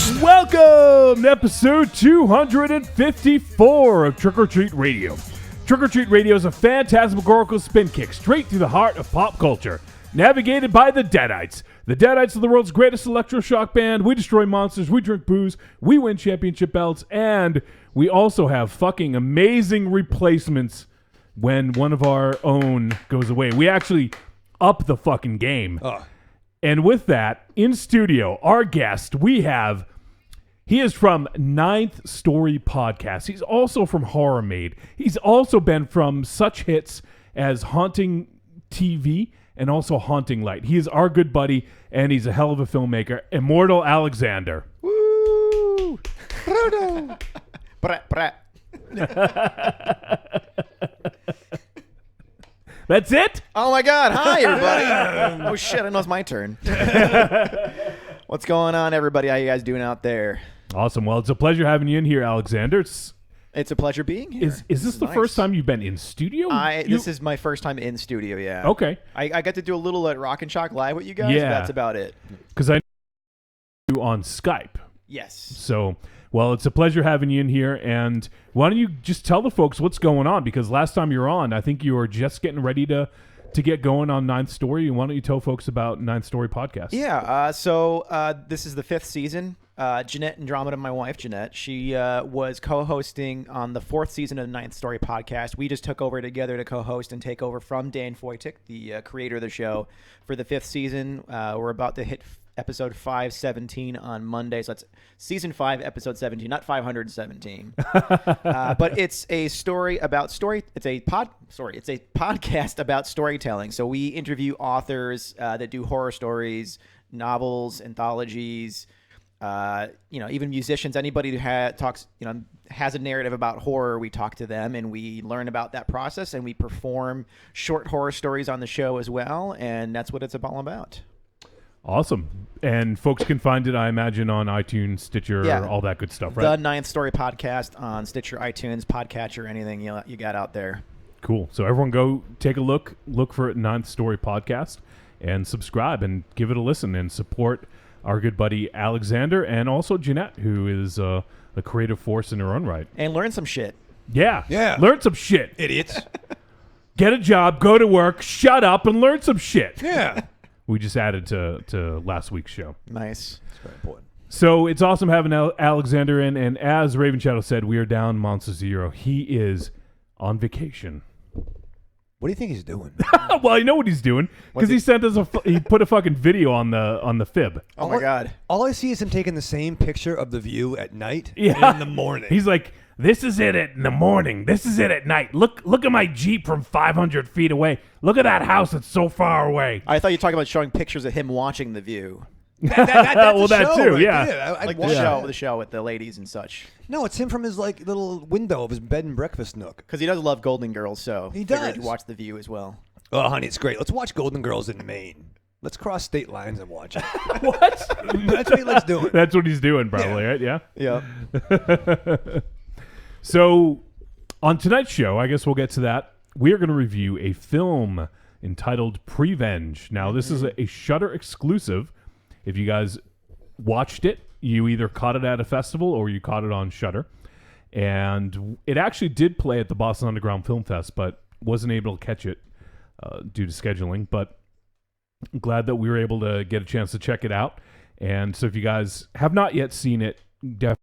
Welcome to episode 254 of Trick or Treat Radio. Trick or Treat Radio is a phantasmagorical spin kick straight through the heart of pop culture. Navigated by the Deadites. The Deadites are the world's greatest electroshock band. We destroy monsters, we drink booze, we win championship belts, and we also have fucking amazing replacements when one of our own goes away. We actually up the fucking game. And with that, in studio, our guest, he is from Ninth Story Podcast. He's also from Horror Made. He's also been from such hits as Haunting TV and also Haunting Light. He is our good buddy, and he's a hell of a filmmaker. Immortal Alexander. Woo! Brat, brat. That's it? Oh my God! Hi, everybody. Oh shit! I know it's my turn. What's going on, everybody? How you guys doing out there? Awesome. Well, it's a pleasure having you in here, Alexander. It's a pleasure being here. Is this the first time you've been in studio? This is my first time in studio. Yeah. Okay. I got to do a little at Rock and Shock Live with you guys. Yeah. That's about it. Because I know you on Skype. Yes. So, well, it's a pleasure having you in here. And why don't you just tell the folks what's going on? Because last time you were on, I think you were just getting ready to get going on Ninth Story. Why don't you tell folks about Ninth Story Podcast? Yeah. So this is the 5th season. Jeanette Andromeda, my wife, Jeanette, she was co-hosting on the 4th season of the Ninth Story Podcast. We just took over together to co-host and take over from Dan Foytik, the creator of the show, for the 5th season. We're about to hit episode 517 on Monday, so that's season 5, episode 17, not 517. But it's a story about story. It's a podcast about storytelling. So we interview authors that do horror stories, novels, anthologies. Even musicians, anybody who has a narrative about horror, we talk to them and we learn about that process, and we perform short horror stories on the show as well, and that's what it's all about. Awesome. And folks can find it, I imagine, on iTunes, Stitcher, all that good stuff, right? The Ninth Story Podcast on Stitcher, iTunes, Podcatcher, anything you got out there. Cool. So everyone go take a look for it, Ninth Story Podcast, and subscribe and give it a listen and support our good buddy Alexander and also Jeanette, who is a creative force in her own right. And learn some shit. Yeah. Yeah. Learn some shit. Idiots. Get a job, go to work, shut up, and learn some shit. Yeah. We just added to last week's show. Nice. It's very important. So it's awesome having Alexander in, and as Ravenshadow said, we are down Monster Zero. He is on vacation. What do you think he's doing? Well, you know what he's doing because he sent us he put a fucking video on the fib. Oh my God! All I see is him taking the same picture of the view at night and in the morning. He's like, "This is it in the morning. This is it at night. Look at my Jeep from 500 feet away. Look at that house that's so far away." I thought you were talking about showing pictures of him watching The View. That's well, that show too, right yeah. there. Like the show with the ladies and such. No, it's him from his little window of his bed and breakfast nook. Because he does love Golden Girls, so he figured does. You'd watch The View as well. Oh, honey, it's great. Let's watch Golden Girls in Maine. Let's cross state lines and watch it. What? That's what he likes doing. That's what he's doing, probably, right? Yeah. Yeah. So, on tonight's show, I guess we'll get to that. We are going to review a film entitled Prevenge. Now, this is a Shudder exclusive. If you guys watched it, you either caught it at a festival or you caught it on Shudder. And it actually did play at the Boston Underground Film Fest, but wasn't able to catch it due to scheduling. But I'm glad that we were able to get a chance to check it out. And so if you guys have not yet seen it, definitely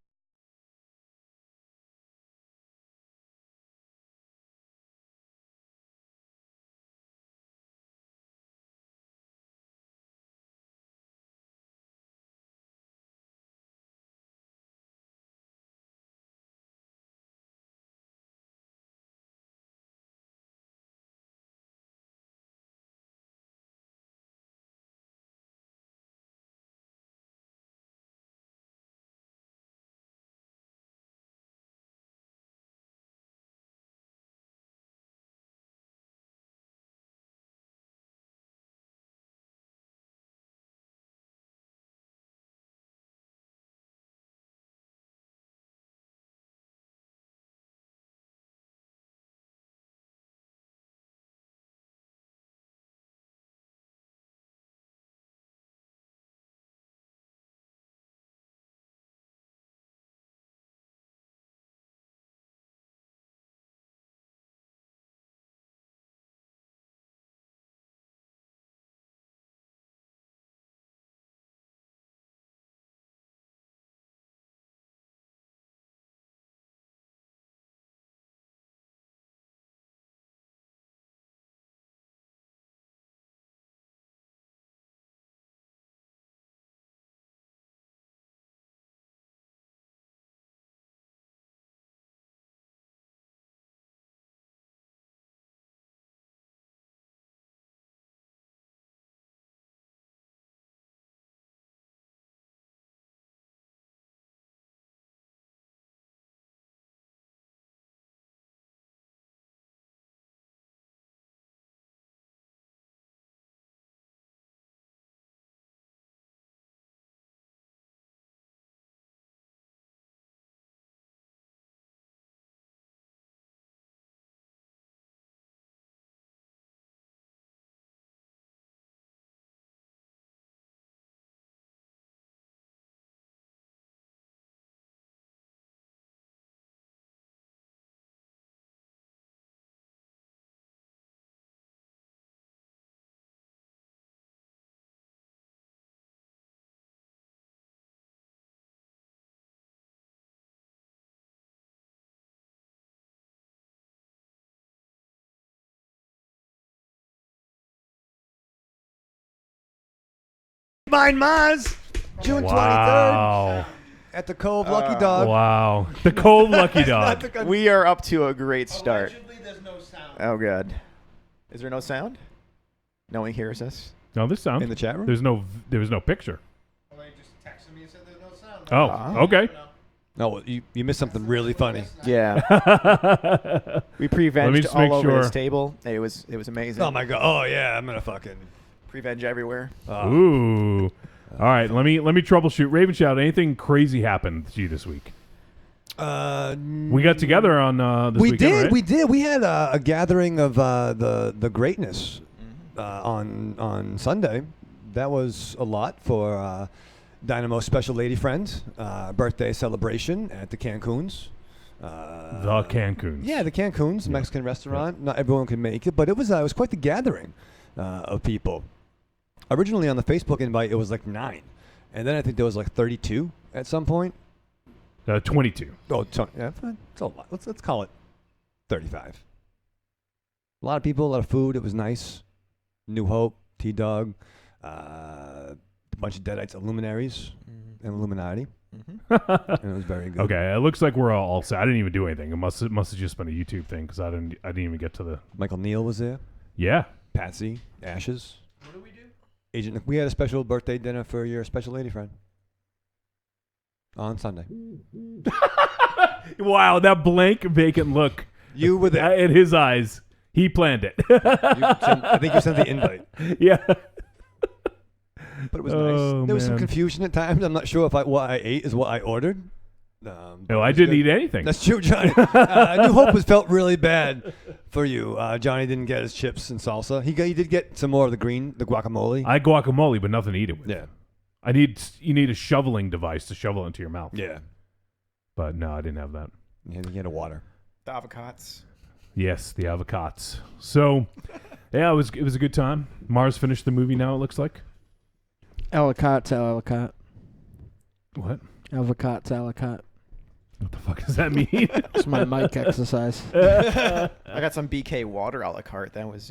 Mine Mars, June 23rd Wow. at the Cove Lucky Dog. Wow. The Cove Lucky Dog. We are up to a great start. Allegedly, there's no sound. Oh, God. Is there no sound? No one hears us? No, there's sound. In the chat room? There was no picture. Well, they just texted me and said there's no sound. Oh, okay. No, you missed something really funny. Yeah. We Let me prevenged just all make over this sure. table. It was amazing. Oh my god! Oh yeah, I'm gonna fucking. Prevenge everywhere. Ooh. All right, let me troubleshoot. Ravenshadow, anything crazy happened to you this week? We got together on this weekend, right? We did. We had a gathering of the greatness on Sunday. That was a lot for Dynamo special lady friend birthday celebration at the Cancuns. The Cancuns. Yeah, the Cancuns, Mexican restaurant. Not everyone could make it, but it was quite the gathering of people. Originally on the Facebook invite, it was like 9, and then I think there was like 32 at some point. 22. Oh, yeah, it's a lot. Let's call it 35. A lot of people, a lot of food. It was nice. New Hope, T-Dog, a bunch of Deadites, Illuminaries, and Illuminati. And it was very good. Okay, it looks like we're all set. I didn't even do anything. It must have just been a YouTube thing because I didn't even get to the. Michael Neal was there. Yeah. Patsy, Ashes. What do we do? Agent. We had a special birthday dinner for your special lady friend on Sunday. Wow, that blank, vacant look You were there. in his eyes. He planned it. I think you sent the invite. Yeah. But it was Oh, nice. There was some man. confusion at times. I'm not sure if what I ate is what I ordered. No, I didn't eat anything. That's true, Johnny. New Hope felt really bad for you. Johnny didn't get his chips and salsa. He did get some more of the guacamole. I had guacamole, but nothing to eat it with. Yeah. You need a shoveling device to shovel it into your mouth. Yeah. But no, I didn't have that. And he had a water. The avocados. Yes, the avocados. So, yeah, it was a good time. Mars finished the movie now, it looks like. Ellicott. What? Ellicott. What the fuck does that mean? It's my mic exercise. I got some BK water a la carte. That was,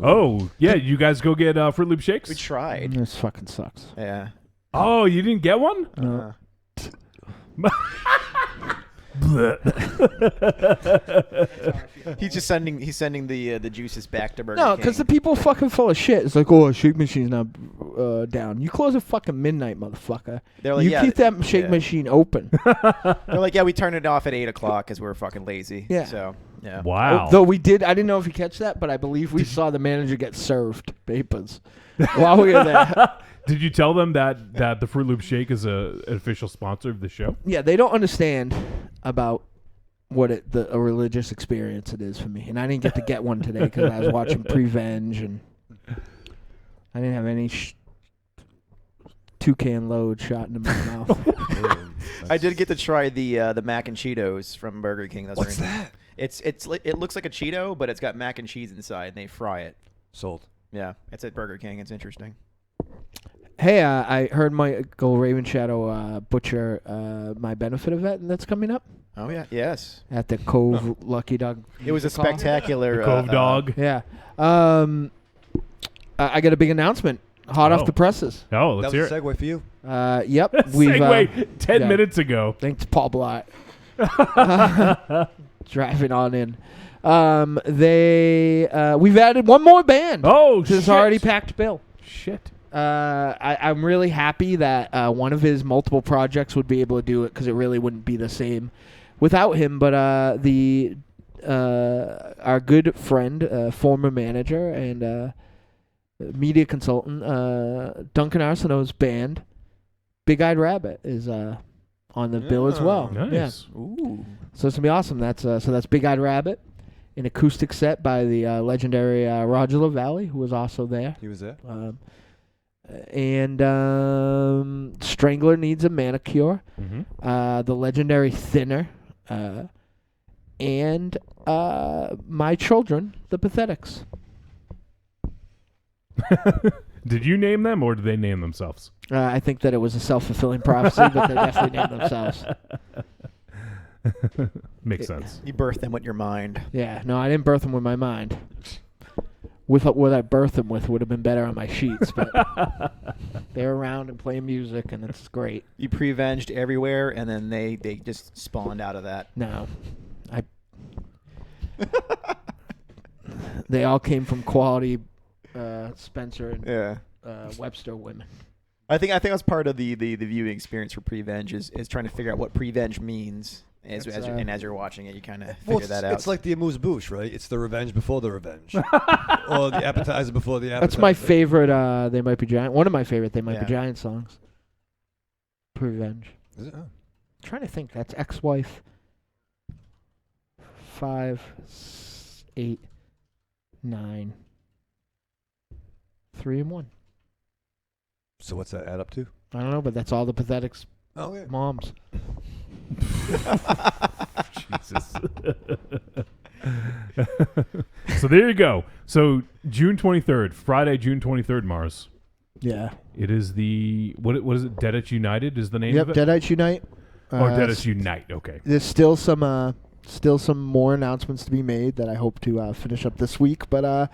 Oh, yeah, you guys go get Fruit Loop shakes? we tried. This fucking sucks. Yeah. Oh, you didn't get one? Uh, He's just sending the juices back to Burger no, King. because the people fucking full of shit. It's like, oh, shake machine's not down. You close at fucking midnight, motherfucker. They're like, You yeah, keep that shake yeah. machine open. They're like, yeah, we turned it off at 8 o'clock because we're fucking lazy. Yeah. So, yeah. Wow. Though we did, I didn't know if you catch that, but I believe we saw the manager get served papers while we were there. Did you tell them that the Fruit Loop shake is an official sponsor of the show? Yeah, they don't understand about what a religious experience it is for me, and I didn't get to get one today because I was watching Prevenge, and I didn't have any toucan load shot into my mouth. I did get to try the mac and Cheetos from Burger King. That's What's very that? Nice. It looks like a Cheeto, but it's got mac and cheese inside, and they fry it. Sold. Yeah, it's at Burger King. It's interesting. Hey, I heard Michael Ravenshadow butcher my benefit event that's coming up Oh yeah, yes. at the Cove Lucky Dog. It was a Music Hall. spectacular The Cove dog. Yeah. I got a big announcement, hot off Oh. the presses. Oh, That let's was hear a it. segue for you. Yep. We've Segue 10 yeah. minutes ago. Thanks, Paul Blart. Driving on in. We've added one more band. Oh, to this shit. already packed bill. Shit. I'm really happy that one of his multiple projects would be able to do it because it really wouldn't be the same without him. But our good friend, former manager and media consultant, Duncan Arsenault's band, Big Eyed Rabbit, is on the bill as well. Nice. Yeah. Ooh. So it's gonna be awesome. That's Big Eyed Rabbit, an acoustic set by the legendary Roger LaValle, who was also there. He was there. And Strangler Needs a Manicure, Mm-hmm. the legendary Thinner, and My Children, the Pathetics. Did you name them or did they name themselves? I think that it was a self-fulfilling prophecy, but they definitely named themselves. Makes sense. You birthed them with your mind. Yeah, no, I didn't birth them with my mind. with what I birthed them with would have been better on my sheets, but they're around and playing music, and it's great. You prevenged everywhere, and then they just spawned out of that. No, they all came from quality Spencer and Webster women. I think that's part of the viewing experience for Prevenge is trying to figure out what Prevenge means. As you're watching it, you kind of figure that out. It's like the amuse-bouche, right? It's the revenge before the revenge. Or the appetizer before the appetizer. That's my favorite They Might Be Giant. One of my favorite They Might Be Giant songs. Prevenge. Is it? Oh. I'm trying to think. That's Ex-Wife. 5, 8, 9, 3 and 1. So what's that add up to? I don't know, but that's all the Pathetic's moms. Jesus. So there you go. So June 23rd, Friday, June 23rd, Mars. Yeah. It is the what is it? Deadites United is the name of it. Deadites Unite. Or Deadites Unite. Okay. There's still some more announcements to be made that I hope to finish up this week, but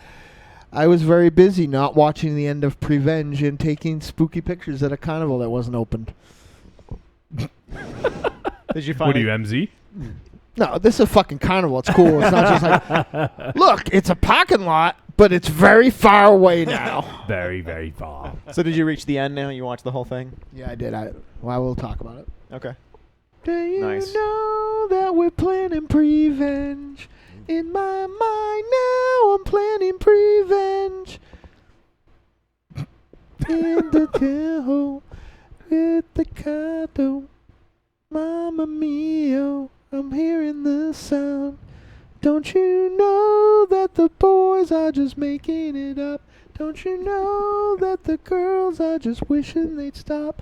I was very busy not watching the end of Prevenge and taking spooky pictures at a carnival that wasn't opened. Did you find? What are you, MZ? No, this is a fucking carnival. It's cool. It's not just like, look, it's a parking lot, but it's very far away now. Very, very far. So did you reach the end now? You watched the whole thing? Yeah, I did. We'll talk about it. Okay. Do you Nice. know that we're planning Prevenge? In my mind now, I'm planning Prevenge. In the tail with the condo, Mamma Mia, I'm hearing the sound. Don't you know that the boys are just making it up? Don't you know that the girls are just wishing they'd stop?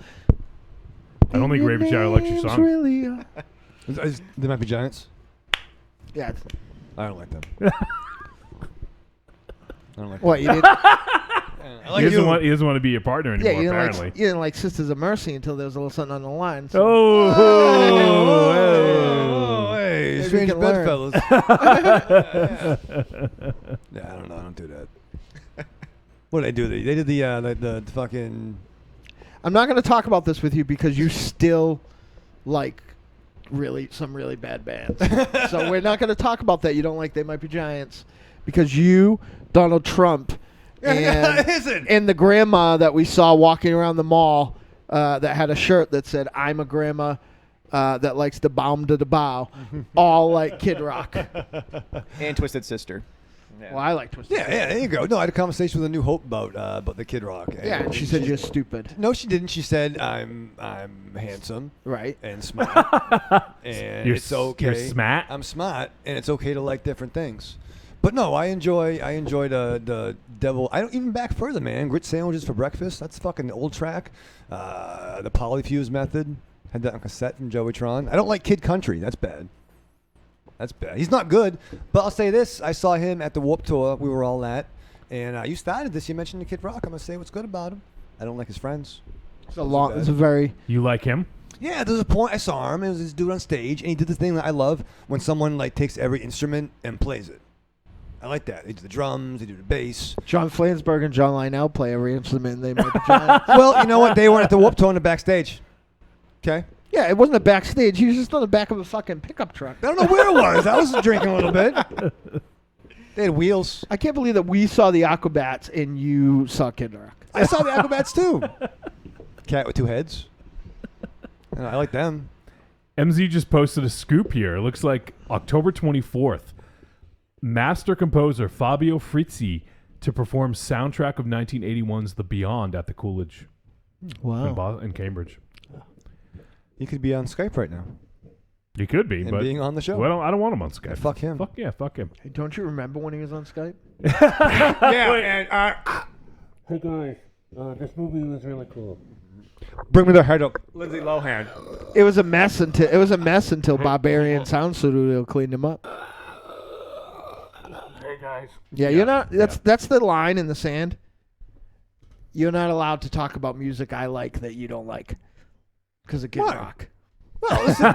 I don't think Ravenshadow likes your song. Really They Might Be Giants? yeah. I don't like them. I don't like What, you did? I like He doesn't you. want to be your partner Yeah, anymore, you apparently. didn't like Sisters of Mercy until there was a little something on the line. So. Oh, hey, Maybe strange you can learn. bedfellows. Yeah, I don't know. I don't do that. What did they do? They did the fucking. I'm not going to talk about this with you because you still like some really bad bands. So we're not going to talk about that. You don't like They Might Be Giants because you, Donald Trump, and the grandma that we saw walking around the mall that had a shirt that said, "I'm a grandma that likes the bomb to the bow," all like Kid Rock. And Twisted Sister. Well, I like Twisted. Yeah, there you go. No, I had a conversation with A New Hope about the Kid Rock. Yeah, and she said you're stupid. No, she didn't. She said I'm handsome, right, and smart, and it's okay. You're smart. I'm smart, and it's okay to like different things. But no, I enjoy the devil. I don't even back further, man. Grit sandwiches for breakfast. That's fucking old track. The Polyfuse Method had that on cassette from Joey Tron. I don't like Kid Country. That's bad. That's bad. He's not good, but I'll say this. I saw him at the Warped Tour. We were all at. And you started this. You mentioned the Kid Rock. I'm going to say what's good about him. I don't like his friends. It's a very... You like him? Yeah, there's a point. I saw him. It was this dude on stage, and he did the thing that I love when someone like takes every instrument and plays it. I like that. They do the drums. They do the bass. John Flansburgh and John Lionel play every instrument. They Might Be Giants. Well, you know what? They weren't at the Warped Tour in the backstage. Okay? Yeah, it wasn't a backstage. He was just on the back of a fucking pickup truck. I don't know where it was. I was drinking a little bit. They had wheels. I can't believe that we saw the Aquabats and you saw Kid Rock. I saw the Aquabats too. Cat with two heads. I like them. MZ just posted a scoop here. It looks like October 24th. Master composer Fabio Frizzi to perform soundtrack of 1981's The Beyond at the Coolidge in Cambridge. He could be on Skype right now. He could be, and but being on the show. Well, I don't want him on Skype. Yeah, fuck him. Fuck him. Hey, don't you remember when he was on Skype? Yeah, Hey guys, this movie was really cool. Bring me the head up. Lindsay Lohan. It was a mess until Barbarian Sound Studio cleaned him up. Hey guys. Yeah, you're not. That's the line in the sand. You're not allowed to talk about music I like that you don't like because of Kid Rock. Well, listen.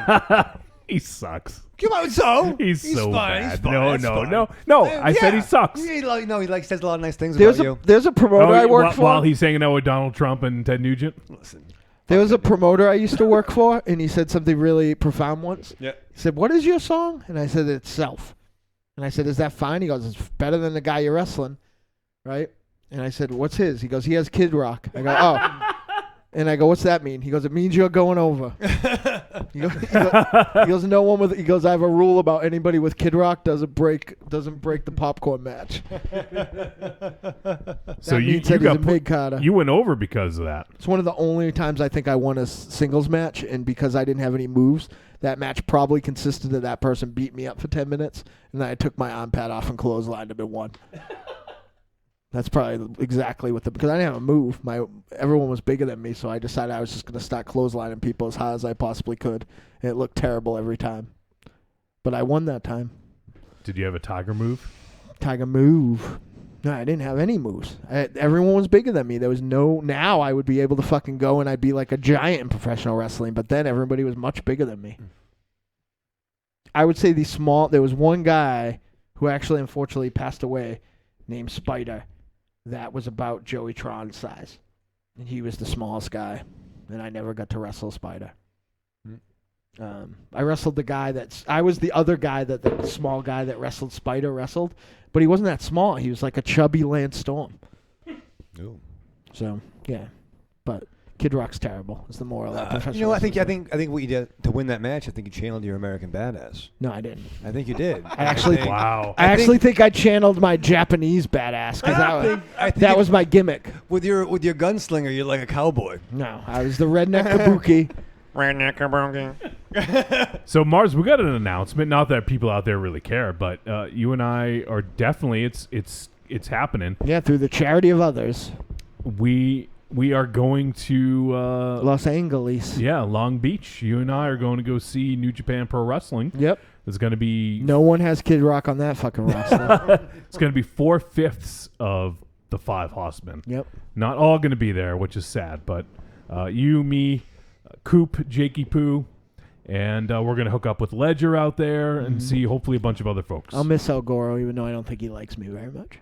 He sucks. Come on, so He's so fine. bad. He's fine. No, That's no, fine. no. I said he sucks. He says a lot of nice things There's about you. there's a promoter I worked for. While he's hanging out with Donald Trump and Ted Nugent. Listen. There was a promoter I used to work for, and he said something really profound once. Yeah. He said, "What is your song?" And I said, "It's Self." And I said, "Is that fine?" He goes, "It's better than the guy you're wrestling, right?" And I said, "What's his?" He goes, "He has Kid Rock." I go, "Oh." And I go, "What's that mean?" He goes, "It means you're going over." he goes, "No one with." He goes, "I have a rule about anybody with Kid Rock doesn't break the popcorn match." So you he's a got mid-carder. you went over because of that. It's one of the only times I think I won a singles match, and because I didn't have any moves, that match probably consisted of that person beat me up for 10 minutes, and then I took my arm pad off and clotheslined him and won. That's probably exactly what because I didn't have a move. Everyone was bigger than me, so I decided I was just going to start clotheslining people as high as I possibly could, and it looked terrible every time. But I won that time. Did you have a tiger move? Tiger move. No, I didn't have any moves. Everyone was bigger than me. There was no. Now I would be able to fucking go and I'd be like a giant in professional wrestling, but then everybody was much bigger than me. I would say there was one guy who actually unfortunately passed away named Spider that was about Joey Tron's size. And he was the smallest guy, and I never got to wrestle Spider. I wrestled the guy I was the other guy that the small guy that wrestled Spider wrestled, but he wasn't that small. He was like a chubby Lance Storm. Ooh. So, yeah. But Kid Rock's terrible. Is the moral of that professional You know, I think wrestling. what you did to win that match, I think you channeled your American badass. No, I didn't. I think you did. I actually think- Wow. I actually think I channeled my Japanese badass because that was my gimmick. With your gunslinger, you're like a cowboy. No, I was the redneck kabuki. So Mars, we got an announcement. Not that people out there really care, but you and I are definitely it's happening. Yeah, through the charity of others. We are going to Los Angeles. yeah, Long Beach. You and I are going to go see New Japan Pro Wrestling. Yep. It's going to be No one has Kid Rock on that fucking roster. it's going to be 4/5 of the 5 Horsemen. Yep. Not all going to be there, which is sad, but you, me, Coop, Jakey Poo, and we're going to hook up with Ledger out there and see hopefully a bunch of other folks. I'll miss El Goro, even though I don't think he likes me very much.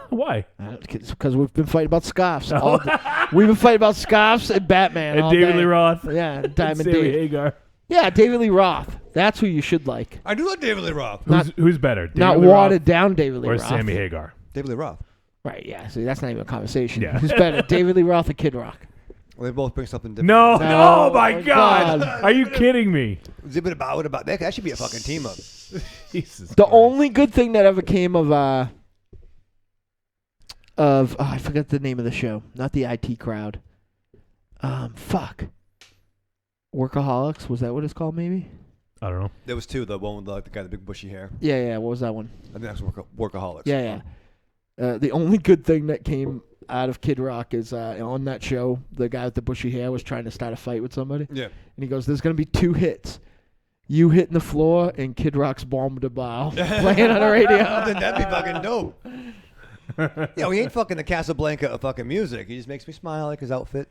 Why? Because we've been fighting about scarves. We've been fighting about scarves and Batman And all David day. Lee Roth. Yeah, And Diamond Sammy Dave. Hagar. Yeah, David Lee Roth. That's who you should like. I do like David Lee Roth. Who's better? David Not Lee watered Roth down David Lee or Roth. Sammy Hagar? David Lee Roth. Right, yeah. See, that's not even a conversation. Yeah. Who's better, David Lee Roth or Kid Rock? Well, they both bring something different. No. No, Oh my my God. God. Are you kidding me? Zibbit about that should be a fucking team up. Jesus. The Christ. only good thing that ever came of I forget the name of the show. Not the IT crowd. Fuck. Workaholics, was that what it's called maybe? I don't know. There was two. The one with the guy with the big bushy hair. Yeah, what was that one? I think that's Workaholics. Yeah. The only good thing that came out of Kid Rock is on that show, the guy with the bushy hair was trying to start a fight with somebody. Yeah. And he goes, there's going to be 2 hits. You hitting the floor and Kid Rock's Bomb de Bow playing on the radio. That'd be fucking dope. Yeah, he ain't fucking the Casablanca of fucking music. He just makes me smile like his outfit.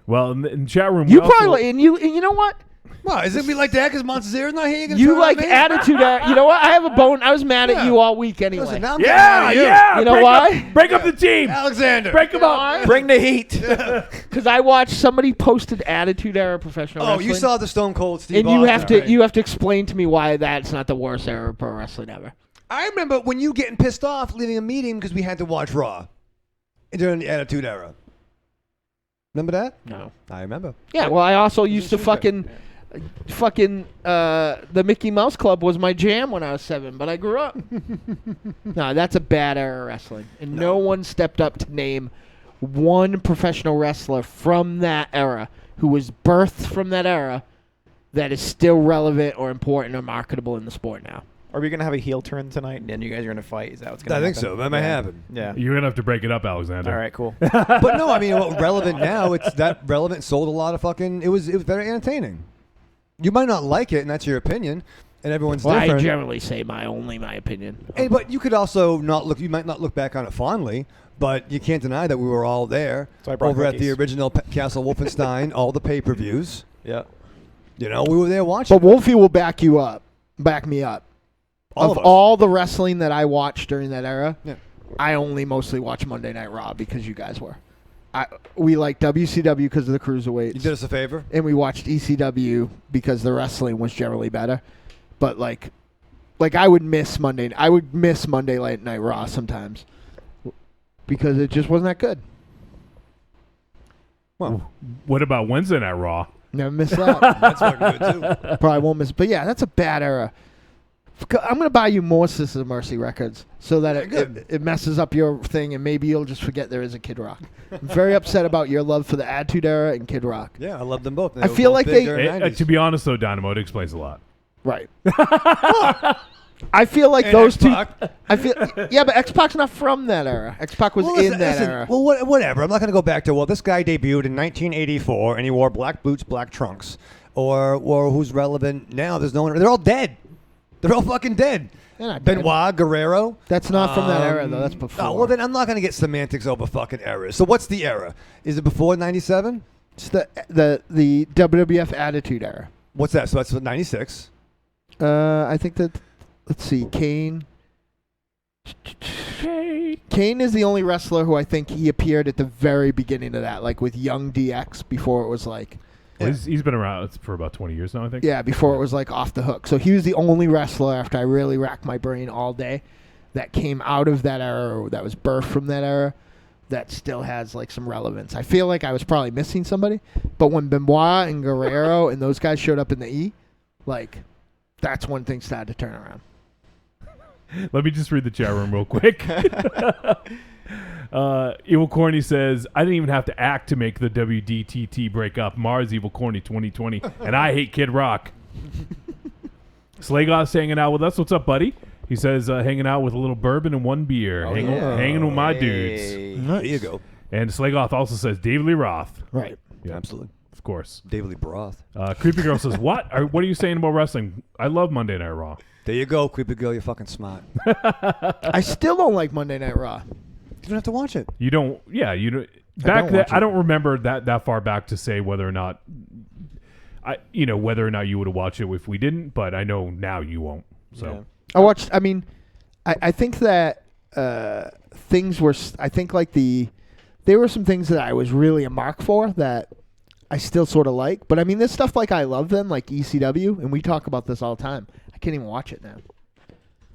Well, in the chat room, You we also- probably, and you know what? Wow, is it gonna be like that because Montezera's not here? You like attitude era. You know what? I have a bone. I was mad at Yeah. you all week anyway. Listen, now I'm Yeah, getting mad at yeah. You know break why? Up, break up the team. Alexander. Break them up. Bring the heat. Because I watched somebody posted Attitude Era professional Oh, wrestling. you saw the Stone Cold Steve and you Austin, have to right? you have to explain to me why that's not the worst era of pro wrestling ever. I remember when you getting pissed off leaving a meeting because we had to watch Raw during the Attitude Era. Remember that? No. I remember. Yeah. Well, I also used to Tuesday. fucking the Mickey Mouse Club was my jam when I was 7, but I grew up. No, that's a bad era of wrestling, and no one stepped up to name one professional wrestler from that era who was birthed from that era that is still relevant or important or marketable in the sport now. Are we going to have a heel turn tonight and you guys are going to fight? Is that what's going to I happen? think so. That might happen. Yeah. You're gonna have to break it up, Alexander. All right, cool. But no, I mean, what relevant now? It's that relevant. Sold a lot of fucking. It was very entertaining. You might not like it, and that's your opinion, and everyone's Well, different. I generally say my opinion. Hey, but you could also not look. You might not look back on it fondly, but you can't deny that we were all there So I brought over at the cookies. original Castle Wolfenstein, all the pay-per-views. Yeah. You know, we were there watching. But Wolfie will back me up. All of us. All the wrestling that I watched during that era, Yeah. I only mostly watched Monday Night Raw because you guys were. We liked WCW because of the cruiserweights. You did us a favor. And we watched ECW because the wrestling was generally better. But like I would miss Monday Night Raw sometimes because it just wasn't that good. Well, What about Wednesday Night Raw? Never miss that. that's fucking good too. Probably won't miss. But yeah, that's a bad era. I'm going to buy you more Sisters of Mercy records so that it messes up your thing and maybe you'll just forget there is a Kid Rock. I'm very upset about your love for the Attitude Era and Kid Rock. Yeah, I love them both. I feel like they- To be honest, though, Dynamo, it explains a lot. Right. I feel like And those X-Pac. two. Yeah, but X-Pac's not from that era. X-Pac was in that era. Well, whatever. I'm not going to go back to, this guy debuted in 1984 and he wore black boots, black trunks. Or who's relevant now? There's no one. They're all dead. They're all fucking dead. They're not dead. Benoit, Guerrero. That's not from that era, though. That's before. Oh, well, then I'm not going to get semantics over fucking eras. So what's the era? Is it before 97? It's the WWF Attitude Era. What's that? So that's 96. I think that. Let's see, Kane. Kane is the only wrestler who I think he appeared at the very beginning of that, like with Young DX before it was like. Well, he's been around for about 20 years now, I think. Yeah, before it was like off the hook. So he was the only wrestler after I really racked my brain all day that came out of that era or that was birthed from that era that still has like some relevance. I feel like I was probably missing somebody, but when Benoit and Guerrero and those guys showed up in the E, like that's when things started to turn around. Let me just read the chat room real quick. Evil Corny says, I didn't even have to act to make the WDTT break up. Mars Evil Corny 2020. And I hate Kid Rock. Slagoth's hanging out with us. What's up, buddy? He says, hanging out with a little bourbon and one beer. Hanging with my dudes. There you go. And Slagoth also says, David Lee Roth. Right. Yeah, Absolutely. of course. David Lee Broth. Creepy Girl says, what are you saying about wrestling? I love Monday Night Raw. There you go, creepy girl. You're fucking smart. I still don't like Monday Night Raw. You don't have to watch it. You don't, you don't. I don't remember that far back to say whether or not whether or not you would have watched it if we didn't, but I know now you won't. So I think that things were. I think like there were some things that I was really a mark for that I still sort of like. But I mean, there's stuff like I love them, like ECW, and we talk about this all the time. I can't even watch it now.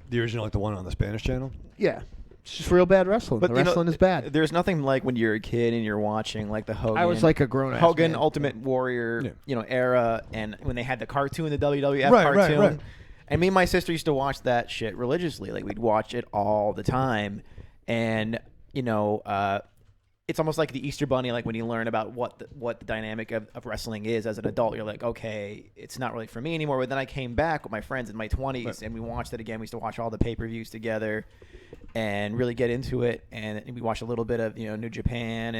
The original, like the one on the Spanish channel. Yeah. It's just real bad wrestling. But the wrestling is bad. There's nothing like when you're a kid and you're watching like the Hogan. I was like a grown-ass Hogan man. Ultimate Warrior, era, and when they had the cartoon, the WWF Right, cartoon. right. And me and my sister used to watch that shit religiously. Like we'd watch it all the time, and it's almost like the Easter Bunny. Like when you learn about what the dynamic of wrestling is as an adult, you're like, okay, it's not really for me anymore. But then I came back with my friends in my 20s, and we watched it again. We used to watch all the pay-per-views together and really get into it. And we watched a little bit of New Japan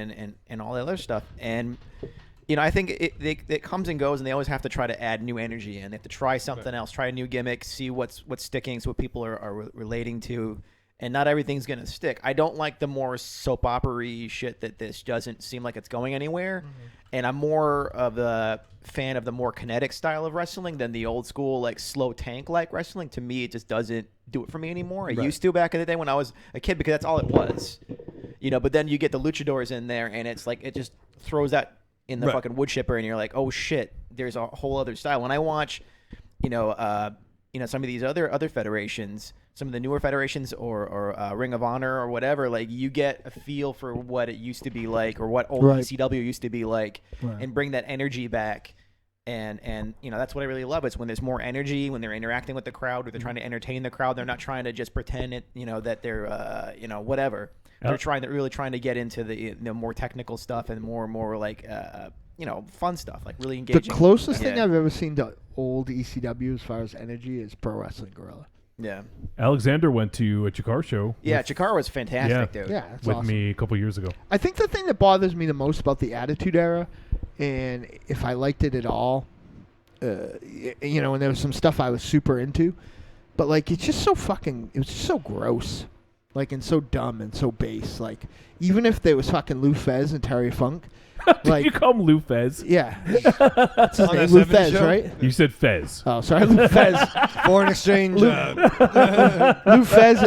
and all the other stuff. And I think it comes and goes, and they always have to try to add new energy, and they have to try something else, try a new gimmick, see what's sticking, see what people are relating to. And not everything's going to stick. I don't like the more soap opera-y shit that this doesn't seem like it's going anywhere. Mm-hmm. And I'm more of a fan of the more kinetic style of wrestling than the old school, like slow tank-like wrestling. To me, it just doesn't do it for me anymore. It used to back in the day when I was a kid because that's all it was. But then you get the luchadors in there, and it's like it just throws that in the fucking wood chipper, and you're like, oh, shit, there's a whole other style. When I watch, some of these other federations, some of the newer federations or Ring of Honor or whatever, like you get a feel for what it used to be like or what old ECW used to be like, and bring that energy back. And that's what I really love. It's when there's more energy, when they're interacting with the crowd, or they're trying to entertain the crowd. They're not trying to just pretend it, that they're whatever. They're really trying to get into the more technical stuff and more like fun stuff, like really engaging. The closest thing I've ever seen to old ECW as far as energy is Pro Wrestling Guerrilla. Yeah. Alexander went to a Chikar show. Yeah, Chikar was fantastic, dude. Yeah, that's with awesome. me a couple years ago. I think the thing that bothers me the most about the Attitude Era, and if I liked it at all, and there was some stuff I was super into, but like it was just so gross, like and so dumb and so base. Like even if there was fucking Lou Fez and Terry Funk, Did you call him Lou Fez? Yeah. That's his On name, that Lou 70s Fez, show? right? You said Fez. Oh, sorry, Lou Fez. Foreign exchange. Lou Fez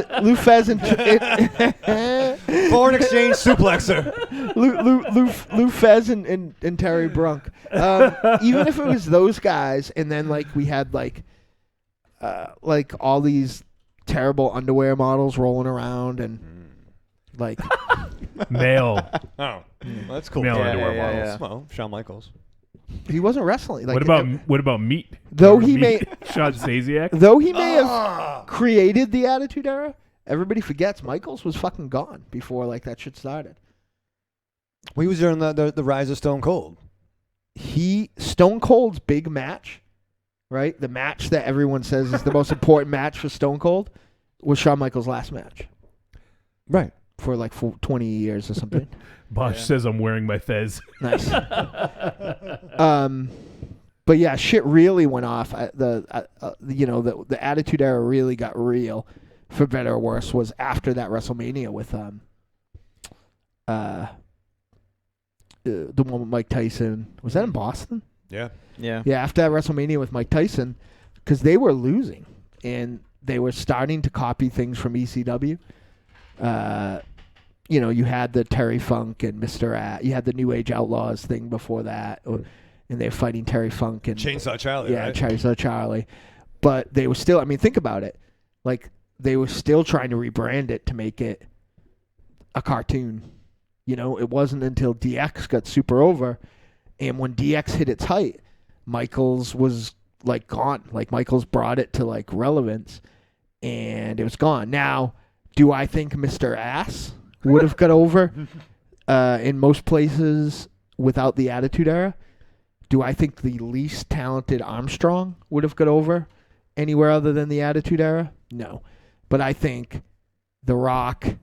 and Foreign exchange suplexer. Lou Fez and Terry Brunk. Even if it was those guys, and then like we had like all these terrible underwear models rolling around and like Male. Oh, well, that's cool. Male Yeah, underwear yeah, models. yeah. Well, Shawn Michaels. he wasn't wrestling. Like, What about meat? Though he Meat? Sean Stasiak. though he may have created the Attitude Era, everybody forgets Michaels was fucking gone before like that shit started. Well, he was during the rise of Stone Cold. Stone Cold's big match, right? The match that everyone says is the most important match for Stone Cold was Shawn Michaels' last match Right. for like 20 years or something. Bosch says I'm wearing my Fez. Nice. But yeah, shit really went off. The Attitude Era really got real, for better or worse, was after that WrestleMania with the one with Mike Tyson. Was that in Boston? Yeah. Yeah. Yeah, after that WrestleMania with Mike Tyson, because they were losing and they were starting to copy things from ECW. You had the Terry Funk and Mr. You had the New Age Outlaws thing before that, and they were fighting Terry Funk and Chainsaw Charlie, yeah, right? Chainsaw Charlie. But they were still. I mean, think about it. Like they were still trying to rebrand it to make it a cartoon. It wasn't until DX got super over, and when DX hit its height, Michaels was like gone. Like Michaels brought it to like relevance, and it was gone. Now, do I think Mr. Ass would have got over in most places without the Attitude Era? Do I think the least talented Armstrong would have got over anywhere other than the Attitude Era? No. But I think The Rock,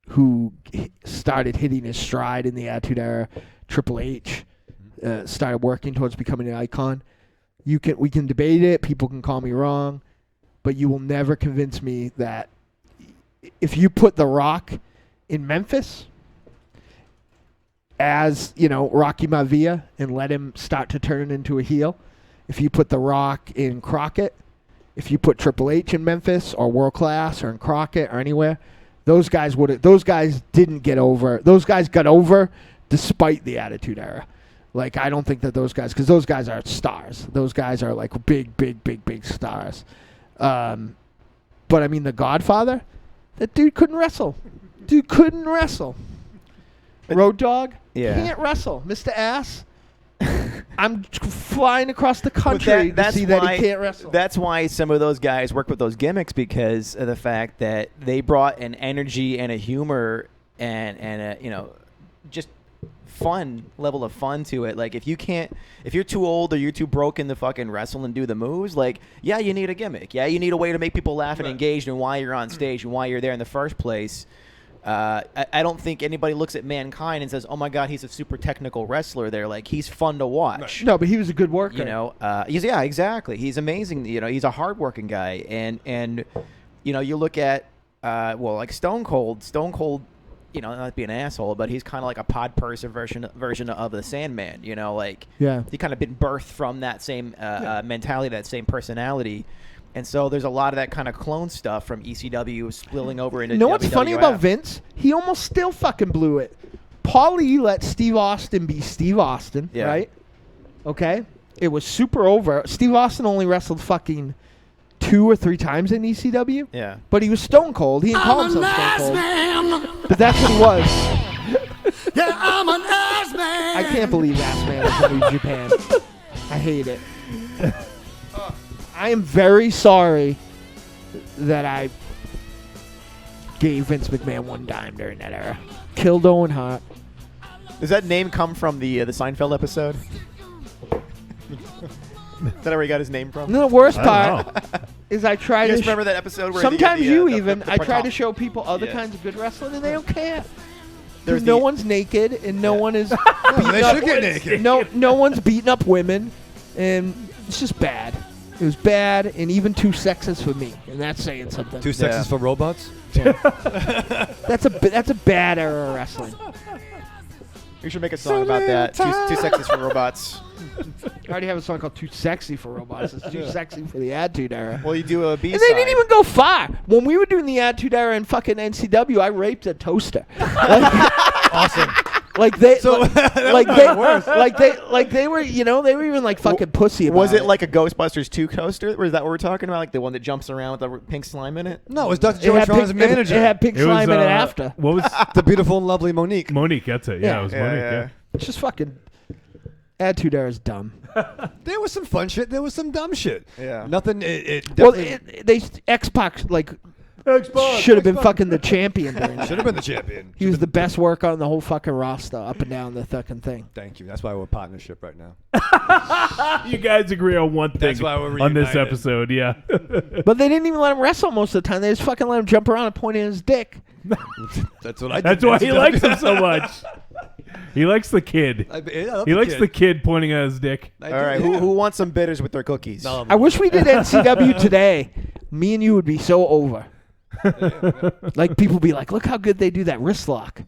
who started hitting his stride in the Attitude Era, Triple H, started working towards becoming an icon. We can debate it. People can call me wrong. But you will never convince me that if you put The Rock in Memphis as, Rocky Maivia and let him start to turn into a heel, if you put The Rock in Crockett, if you put Triple H in Memphis or World Class or in Crockett or anywhere, those guys didn't get over. Those guys got over despite the Attitude Era. Like, I don't think that those guys, because those guys are stars. Those guys are like big, big, big, big stars. But I mean, The Godfather, that dude couldn't wrestle. Road Dogg, can't wrestle. Mr. Ass, I'm flying across the country to see that he can't wrestle. That's why some of those guys work with those gimmicks, because of the fact that they brought an energy and a humor and a, just level of fun to it. Like if you're too old or you're too broken to fucking wrestle and do the moves, like, yeah, you need a gimmick. Yeah, you need a way to make people laugh and engaged and why you're on stage and why you're there in the first place. I don't think anybody looks at Mankind and says, oh my God, he's a super technical wrestler. They're like, he's fun to watch. No, but he was a good worker. Yeah, exactly. He's amazing. He's a hardworking guy. And you look at, like Stone Cold, not being an asshole, but he's kind of like a pod person version of the Sandman. He kind of been birthed from that same mentality, that same personality. And so there's a lot of that kind of clone stuff from ECW spilling over into WWF. You know what's funny about Vince? He almost still fucking blew it. Paulie let Steve Austin be Steve Austin, right? Okay? It was super over. Steve Austin only wrestled fucking 2 or 3 times in ECW. Yeah. But he was Stone Cold. He didn't call himself Stone Cold. Man. But that's what he was. Yeah, I'm an ass man. I can't believe Ass Man is in New Japan. I hate it. I am very sorry that I gave Vince McMahon one dime during that era. Killed Owen Hart. Does that name come from the Seinfeld episode? Is that where he got his name from? And the worst part is I try You to... guys remember that episode where sometimes the I try to show people other kinds of good wrestling and they don't care. There's No one's naked and no one is... They should get naked. No one's beating up women and it's just bad. It was bad and even too sexist for me, and that's saying something. Too sexist for robots? That's a bad era of wrestling. We should make a song about that. Too sexist for robots. I already have a song called Too Sexy for Robots. It's Too Sexy for the Attitude Era. Well, you do a B-side. And they didn't even go far. When we were doing the Attitude Era in fucking NCW, I raped a toaster. Awesome. Like they, So like they were, you know, they were even like fucking pussy about it. Was it like a Ghostbusters 2 coaster? Or is that what we're talking about? Like the one that jumps around with the pink slime in it? No, it was Dr. It George had Ron's pink- manager. It had pink It was, slime in it after. What was the beautiful and lovely Monique. Monique? That's it. Yeah, Yeah. it was Monique. Yeah. It's just fucking Attitude Era is dumb. There was some fun shit. There was some dumb shit. Yeah. Nothing. It Well, definitely they X-Pac like Xbox, should have been Xbox. fucking the champion during that. should have been the champion. He was the best worker on the whole fucking roster, up and down the fucking thing. Thank you. That's why we're a partnership right now. You guys agree on one thing That's why we're on this reunited. episode, yeah. But they didn't even let him wrestle most of the time. They just fucking let him jump around and point at his dick. That's what I did. That's why he likes him so much. He likes the kid. He likes the kid pointing at his dick. All right, who wants some bitters with their cookies? No, I wish we did NCW today. Me and you would be so over. Like people be like, look how good they do that wrist lock.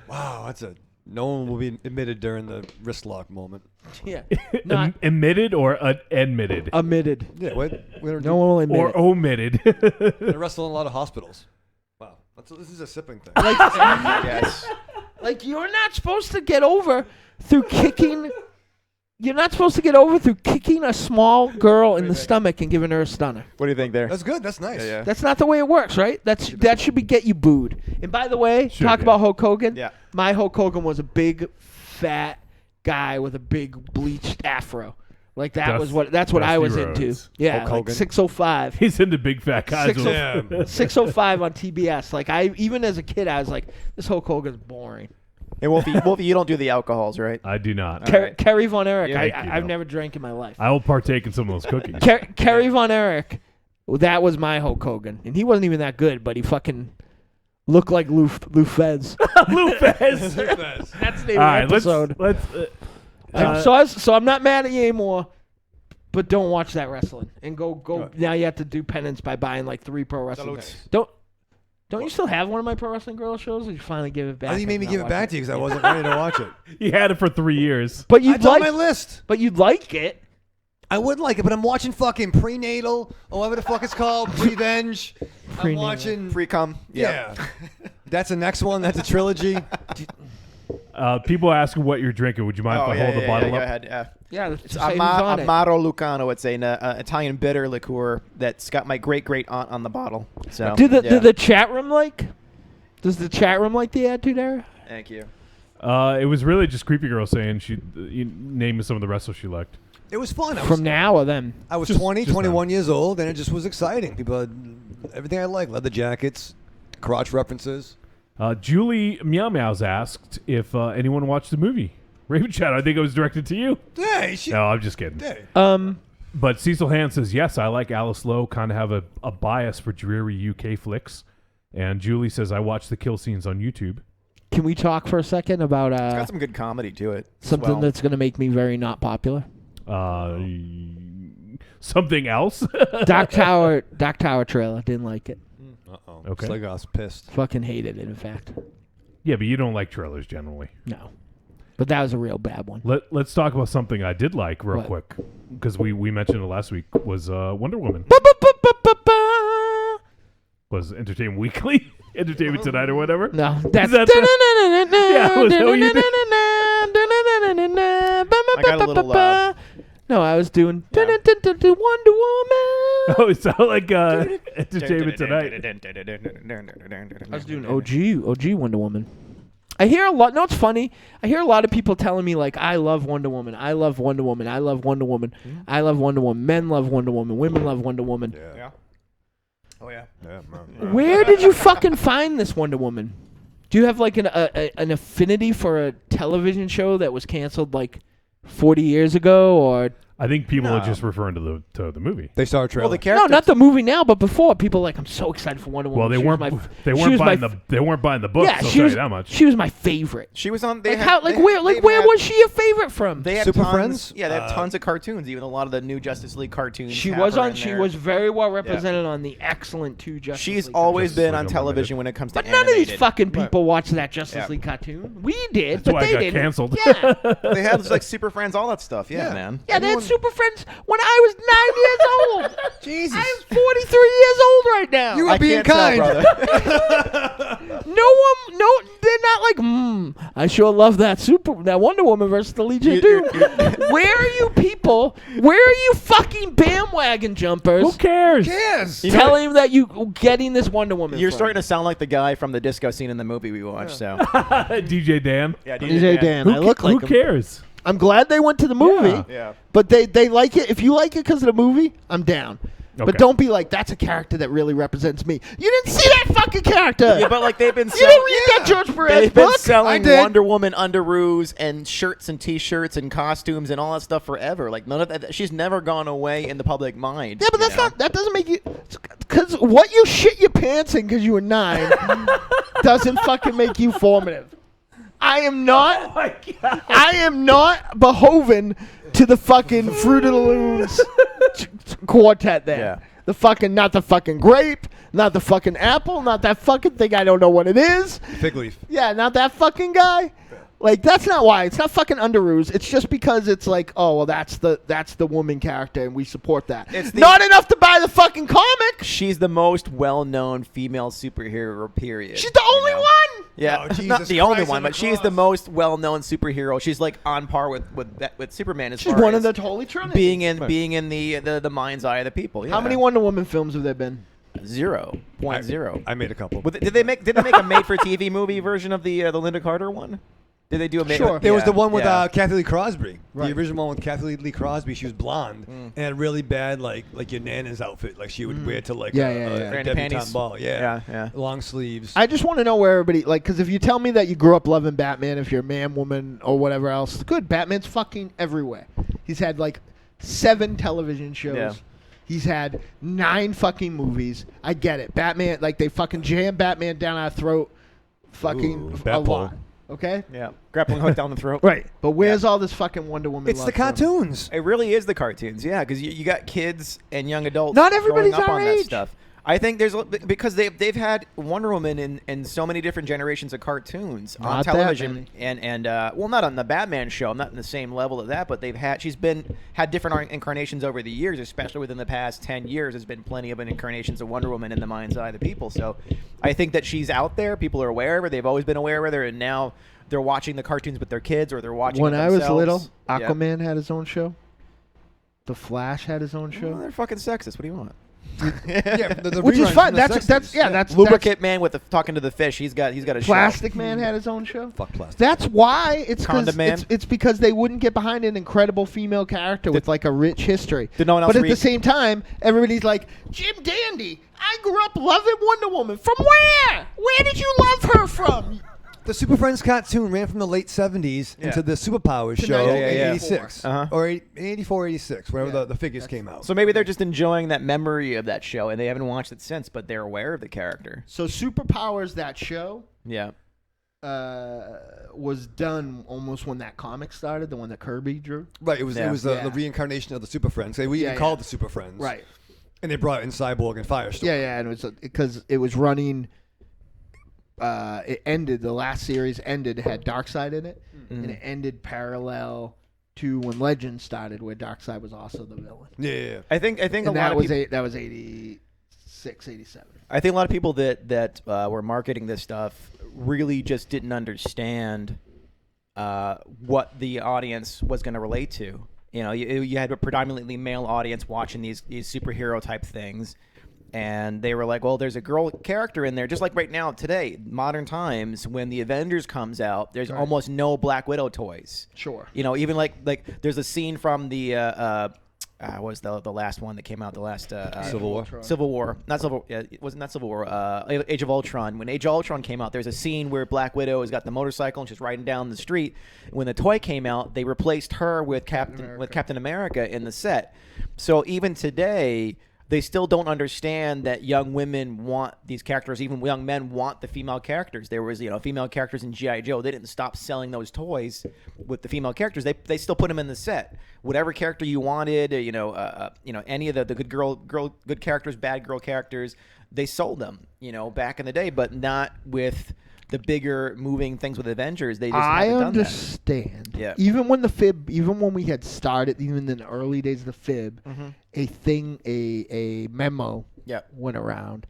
Wow, that's a. No one will be admitted during the wrist lock moment. Yeah. Not Emitted or admitted? omitted. Yeah, we're No one will admit Or it. omitted? They wrestle in a lot of hospitals. Wow, this is a sipping thing. Yes. Like you're not supposed to get over through kicking. You're not supposed to get over through kicking a small girl in the stomach and giving her a stunner. What do you think there? That's good. That's nice. Yeah. That's not the way it works, right? That should be get you booed. And by the way, Should, talk yeah. about Hulk Hogan. Yeah. My Hulk Hogan was a big, fat guy with a big bleached afro. Like that's what Dusty I was into. Rhodes. Yeah, Hulk like Hogan. 605. He's into big fat guys. Six with- Yeah. 605 on TBS. Like even as a kid, I was like, this Hulk Hogan's boring. Hey, Wolfie, you don't do the alcohols, right? I do not. right. Kerry Von Erich. Yeah, thank you, I've though. never drank in my life. I will partake in some of those cookies. Kerry Von Erich, that was my Hulk Hogan, and he wasn't even that good, but he fucking looked like Lou Fez. Lou Fez. That's the name All of right, the episode. let's So I'm not mad at you anymore, but don't watch that wrestling and go. Now you have to do penance by buying like 3 pro wrestling. Don't you still have one of my pro wrestling girl shows? Or you finally give it back? Oh, you made and me not give it watch back to you because I wasn't ready to watch it. He had it for 3 years. But I you'd told my like, list. but you'd like it. I would like it, but I'm watching fucking Prenatal or whatever the fuck it's called, Prevenge. I'm Prenatal. watching. Pre-cum. Yeah. That's the next one. That's a trilogy. People ask what you're drinking. Would you mind if I hold the bottle go up? ahead. Yeah. Yeah, It's say who's on it. Amaro Lucano. It's an Italian bitter liqueur that's got my great aunt on the bottle. So Do yeah. the chat room like? Does the chat room like the Attitude Era? Thank you. It was really just Creepy Girl saying she named some of the wrestlers she liked. It was fun. From now or then? I was Just- 20, just 21 years old, and it just was exciting. People had everything I like: leather jackets, crotch references. Julie Meow Meows asked if anyone watched the movie Ravenshadow. I think it was directed to you. Hey, No, I'm just kidding. hey. But Cecil Hand says, yes, I like Alice Lowe, kind of have a bias for dreary UK flicks. And Julie says, I watch the kill scenes on YouTube. Can we talk for a second about It's got some good comedy to it. as something well. that's going to make me very not popular? Something else? Doc Tower trailer. Didn't like it. Uh-oh. Okay. Sligoff's pissed. Fucking hated it, in fact. Yeah, but you don't like trailers generally. No. But that was a real bad one. Let's talk about something I did like real What? quick. Because we mentioned it last week, was Wonder Woman. Was Entertainment Weekly? Entertainment Tonight or whatever? No, that's that Yeah, was that what you did? I got a little, No, I was doing Yeah. Wonder Woman. Oh, it sounded like Entertainment Tonight. I was doing OG Wonder Woman. I hear a lot. No, it's funny. I hear a lot of people telling me like, "I love Wonder Woman. I love Wonder Woman. I love Wonder Woman. I love Wonder Woman. Men love Wonder Woman. Women love Wonder Woman." Yeah. Oh yeah. Where did you fucking find this Wonder Woman? Do you have like an affinity for a television show that was canceled like 40 years ago, or I think people are just referring to the movie. They saw a trailer. Well, the character. No, not the movie now, but before. People are like, I'm so excited for Wonder Woman. Well, they She was weren't my they weren't buying the book. Yeah, so I'll she tell was you that much. She was my favorite. She was on. Where was she your favorite from? They had Super tons, Friends? Yeah, they have tons of cartoons. Even a lot of the new Justice League cartoons. She have was her on. in She there. was very well represented on the excellent two Justice She's League always Justice been League on television when it comes to But none of these animated. fucking people watch that Justice Yeah. League cartoon. We did, That's but why they I got didn't. canceled. Yeah, They had like Super Friends, all that stuff. Yeah, man. yeah. They had Super Friends when I was 9 years old. Jesus. I'm 43 years old right now. You I were being can't tell, kind. brother. No, they're not like, I sure love that Wonder Woman versus the Legion too. Where are you people? Where are you fucking bandwagon jumpers? Who cares? Yes. Telling that you getting this Wonder Woman. You're from? starting to sound like the guy from the disco scene in the movie we watched. So, DJ Dan. yeah, DJ Dan. I look Who like him. cares? I'm glad they went to the movie, Yeah. Yeah. but they like it. If you like it because of the movie, I'm down. Okay. But don't be like, that's a character that really represents me. You didn't see that fucking character. Yeah, but like they've been you didn't read that Yeah. George Perez They've been book. selling did. Wonder Woman underoos and shirts and T-shirts and costumes and all that stuff forever. Like none of that. She's never gone away in the public mind. Yeah, but you that's know? not. That doesn't make you. Because what you shit your pants in because you were 9 doesn't fucking make you formative. I am not. Oh my God. I am not beholden to the fucking Fruit of the Loons quartet there. Yeah. The fucking, not the fucking grape, not the fucking apple, not that fucking thing I don't know what it is. Fig leaf. Yeah, not that fucking guy. Like, that's not why. It's not fucking underoos. It's just because it's like, oh, well, that's the woman character, and we support that. It's the- not enough to buy the fucking comic. She's the most well-known female superhero. Period. She's the you only know? one. Yeah, Oh, not Jesus the only Christ one, on the but she's the cross. most well-known superhero. She's like on par with Superman as She's far one as of the Holy Trinity. being in the mind's eye of the people. Yeah. How many Wonder Woman films have there been? 0.0. I made a couple. Did they make a made-for-TV movie version of the Linda Carter one? Did they do a Sure. There was the one with yeah. Kathy Lee Crosby. Right. The original one with Kathy Lee Crosby. She was blonde and had really bad like your Nana's outfit. Like she would wear to like Yeah, a, yeah, a yeah. Granny debutante panties. ball. Yeah. Long sleeves. I just want to know where everybody, like, because if you tell me that you grew up loving Batman, if you're a man, woman, or whatever else, good. Batman's fucking everywhere. He's had like 7 television shows. Yeah. He's had 9 fucking movies. I get it. Batman, like, they fucking jam Batman down our throat fucking Ooh, a bat lot. pull. Okay? Yeah, grappling hook down the throat. Right. But where's all this fucking Wonder Woman It's love the from? cartoons. It really is the cartoons, yeah, because you got kids and young adults. Not everybody's growing up our on age. that stuff. I think there's because they've had Wonder Woman in so many different generations of cartoons on Not that television many. and well, not on the Batman show. I'm not in the same level of that, but she's had different incarnations over the years, especially within the past 10 years. There's been plenty of incarnations of Wonder Woman in the mind's eye of the people. So I think that she's out there. People are aware of her. They've always been aware of her, and now they're watching the cartoons with their kids or they're watching When it I was themselves. little, Yeah. Aquaman had his own show. The Flash had his own Well, show. they're fucking sexist. What do you want? Yeah, the Which is reruns fun. from the That's 60s. yeah, that's Lubricant Man with the talking to the fish. He's got a show. Plastic Man had his own show. Fuck plastic. That's why it's 'cause Condom Man? it's because they wouldn't get behind an incredible female character with like a rich history. Did no one else but at read- the same time, everybody's like, Jim Dandy, I grew up loving Wonder Woman. From where? Where did you love her from? The Super Friends cartoon ran from the late 70s Yeah. into the Superpowers To show 1984. in 86. Uh-huh. Or 84, 86, whenever the figures came out. So maybe they're just enjoying that memory of that show, and they haven't watched it since, but they're aware of the character. So Superpowers, that show, Yeah. was done almost when that comic started, the one that Kirby drew. Right, it was Yeah. the reincarnation of the Super Friends. We Yeah, even called yeah. the Super Friends. Right. And they brought in Cyborg and Firestorm. Yeah, and it was because it was running. It ended. The last series ended. It had Darkseid in it, and it ended parallel to when Legends started, where Darkseid was also the villain. Yeah. I think a And lot that of was people, that was 86, 87. I think a lot of people that were marketing this stuff really just didn't understand what the audience was going to relate to. You know, you had a predominantly male audience watching these superhero type things, and they were like, well, there's a girl character in there, just like right now today, modern times, when the Avengers comes out, there's almost no Black Widow toys. Sure. You know, even like there's a scene from the was the last one that came out, the last Civil War. Civil War, not Civil. Yeah, it wasn't that Civil War. Age of Ultron. When Age of Ultron came out, there's a scene where Black Widow has got the motorcycle and she's riding down the street. When the toy came out, they replaced her with Captain America in the set. So even today, they still don't understand that young women want these characters. Even young men want the female characters. There was, female characters in G.I. Joe. They didn't stop selling those toys with the female characters. They still put them in the set. Whatever character you wanted, any of the good characters, bad girl characters, they sold them, back in the day, but not with the bigger moving things with Avengers. They just haven't done understand. That. Yeah. Even when we had started, even in the early days of the Fib, a memo went around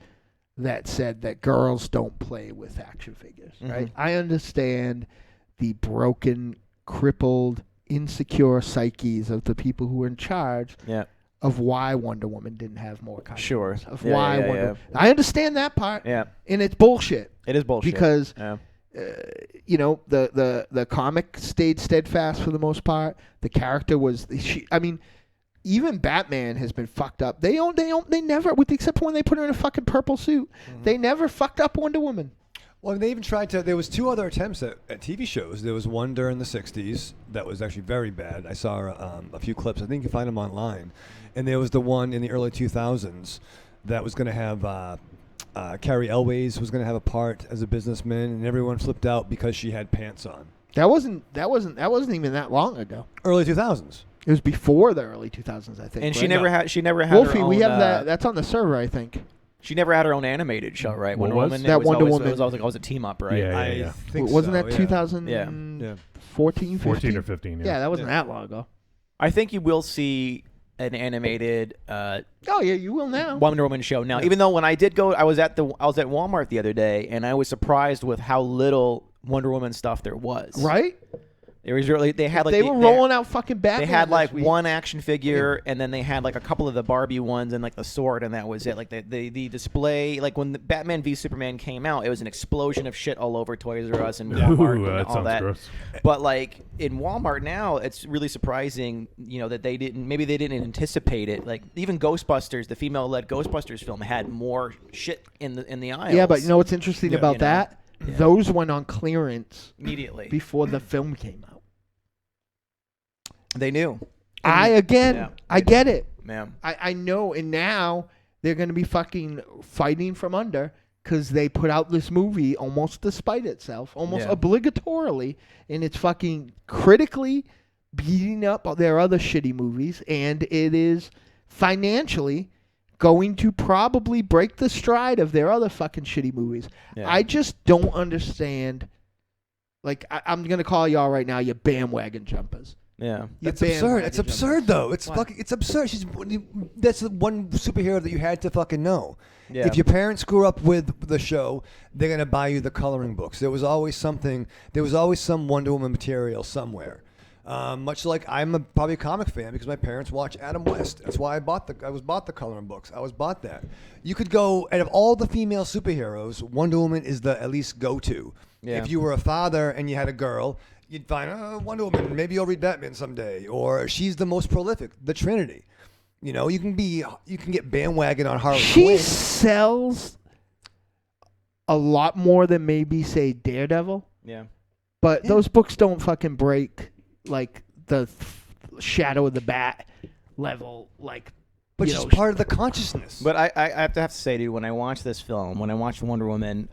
that said that girls don't play with action figures. Right? I understand the broken, crippled, insecure psyches of the people who were in charge. Yeah. Of why Wonder Woman didn't have more costumes. Sure. I understand that part. Yeah. And it's bullshit. It is bullshit. Because, the comic stayed steadfast for the most part. The character was, even Batman has been fucked up. They never, with the exception when they put her in a fucking purple suit, they never fucked up Wonder Woman. Well, they even tried to. There was 2 other attempts at TV shows. There was one during the '60s that was actually very bad. I saw a few clips. I think you can find them online. And there was the one in the early 2000s that was going to have Carrie Elways was going to have a part as a businessman, and everyone flipped out because she had pants on. That wasn't even that long ago. Early 2000s. It was before the early 2000s, I think. And right? she never had Wolfie, her own, we have that. That's on the server, I think. She never had her own animated show, right? What Wonder was? Woman. That Wonder Woman. It was always a team up, right? Yeah. I think Wasn't so, that 2014, 14 or 15. Yeah, that wasn't that long ago. I think you will see an animated you will now. Wonder Woman show now. Even though when I did go, I was at Walmart the other day, and I was surprised with how little Wonder Woman stuff there was. Right? There was really they were rolling out fucking Batman. They had like one action figure, and then they had like a couple of the Barbie ones and like the sword, and that was it. Like the display, like when the Batman v Superman came out, it was an explosion of shit all over Toys R Us and Walmart and all that. Gross. But like in Walmart now, it's really surprising, that they didn't anticipate it. Like even Ghostbusters, the female-led Ghostbusters film, had more shit in the aisles. Yeah, but you know what's interesting about that? Yeah. Those went on clearance immediately before the film came out. They knew. I get it. Ma'am. I know, and now they're going to be fucking fighting from under because they put out this movie almost despite itself, almost obligatorily, and it's fucking critically beating up their other shitty movies, and it is financially going to probably break the stride of their other fucking shitty movies. Yeah. I just don't understand. Like, I'm going to call y'all right now, you bandwagon jumpers. Yeah, it's absurd. It's absurd, though. It's fucking. It's absurd. That's the one superhero that you had to fucking know. Yeah. If your parents grew up with the show, they're gonna buy you the coloring books. There was always something. There was always some Wonder Woman material somewhere. Much like I'm probably a comic fan because my parents watch Adam West. That's why I bought the coloring books. I was bought that. You could go out of all the female superheroes, Wonder Woman is the at least go-to. Yeah. If you were a father and you had a girl, you'd find Wonder Woman. Maybe you'll read Batman someday, or she's the most prolific. The Trinity. You can get bandwagon on Harley Quinn. She sells a lot more than maybe say Daredevil. Yeah. But those books don't fucking break like the Shadow of the Bat level. But she's part of the consciousness. But I have to say, dude, when I watched this film, when I watched Wonder Woman,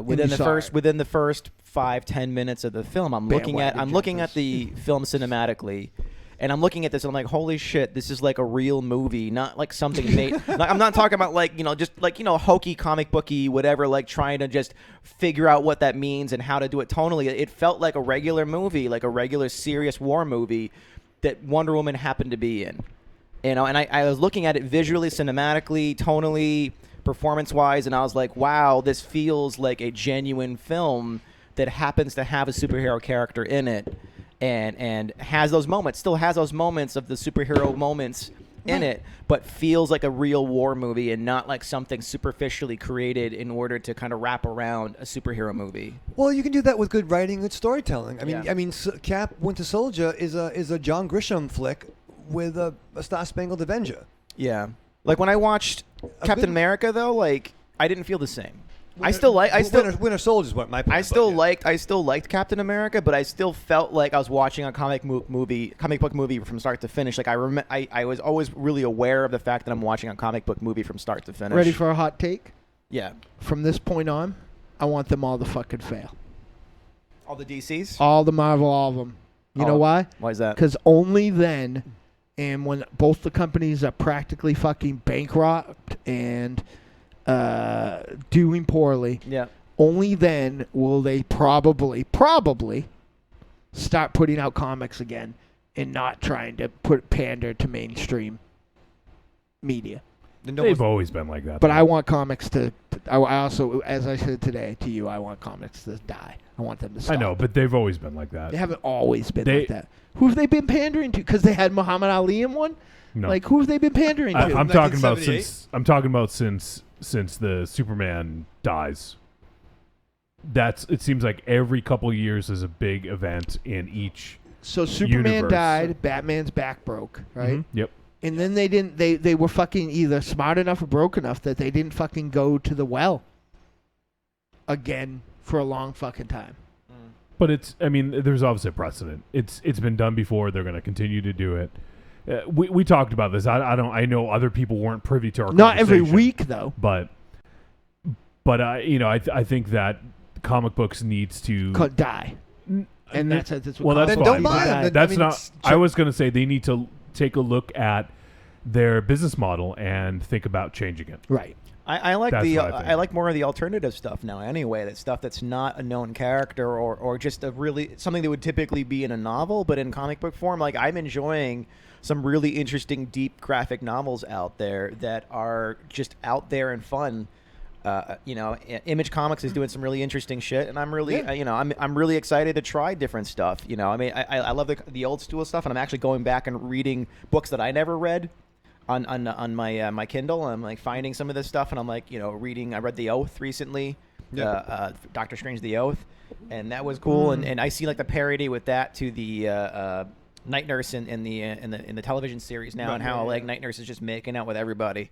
within the first 5-10 minutes of the film, I'm looking at the film cinematically, and I'm looking at this and I'm like, holy shit, this is like a real movie, not like something made. Like, I'm not talking about hokey comic booky whatever, like trying to just figure out what that means and how to do it tonally. It felt like a regular movie, like a regular serious war movie that Wonder Woman happened to be in. And I was looking at it visually, cinematically, tonally, performance-wise, and I was like, wow, this feels like a genuine film that happens to have a superhero character in it and has those moments, still has those moments of the superhero moments in it, but feels like a real war movie and not like something superficially created in order to kind of wrap around a superhero movie. Well, you can do that with good writing, good storytelling. I mean, Cap Winter Soldier is a John Grisham flick with a Star Spangled Avenger. Yeah. Like when I watched Captain America, though, like I didn't feel the same. Winter Soldier's what my point. I still liked Captain America, but I still felt like I was watching a comic book movie from start to finish. Like I was always really aware of the fact that I'm watching a comic book movie from start to finish. Ready for a hot take? Yeah. From this point on, I want them all to fucking fail. All the DCs? All the Marvel, all of them. You know why? Why is that? Because only then, and when both the companies are practically fucking bankrupt and doing poorly, yeah, only then will they probably start putting out comics again and not trying to pander to mainstream media. They've always been like that. But I want comics to. I also, as I said today to you, I want comics to die. I want them to stop. I know, but they've always been like that. They haven't always been like that. Who have they been pandering to? Because they had Muhammad Ali in one. No. Like who have they been pandering to? I'm talking about since the Superman dies. It seems like every couple of years is a big event in each. So Superman universe. died. Batman's back broke. Right. Mm-hmm. Yep. And then they didn't. They were fucking either smart enough or broke enough that they didn't fucking go to the well again for a long fucking time. But there's obviously a precedent. It's been done before. They're going to continue to do it. We talked about this. I know other people weren't privy to our Not every conversation, week though. But I think that comic books needs to die. And that's what that's fine. Don't buy them. That's not. I was going to say they need to take a look at their business model and think about changing it. Right. I like I like more of the alternative stuff now. Anyway, that stuff that's not a known character or just something that would typically be in a novel, but in comic book form. Like I'm enjoying some really interesting, deep graphic novels out there that are just out there and fun. Image Comics is doing some really interesting shit, and I'm really, I'm really excited to try different stuff. I love the old school stuff, and I'm actually going back and reading books that I never read on my Kindle. I'm like finding some of this stuff, and I'm like, reading. I read The Oath recently, Doctor Strange: The Oath, and that was cool. And I see like the parody with that to the Night Nurse in the television series now, and how like Night Nurse is just making out with everybody.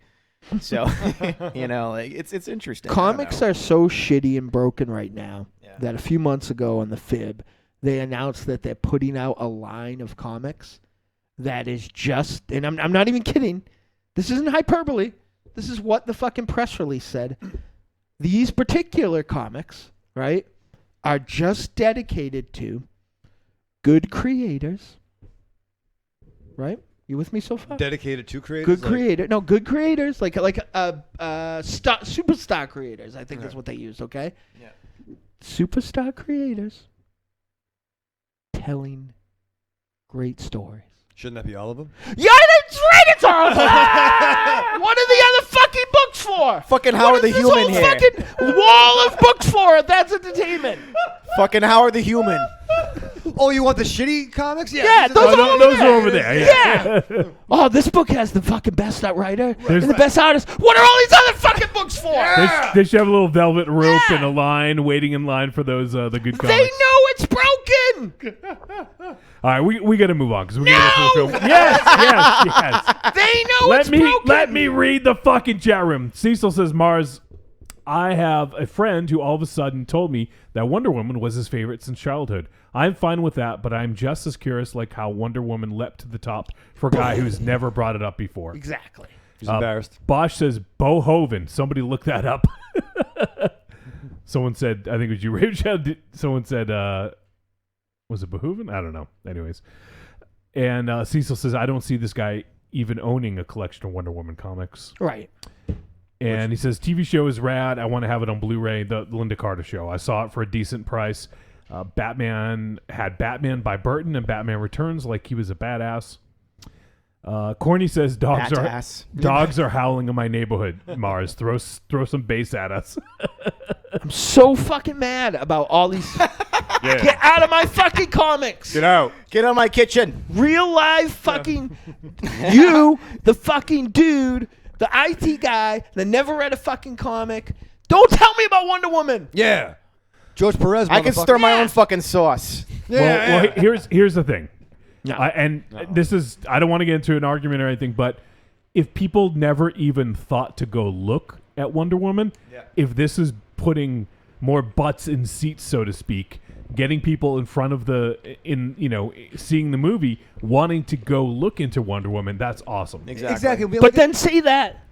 So like it's interesting. Comics are so shitty and broken right now that a few months ago on the Fib, they announced that they're putting out a line of comics that is just, and I'm not even kidding. This isn't hyperbole. This is what the fucking press release said. These particular comics, right, are just dedicated to good creators, right? You with me so far? Dedicated to creators? Good creator. No, good creators. Like superstar creators. I think that's what they use, okay? Yeah. Superstar creators telling great stories. Shouldn't that be all of them? Yeah, that's right. It's all of them. What are the other fucking books for? Fucking Howard the Human here. What is this whole fucking wall of books for? That's entertainment. Fucking Howard the Human. Oh, you want the shitty comics? Yeah, those are over there. Yeah. Oh, this book has the fucking best writer and the best artist. What are all these other fucking books for? They should have a little velvet rope and a line, waiting in line for those the good comics. They know it's broken. All right, we got to move on because we're going to go to the film. Yes. They know it's broken. Let me read the fucking chat room. Cecil says, Mars, I have a friend who all of a sudden told me that Wonder Woman was his favorite since childhood. I'm fine with that, but I'm just as curious like how Wonder Woman leapt to the top for a guy who's never brought it up before. Exactly. He's embarrassed. Bosch says, Bohoven. Somebody look that up. Someone said, I think it was you, Ravenshadow. Someone said, was it Bohoven? I don't know. Anyways. And Cecil says, I don't see this guy even owning a collection of Wonder Woman comics. Right. And he says, TV show is rad. I want to have it on Blu-ray, the Linda Carter show. I saw it for a decent price. Batman had Batman by Burton and Batman Returns like he was a badass. Corny says, dogs are howling in my neighborhood, Mars. Throw some bass at us. I'm so fucking mad about all these. Get out of my fucking comics. Get out. Get out of my kitchen. Real live fucking you, the fucking dude, the IT guy that never read a fucking comic. Don't tell me about Wonder Woman. Yeah. George Perez. I can stir my own fucking sauce. Well, here's the thing. No. This is, I don't want to get into an argument or anything, but if people never even thought to go look at Wonder Woman, if this is putting more butts in seats, so to speak, getting people in front of seeing the movie, wanting to go look into Wonder Woman, that's awesome. Exactly. But then say that.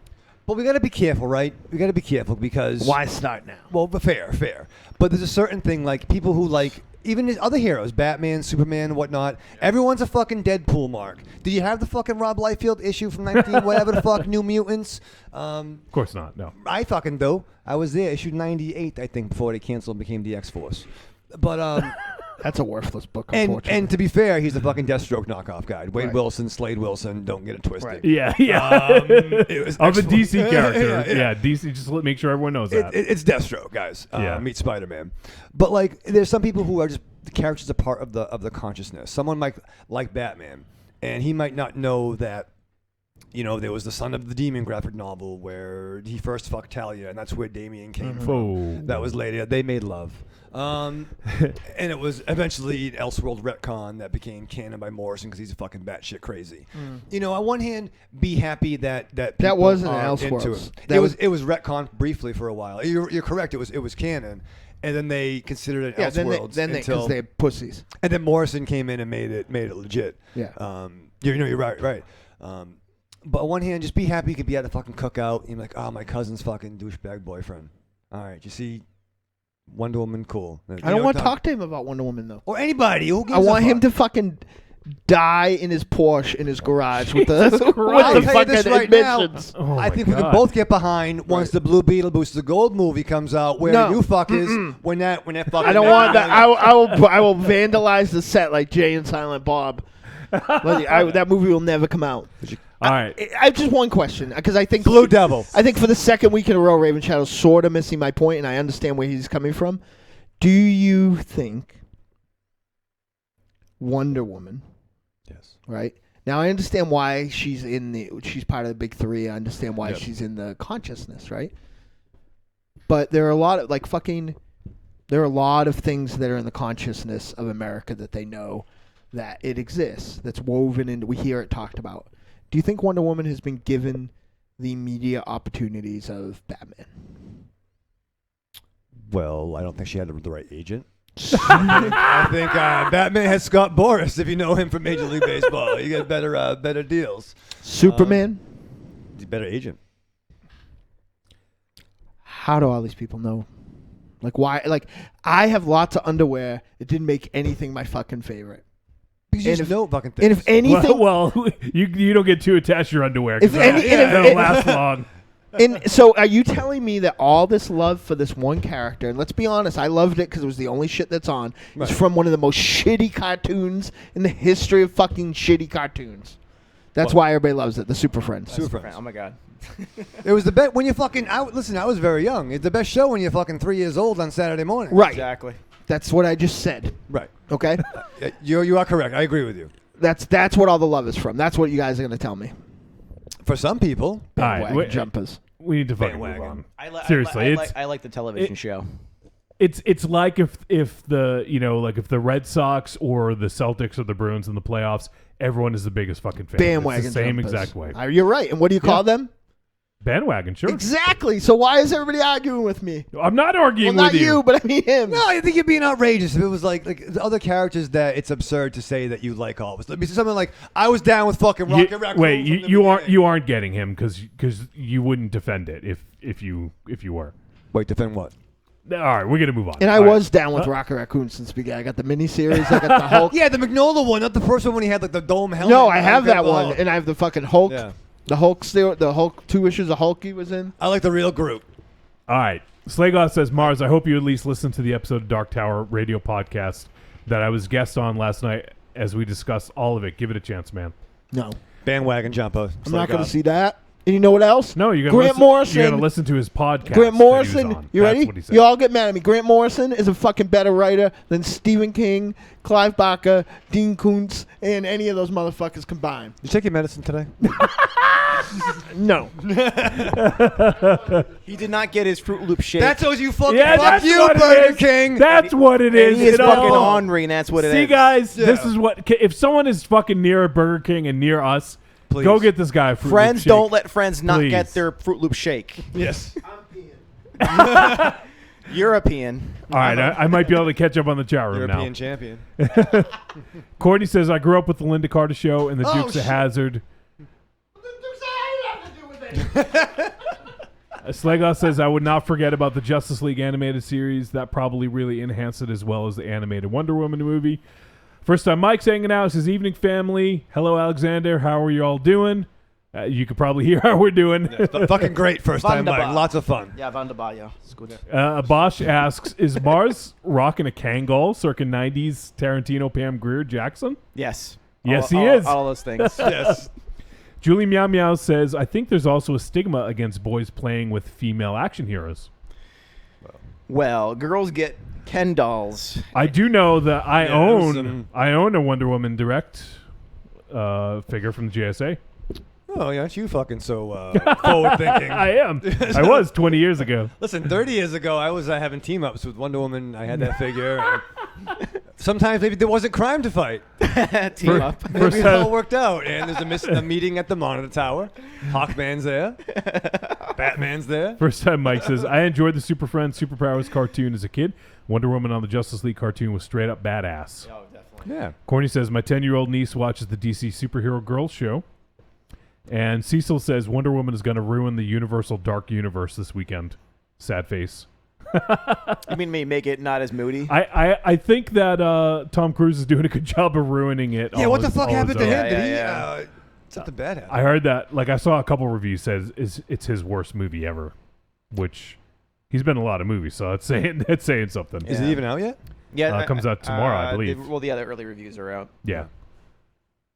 But we got to be careful, right? We got to be careful because Why start now? Well, but fair. But there's a certain thing, like people who like even his other heroes, Batman, Superman, whatnot. Everyone's a fucking Deadpool mark. Do you have the fucking Rob Liefeld issue from 19 whatever the fuck, New Mutants? Of course not. No. I fucking do. I was there, issue 98, I think, before they canceled and became the X-Force. But that's a worthless book, unfortunately. and to be fair, he's a fucking Deathstroke knockoff guy. Wade Wilson, Slade Wilson. Don't get it twisted. Right. Yeah. It was Of a DC character. Yeah. DC. Just make sure everyone knows that. It's Deathstroke, guys. Yeah. Meet Spider-Man. But like, there's some people who are just the characters are part of the consciousness. Someone like Batman, and he might not know that. You know, there was the Son of the Demon graphic novel where he first fucked Talia, and that's where Damian came from. Oh. That was later. They made love. And it was eventually an Elseworld retcon that became canon by Morrison because he's fucking batshit crazy. You know, on one hand, be happy that people wasn't are Elseworlds. into it. It was retcon briefly for a while. You're correct. It was canon. And then they considered it Elseworlds because they're pussies. and then Morrison came in and made it legit. Yeah. You're right. But on one hand, just be happy you could be at a fucking cookout. And you're like, oh, my cousin's fucking douchebag boyfriend. All right, you see Wonder Woman, cool. I don't want to talk to him about Wonder Woman, though. Or anybody. Who gives I want a him fuck? to fucking die in his Porsche in his garage with the, Jesus with Christ. the I'll tell you fucking this right now. admissions. Oh I my think we can God. both get behind once the Blue Beetle Booster the Gold movie comes out, where No. the new fuck is when that fucking. I don't want that. I will vandalize the set like Jay and Silent Bob. That movie will never come out. All right. I have just one question because I think Blue Devil. I think for the second week in a row, Ravenshadow's sort of missing my point, and I understand where he's coming from. Do you think Wonder Woman? Yes. Right now, I understand why she's part of the big three. I understand why she's in the consciousness, right? But there are a lot of there are a lot of things that are in the consciousness of America that they know that it exists. That's woven into. We hear it talked about. Do you think Wonder Woman has been given the media opportunities of Batman? Well, I don't think she had the right agent. I think Batman has Scott Boras. If you know him from Major League Baseball, you get better deals. Superman? He's a better agent. How do all these people know? Like, why? Like, I have lots of underwear. It didn't make anything my fucking favorite. Because you And just if- know fucking things. And if anything, Well, you don't get too attached to your underwear. If 'cause any- and if- that'll last long. and so are you telling me that all this love for this one character, and let's be honest, I loved it because it was the only shit that's on, is from one of the most shitty cartoons in the history of fucking shitty cartoons. That's why everybody loves it, the Super Friends. Super Friends. Oh my god. It was the best when you fucking. Listen, I was very young. It's the best show when you're fucking 3 years old on Saturday morning. Right. Exactly. That's what I just said. Right. Okay? You are correct. I agree with you. That's what all the love is from. That's what you guys are going to tell me. For some people, All right, Bandwagon jumpers. we need to fucking move Bandwagon. on. Seriously, I like the television show. It's like if the if the Red Sox or the Celtics or the Bruins in the playoffs, everyone is the biggest fucking fan. Bandwagon It's the same jumpers. exact way. You're right. And what do you call them? Bandwagon, sure. Exactly. So why is everybody arguing with me? I'm not arguing Well, with not you, but I mean him. no, I think you're being outrageous. If it was like the other characters that it's absurd to say that you like always. Something like I was down with fucking Rocket Raccoon. Wait, from the you aren't beginning. you aren't getting him because you wouldn't defend it if you were. Wait, defend what? All right, we're gonna move on. And I All right. was down with Rocket Raccoon since the beginning. I got the miniseries. I got the Hulk. Yeah, the Magnolia one, not the first one when he had like the dome helmet. No, I have that the one, Hulk. and I have the fucking Hulk. Yeah. The Hulk still. The Hulk 2 issues of Hulk he was in. I like the real Groot. All right. Slagoth says, Mars, I hope you at least listened to the episode of Dark Tower radio podcast that I was guest on last night as we discussed all of it. Give it a chance, man. No, Bandwagon jumper. I'm not going to see that. And you know what else? No, you're Grant gonna Morrison. listen to his podcast. Grant that he was Morrison, on. you That's ready? what he said. You all get mad at me. Grant Morrison is a fucking better writer than Stephen King, Clive Barker, Dean Koontz, and any of those motherfuckers combined. You take your medicine today? No. He did not get his Fruit Loop shake. That's what you fucking Yeah, fuck that's you, what it Burger is. King. That's what it is. He is you know? fucking ornery, and that's what it is. See, guys, this is what. If someone is fucking near a Burger King and near us, Please. go get this guy a Fruit Friends Loop shake. don't let friends not Please. get their Fruit Loop shake. Yes. European. All right, I might be able to catch up on the chat room European now. champion. Courtney says, I grew up with the Linda Carter Show and the Oh, Dukes of shit. Hazzard. Slegos says, I would not forget about the Justice League animated series. That probably really enhanced it as well as the animated Wonder Woman movie. First time Mike's hanging out. Says, evening family. Hello, Alexander. How are you all doing? You could probably hear how we're doing. Fucking great first time, Wunderbar. Mike. Lots of fun. Yeah, Wunderbar, yeah. It's good. Bosch asks, is Mars rocking a Kangol circa 90s Tarantino Pam Grier Jackson? Yes. Yes, All- he all- is. All those things. Yes. Julie Meow Meow says, I think there's also a stigma against boys playing with female action heroes. Well, girls get Ken dolls. I do know that I Yeah, own a Wonder Woman direct figure from the JSA. Oh, yeah, aren't you fucking so forward thinking? I am. I was 20 years ago. Listen, 30 years ago, I was having team ups with Wonder Woman. I had that figure. And sometimes maybe there wasn't crime to fight. Team up. Maybe it all worked out. And there's a meeting at the Monitor Tower. Hawkman's there. Batman's there. First time Mike says, I enjoyed the Super Friends Superpowers cartoon as a kid. Wonder Woman on the Justice League cartoon was straight up badass. Oh, definitely. Yeah. Corny says, my 10-year-old niece watches the DC Superhero Girls show. And Cecil says, Wonder Woman is going to ruin the Universal Dark Universe this weekend. Sad face. You mean make it not as moody? I think that Tom Cruise is doing a good job of ruining it. Yeah, all what the his- fuck all happened his to own. him? Did he? Yeah. Something bad happened. I heard that. Like, I saw a couple reviews says it's his worst movie ever, which he's been in a lot of movies, so it's saying something. Is it even out yet? Yeah, it comes out tomorrow, I believe. Well, the other early reviews are out. Yeah.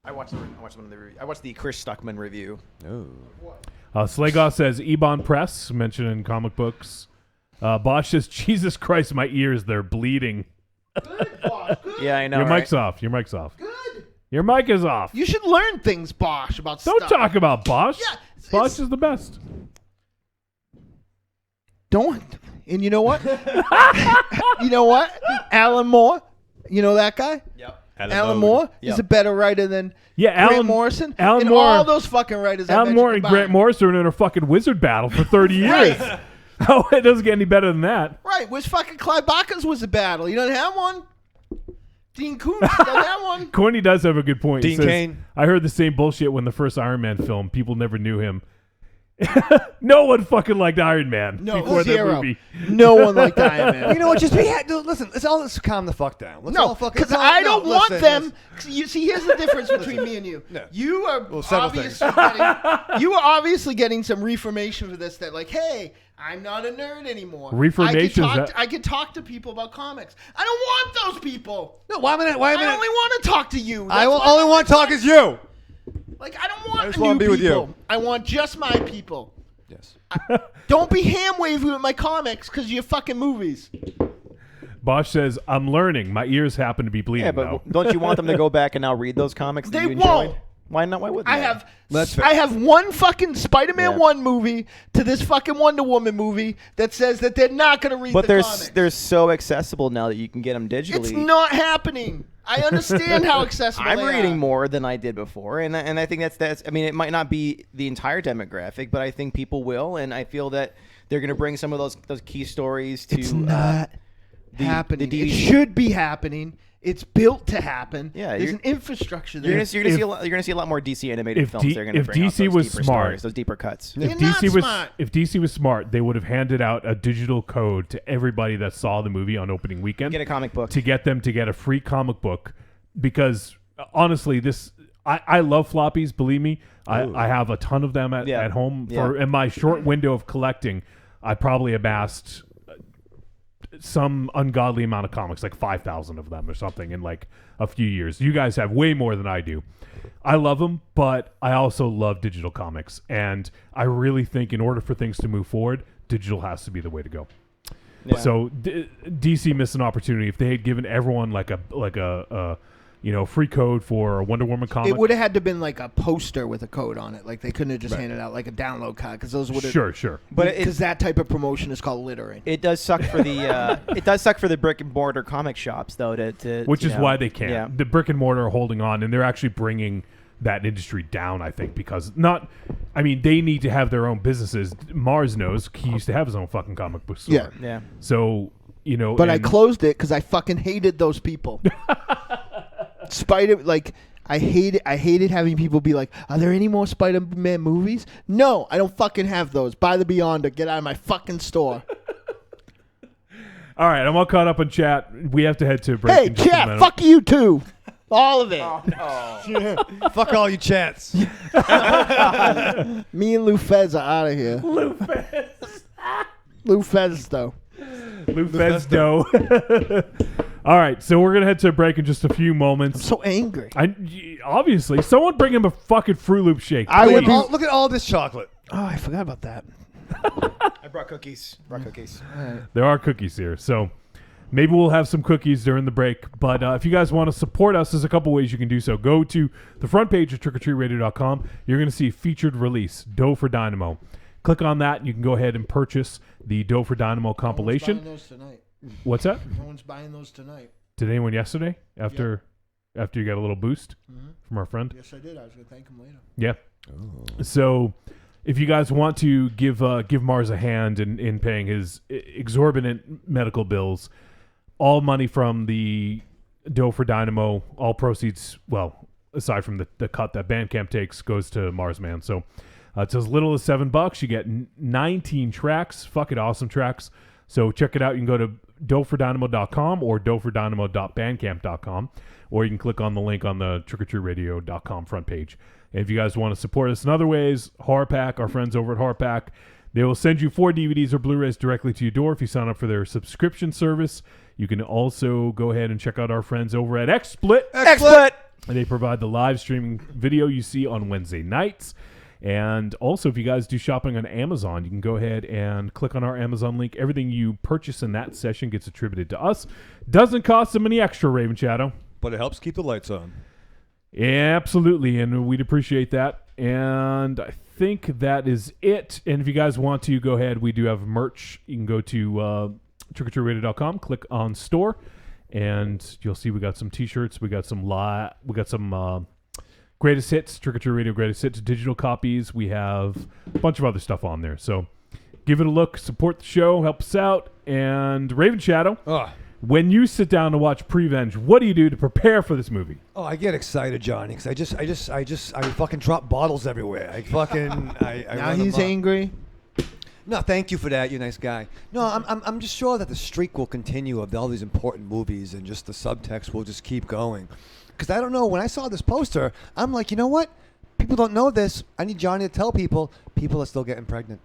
I watched one of the reviews. I watched the Chris Stuckman review. No. Slagoth says Ebon Press, mentioned in comic books. Bosch says, Jesus Christ, my ears, they're bleeding. Yeah, I know. Your right? mic's off. Your mic's off. Good. Your mic is off. You should learn things, Bosch, about Don't stuff. talk about Bosch. Yeah, Bosch is the best. Don't. And you know what? You know what? Alan Moore. You know that guy? Yep. Alan Moore is a better writer than Yeah, Grant Morrison. Alan and Moore. all those fucking writers. I Alan mentioned Moore and combined. Grant Morrison are in a fucking wizard battle for 30 years. Oh, it doesn't get any better than that. Right. Where's fucking Clive Barker's was a battle? You don't have one? Dean Koontz doesn't have one? Corny does have a good point. He Dean says, Cain. I heard the same bullshit when the first Iron Man film. People never knew him. No one fucking liked Iron Man before that zero. movie. No one liked Iron Man. You know what? Just listen. Let's calm the fuck down. Let's No, all fucking because calm- I no, don't want listen, them. listen. 'Cause You see, here's the difference between me and you. No. You are Well, several obviously you are obviously getting some reformation for this. That like, hey, I'm not a nerd anymore. Reformation, I can talk to people about comics. I don't want those people. No, why am I? I only want to talk to you. I That's will why only want to talk as you. Like I don't I want just new wanna be with you. people. I want just my people. Yes. Don't be ham waving with my comics because of your fucking movies. Bosch says, I'm learning. My ears happen to be bleeding Yeah, now. but don't you want them to go back and now read those comics that They you enjoyed? won't. Why not? Why wouldn't I they? have That's fair. I have one fucking Spider-Man Yeah. 1 movie to this fucking Wonder Woman movie that says that they're not going to read But the comics. they're so accessible now that you can get them digitally. It's not happening. I understand how accessible I'm they reading are. more than I did before, and I think that's. I mean, it might not be the entire demographic, but I think people will, and I feel that they're going to bring some of those key stories to. It's not happening. the It DVD. should be happening. It's built to happen. Yeah, There's you're- an infrastructure there. You're gonna see a lot more DC animated if films. D- They're going to if bring out DC those was deeper smart- stories, those deeper cuts. They're not smart. If DC was smart, they would have handed out a digital code to everybody that saw the movie on opening weekend Get a comic book. to get them to get a free comic book. Because honestly, I love floppies. Believe me, I have a ton of them Yeah. at home. Yeah. In my short window of collecting, I probably amassed some ungodly amount of comics, like 5,000 of them or something in like a few years. You guys have way more than I do. I love them, but I also love digital comics, and I really think in order for things to move forward, digital has to be the way to go. Yeah. So DC missed an opportunity. If they had given everyone like a free code for a Wonder Woman comic, It would have had to been like a poster with a code on it. Like they couldn't have just handed out like a download card because those would have. Sure. But Because that type of promotion is called littering. it does suck for the brick and mortar comic shops though. Which is why they can't. Yeah. The brick and mortar are holding on, and they're actually bringing that industry down, I think, because they need to have their own businesses. Mars knows he used to have his own fucking comic book store. Yeah. Yeah. So, But I closed it because I fucking hated those people. I hated having people be like, "Are there any more Spider-Man movies?" No, I don't fucking have those. Buy the Beyonder. Get out of my fucking store. All right, I'm all caught up on chat. We have to head to a break. Hey, in just a chat, minute. fuck you too. All of it. Fuck all you chats. Me and Lou Fez are out of here. Lou Fez, though. Lou Fezdo. All right, so we're gonna head to a break in just a few moments. I'm so angry. Obviously, someone bring him a fucking Fruit Loop shake. I would please. Look at all this chocolate. Oh, I forgot about that. I brought cookies. There are cookies here, so maybe we'll have some cookies during the break. But if you guys want to support us, there's a couple ways you can do so. Go to the front page of trickortreatradio.com. You're going to see featured release, Dough for Dynamo. Click on that, and you can go ahead and purchase the Dough for Dynamo compilation. No one's buying those tonight. What's that? No one's buying those tonight. Did anyone yesterday after you got a little boost from our friend? Yes, I did. I was going to thank him later. Yeah. So if you guys want to give Mars a hand in paying his exorbitant medical bills, all money from the Dough for Dynamo, all proceeds, well, aside from the cut that Bandcamp takes, goes to Marsman. So it's as little as $7. You get 19 tracks, fucking awesome tracks. So check it out. You can go to doughfordynamo.com or doughfordynamo.bandcamp.com, or you can click on the link on the trickortreatradio.com front page. And if you guys want to support us in other ways, Horrorpack, our friends over at Horrorpack, they will send you 4 DVDs or Blu-rays directly to your door if you sign up for their subscription service. You can also go ahead and check out our friends over at XSplit. XSplit. And they provide the live streaming video you see on Wednesday nights. And also, if you guys do shopping on Amazon, you can go ahead and click on our Amazon link. Everything you purchase in that session gets attributed to us. Doesn't cost them any extra, Ravenshadow. But it helps keep the lights on. Yeah, absolutely, and we'd appreciate that. And I think that is it. And if you guys want to, go ahead. We do have merch. You can go to trickortreatradio.com, click on store, and you'll see we got some T-shirts. We got some Greatest Hits, Trick or Treat Radio Greatest Hits, digital copies. We have a bunch of other stuff on there. So give it a look, support the show, help us out. And Ravenshadow, when you sit down to watch Prevenge, what do you do to prepare for this movie? Oh, I get excited, Johnny, because I fucking drop bottles everywhere. I Now run he's amok. angry. No, thank you for that, you nice guy. No, I'm just sure that the streak will continue of all these important movies, and just the subtext will just keep going. Because I don't know, when I saw this poster, I'm like, you know what? People don't know this. I need Johnny to tell people are still getting pregnant.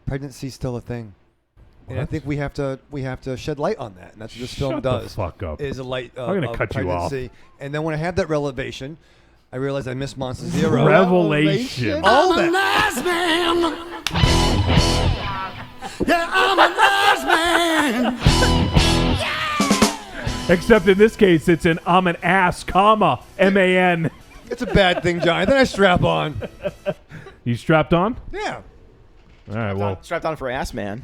Pregnancy's still a thing. And I think we have to shed light on that, and that's what this film does. Shut the fuck up. Is a light I'm gonna of cut you off. pregnancy. And then when I had that revelation, I realized I missed Monster Zero. Revelation. All I'm a that. nice man. Yeah, I'm a nice man. Except in this case, it's an I'm an ass, comma, M-A-N. It's a bad thing, Johnny. Then I strap on. You strapped on? Yeah. All right, well. Strapped on for ass, man.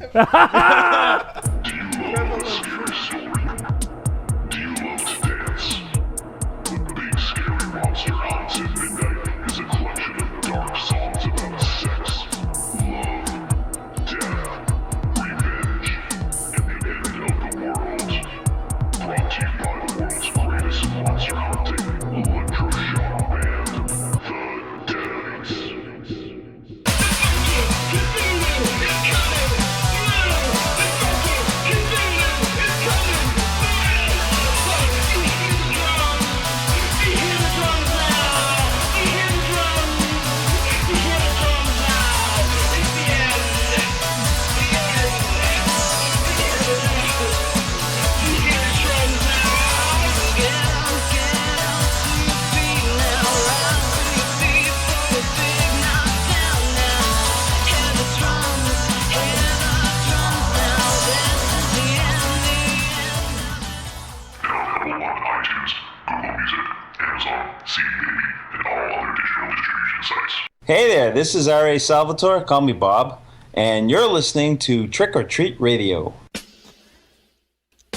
Hey there, this is R.A. Salvatore, call me Bob, and you're listening to Trick or Treat Radio.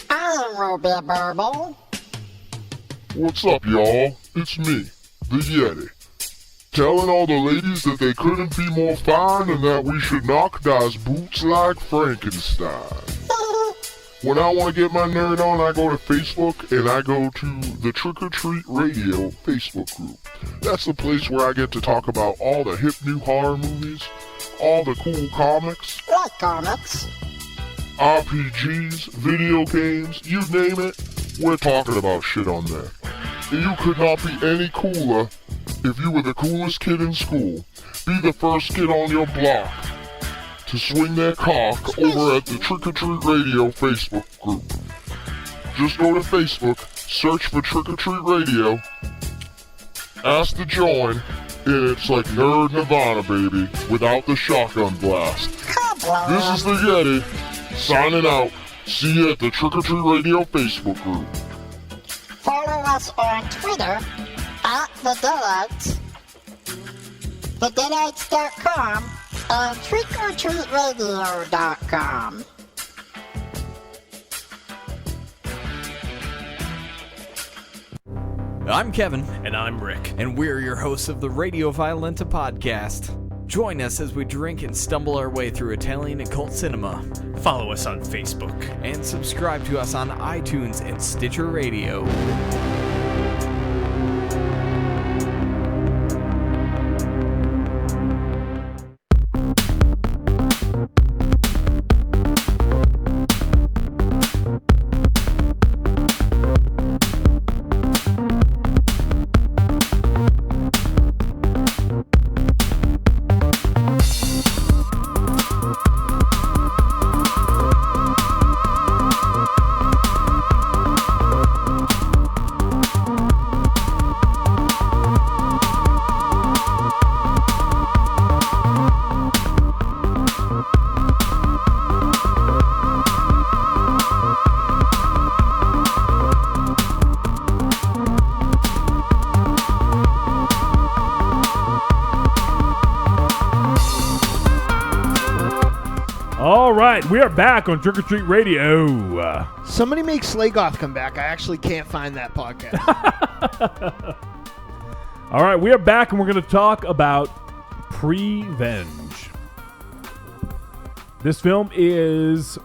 I will be Burble. What's up, y'all? It's me, the Yeti. Telling all the ladies that they couldn't be more fine and that we should knock those boots like Frankenstein. When I want to get my nerd on, I go to Facebook and I go to the Trick or Treat Radio Facebook group. That's the place where I get to talk about all the hip new horror movies, all the cool comics, Like comics. RPGs, video games, you name it, we're talking about shit on there. And you could not be any cooler if you were the coolest kid in school. Be the first kid on your block to swing their cock over at the Trick or Treat Radio Facebook group. Just go to Facebook, search for Trick or Treat Radio, ask to join, and it's like Nerd Nirvana, baby, without the shotgun blast. This is the Yeti, signing out. See you at the Trick or Treat Radio Facebook group. Follow us on Twitter at The Deadites, TheDeadites.com, and TrickOrTreatRadio.com. I'm Kevin. And I'm Rick. And we're your hosts of the Radio Violenta podcast. Join us as we drink and stumble our way through Italian occult cinema. Follow us on Facebook. And subscribe to us on iTunes and Stitcher Radio. All right, we are back on Trick or Treat Radio. Somebody make Slagoth come back. I actually can't find that podcast. All right, we are back, and we're going to talk about Prevenge. This film is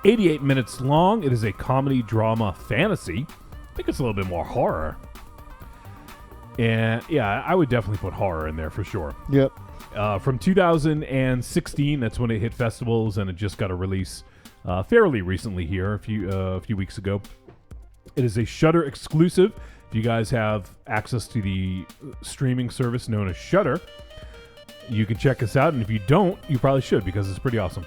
88 minutes long. It is a comedy, drama, fantasy. I think it's a little bit more horror. And, yeah, I would definitely put horror in there for sure. Yep. From 2016, that's when it hit festivals, and it just got a release fairly recently here, a few weeks ago. It is a Shudder exclusive. If you guys have access to the streaming service known as Shudder, you can check us out, and if you don't, you probably should, because it's pretty awesome.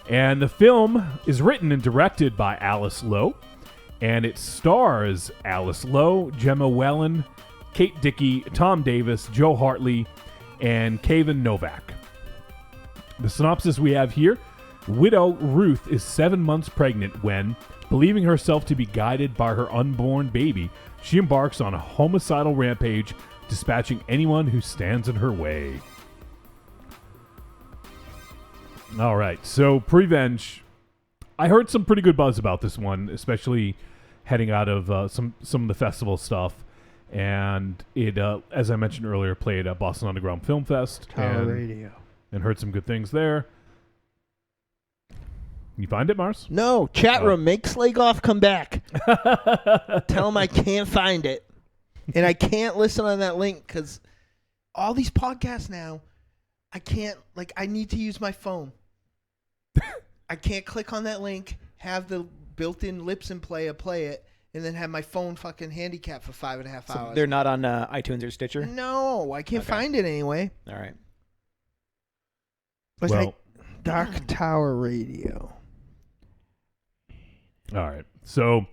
And the film is written and directed by Alice Lowe, and it stars Alice Lowe, Gemma Wellen, Kate Dickey, Tom Davis, Joe Hartley, and Kevin Novak. The synopsis we have here: widow Ruth is 7 months pregnant when, believing herself to be guided by her unborn baby, she embarks on a homicidal rampage, dispatching anyone who stands in her way. All right, so Prevenge. I heard some pretty good buzz about this one, especially heading out of some of the festival stuff. And it, as I mentioned earlier, played at Boston Underground Film Fest. Tower Radio. And heard some good things there. You find it, Mars? No. Chat room, make Slagoth come back. Tell him I can't find it. And I can't listen on that link because all these podcasts now, I can't, I need to use my phone. I can't click on that link, have the built-in Lipson play it, and then have my phone fucking handicapped for 5.5 So hours. they're not on iTunes or Stitcher? No, I can't find it anyway. All right. Well, Dark Tower Radio. All right. So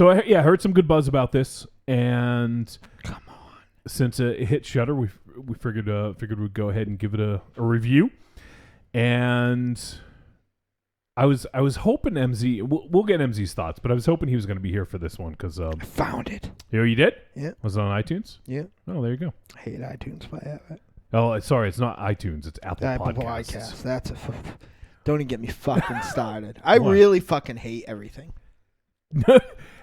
I heard some good buzz about this, and come on, since it hit Shudder, we figured we'd go ahead and give it a review. And I was hoping MZ. We'll get MZ's thoughts, but I was hoping he was going to be here for this one because I found it. You did? Yeah. Was it on iTunes? Yeah. Oh, there you go. I hate iTunes, but I have it. Oh, sorry, it's not iTunes. It's Apple Podcasts. That's don't even get me fucking started. I really fucking hate everything.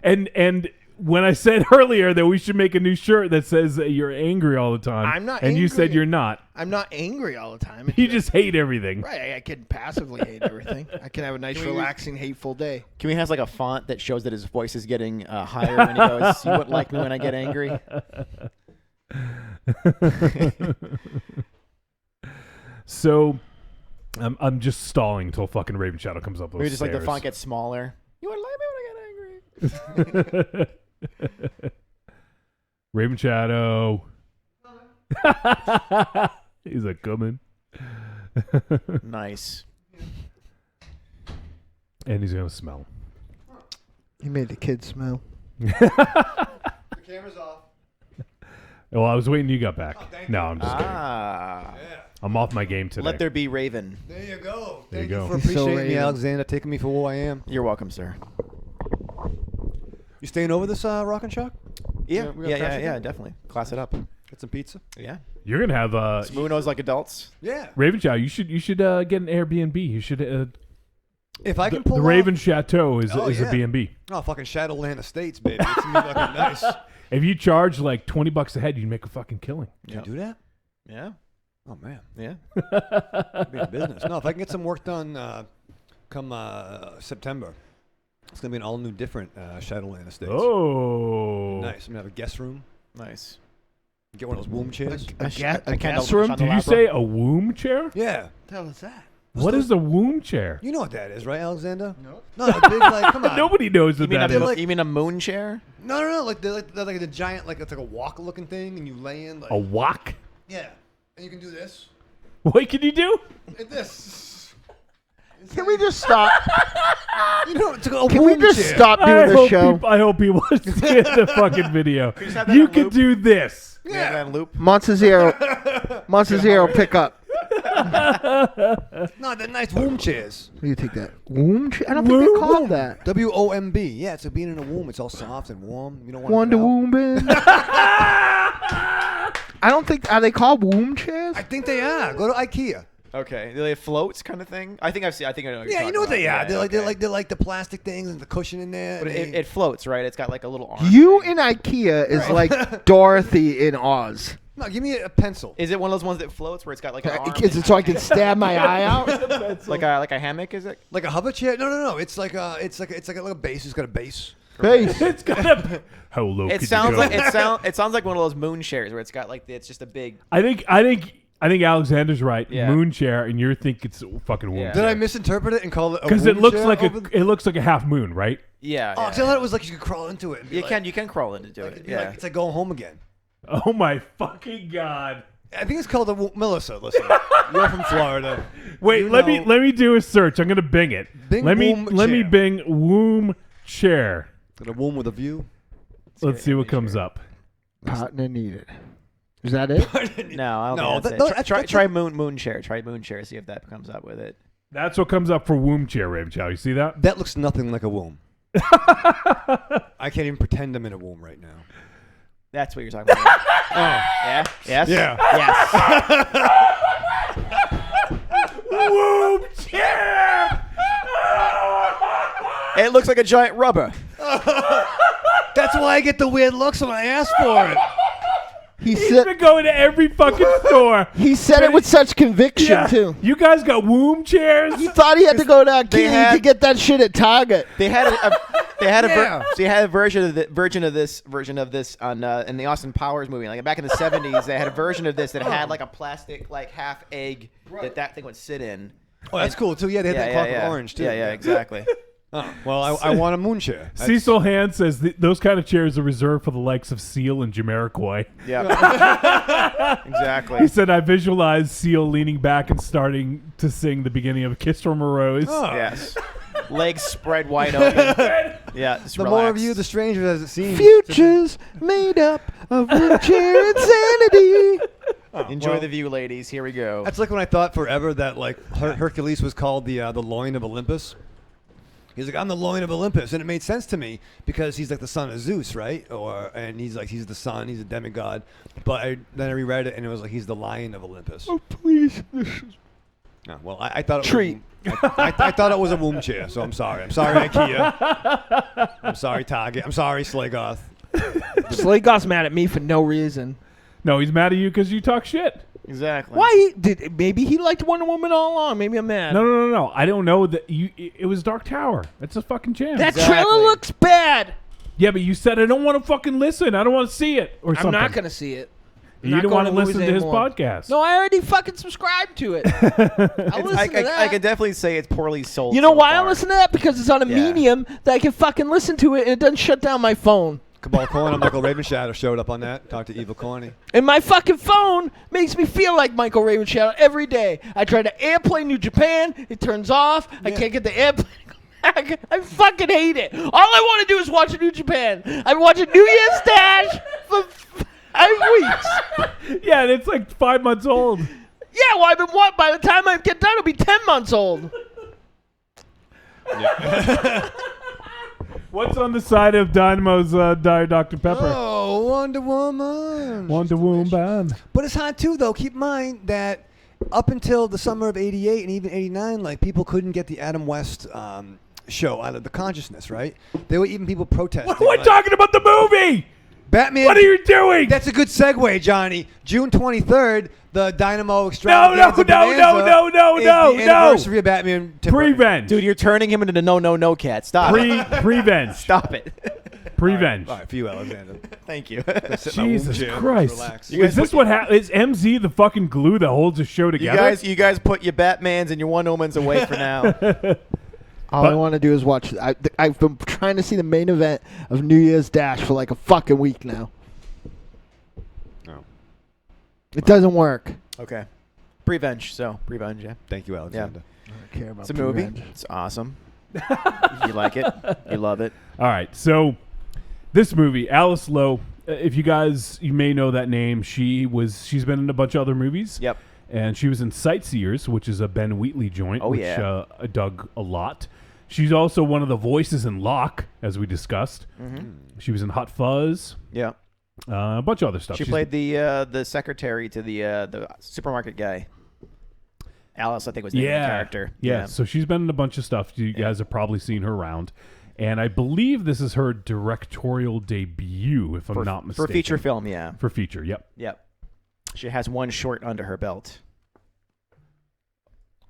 And when I said earlier that we should make a new shirt that says that you're angry all the time, I'm not and angry. you said you're not. I'm not angry all the time. You just hate everything. Right, I can passively hate everything. I can have a nice, relaxing, hateful day. Can we have like a font that shows that his voice is getting higher when he goes, "You wouldn't like me when I get angry"? So, I'm just stalling until fucking Ravenshadow comes up those Maybe just like the stairs. font gets smaller. You wouldn't like me when I get angry. Ravenshadow. He's like coming. Nice. And he's gonna smell. He made the kids smell. The camera's off. Well, I was waiting till you got back. No, I'm just kidding. Yeah. I'm off my game today. Let there be Raven. There you go. There you Thank go. for appreciating me, Alexander, taking me for who I am. You're welcome, sir. You staying over this Rock and Shock? Yeah, we got yeah, definitely. Class it up. Get some pizza. Yeah. You're gonna have Smoonos like adults. Yeah. Ravenshadow. You should get an Airbnb. You should. If I can pull the off- Ravenshadow is Oh, is a yeah. B&B. Oh, fucking Shadowland Estates, baby. It's gonna be fucking nice. If you charge like $20 a head, you'd make a fucking killing. Can you do that? Yeah. Oh man. Yeah. Be a business. No, if I can get some work done come September, it's gonna be an all new, different Shadowland Estates. Oh. Nice. I'm gonna have a guest room. Nice. Get one of those womb chairs. A candle guest room? Did you say a womb chair? Yeah. What the hell is that? What is a womb chair? You know what that is, right, Alexander? No. No, a big like. Come on. Nobody knows what that is. You mean a moon chair? No. Like they're like the giant, like it's like a walk looking thing, and you lay in like A wok? Yeah, and you can do this. What can you do? Like this. Can we just stop? You know, it's like a Can we womb just chair. stop doing the show? I hope people see the fucking video. You can do this. Yeah. That loop. Monster Zero pick up. No, they're nice womb chairs. What do you take that? Womb chair? I don't think they call that. WOMB. Yeah, it's like being in a womb. It's all soft and warm. You don't want Wonder Woman. I don't think, are they called womb chairs? I think they are. Go to IKEA. Okay. Do they have floats kind of thing? I think I know what you're Yeah, you talking know what they about. are. Yeah, They're like the plastic things and the cushion in there. But and it floats, right? It's got like a little arm. You in IKEA is like Dorothy in Oz. No, give me a pencil. Is it one of those ones that floats where it's got like an arm? Is it so I can stab my eye out? like a hammock? Is it? Like a hover chair? No. It's like a base. It's got a base. Base. It's got a. How low It could sounds you go? like it sounds like one of those moon chairs where it's got like it's just a big. I think Alexander's right. Yeah. Moon chair, and you think it's a fucking womb Yeah. Did chair. I misinterpret it and call it a Because it womb looks chair like over it looks like a half moon, right? Yeah. Oh, yeah. so I thought it was like you could crawl into it. And be You like, can crawl into it. it'd be Yeah. like, it's like going home again. Oh my fucking god! I think it's called Melissa. Listen, you're from Florida. Wait, You let know- me do a search. I'm gonna Bing it. Bing let me womb let me chair. Bing womb chair. Got a womb with a view. Let's see what comes up. Partner needed. Is that it? No, I don't No, think that- that's it. that's- Try moon chair. Try moon chair. See if that comes up with it. That's what comes up for womb chair, Ravenshadow. You see that? That looks nothing like a womb. I can't even pretend I'm in a womb right now. That's what you're talking about. Oh, Yeah. Yes. yeah. Yes. Womb chair. It looks like a giant rubber. That's why I get the weird looks when I ask for it. He He's said been going to every fucking store. he said it with such conviction too. You guys got womb chairs? He thought he had to go to IKEA to get that shit at Target. They had Yeah. so you had a version of this on in the Austin Powers movie. Like back in the 70s, they had a version of this that had like a plastic like half egg that thing would sit in. Oh, that's cool too. Yeah, they had that Clockwork Orange too. Yeah, exactly. Oh, well, I want a moon chair. Cecil Hand says those kind of chairs are reserved for the likes of Seal and Jamiroquai. Yeah. Exactly. He said, I visualized Seal leaning back and starting to sing the beginning of Kiss from a Rose. Oh. Yes. Legs spread wide open. Yeah. Just The relax. more of you, the stranger as it seems. Futures made up of wheelchair insanity. Enjoy the view, ladies. Here we go. That's like when I thought forever that like Hercules was called the loin of Olympus. He's like, I'm the loin of Olympus, and it made sense to me because he's like the son of Zeus, right? And he's the son, he's a demigod. But then I reread it, and it was like he's the lion of Olympus. Oh please! Oh, well, I thought it Treat. I thought it was a womb chair, so I'm sorry. I'm sorry, IKEA. I'm sorry, Target. I'm sorry, Slagoth. Slagoth's mad at me for no reason. No, he's mad at you because you talk shit. Exactly. Why maybe he liked Wonder Woman all along. Maybe I'm mad. No. I don't know that it was Dark Tower. That's a fucking jam. That trailer looks bad. Yeah, but you said I don't want to fucking listen. I don't want to see it or something. I'm not gonna see it. You don't want to listen to his podcast. No, I already fucking subscribed to it. I'll listen to that. I could definitely say it's poorly sold. You know so why far. I listen to that? Because it's on a medium that I can fucking listen to it and it doesn't shut down my phone. Cabal Corner, Michael Ravenshadow showed up on that. Talked to Evil Corny. And my fucking phone makes me feel like Michael Ravenshadow every day. I try to airplane New Japan. It turns off. I can't get the airplane back. I fucking hate it. All I want to do is watch New Japan. I've been watching New Year's Dash for 5 weeks. Yeah, and it's like 5 months old. Yeah, well, I've been by the time I get done, it'll be 10 months old. Yeah. What's on the side of Dynamo's Diet Dr. Pepper? Oh, Wonder Woman. Wonder Woman. But it's hot too, though. Keep in mind that up until the summer of '88 and even '89, like people couldn't get the Adam West show out of the consciousness, right? There were even people protesting. We're talking about the movie. Batman. What are you doing? That's a good segue, Johnny. June 23rd, the Dynamo extravaganza. No. The anniversary of Batman. Prevenge. Dude, you're turning him into the no cat. Stop. Prevenge. Stop it. Prevenge. All right, for you, Alexander. Thank you. Jesus Christ. Is this what happens? Is MZ the fucking glue that holds the show together? You guys put your Batmans and your Wonder Womans away for now. All I want to do is watch. I've been trying to see the main event of New Year's Dash for like a fucking week now. Oh. It doesn't work. Okay. Prevenge, yeah. Thank you, Alexander. I don't care about It's a movie. Prevenge. It's awesome. You like it. You love it. All right, so this movie, Alice Lowe, if you may know that name. She's been in a bunch of other movies. Yep. And she was in Sightseers, which is a Ben Wheatley joint, which I dug a lot. She's also one of the voices in Locke, as we discussed. Mm-hmm. She was in Hot Fuzz. Yeah. A bunch of other stuff. She played the secretary to the supermarket guy. Alice, I think, was the name of the character. Yeah, so she's been in a bunch of stuff. You guys have probably seen her around. And I believe this is her directorial debut, if I'm not mistaken. For feature film, yeah. For feature, yep. Yep. She has one short under her belt.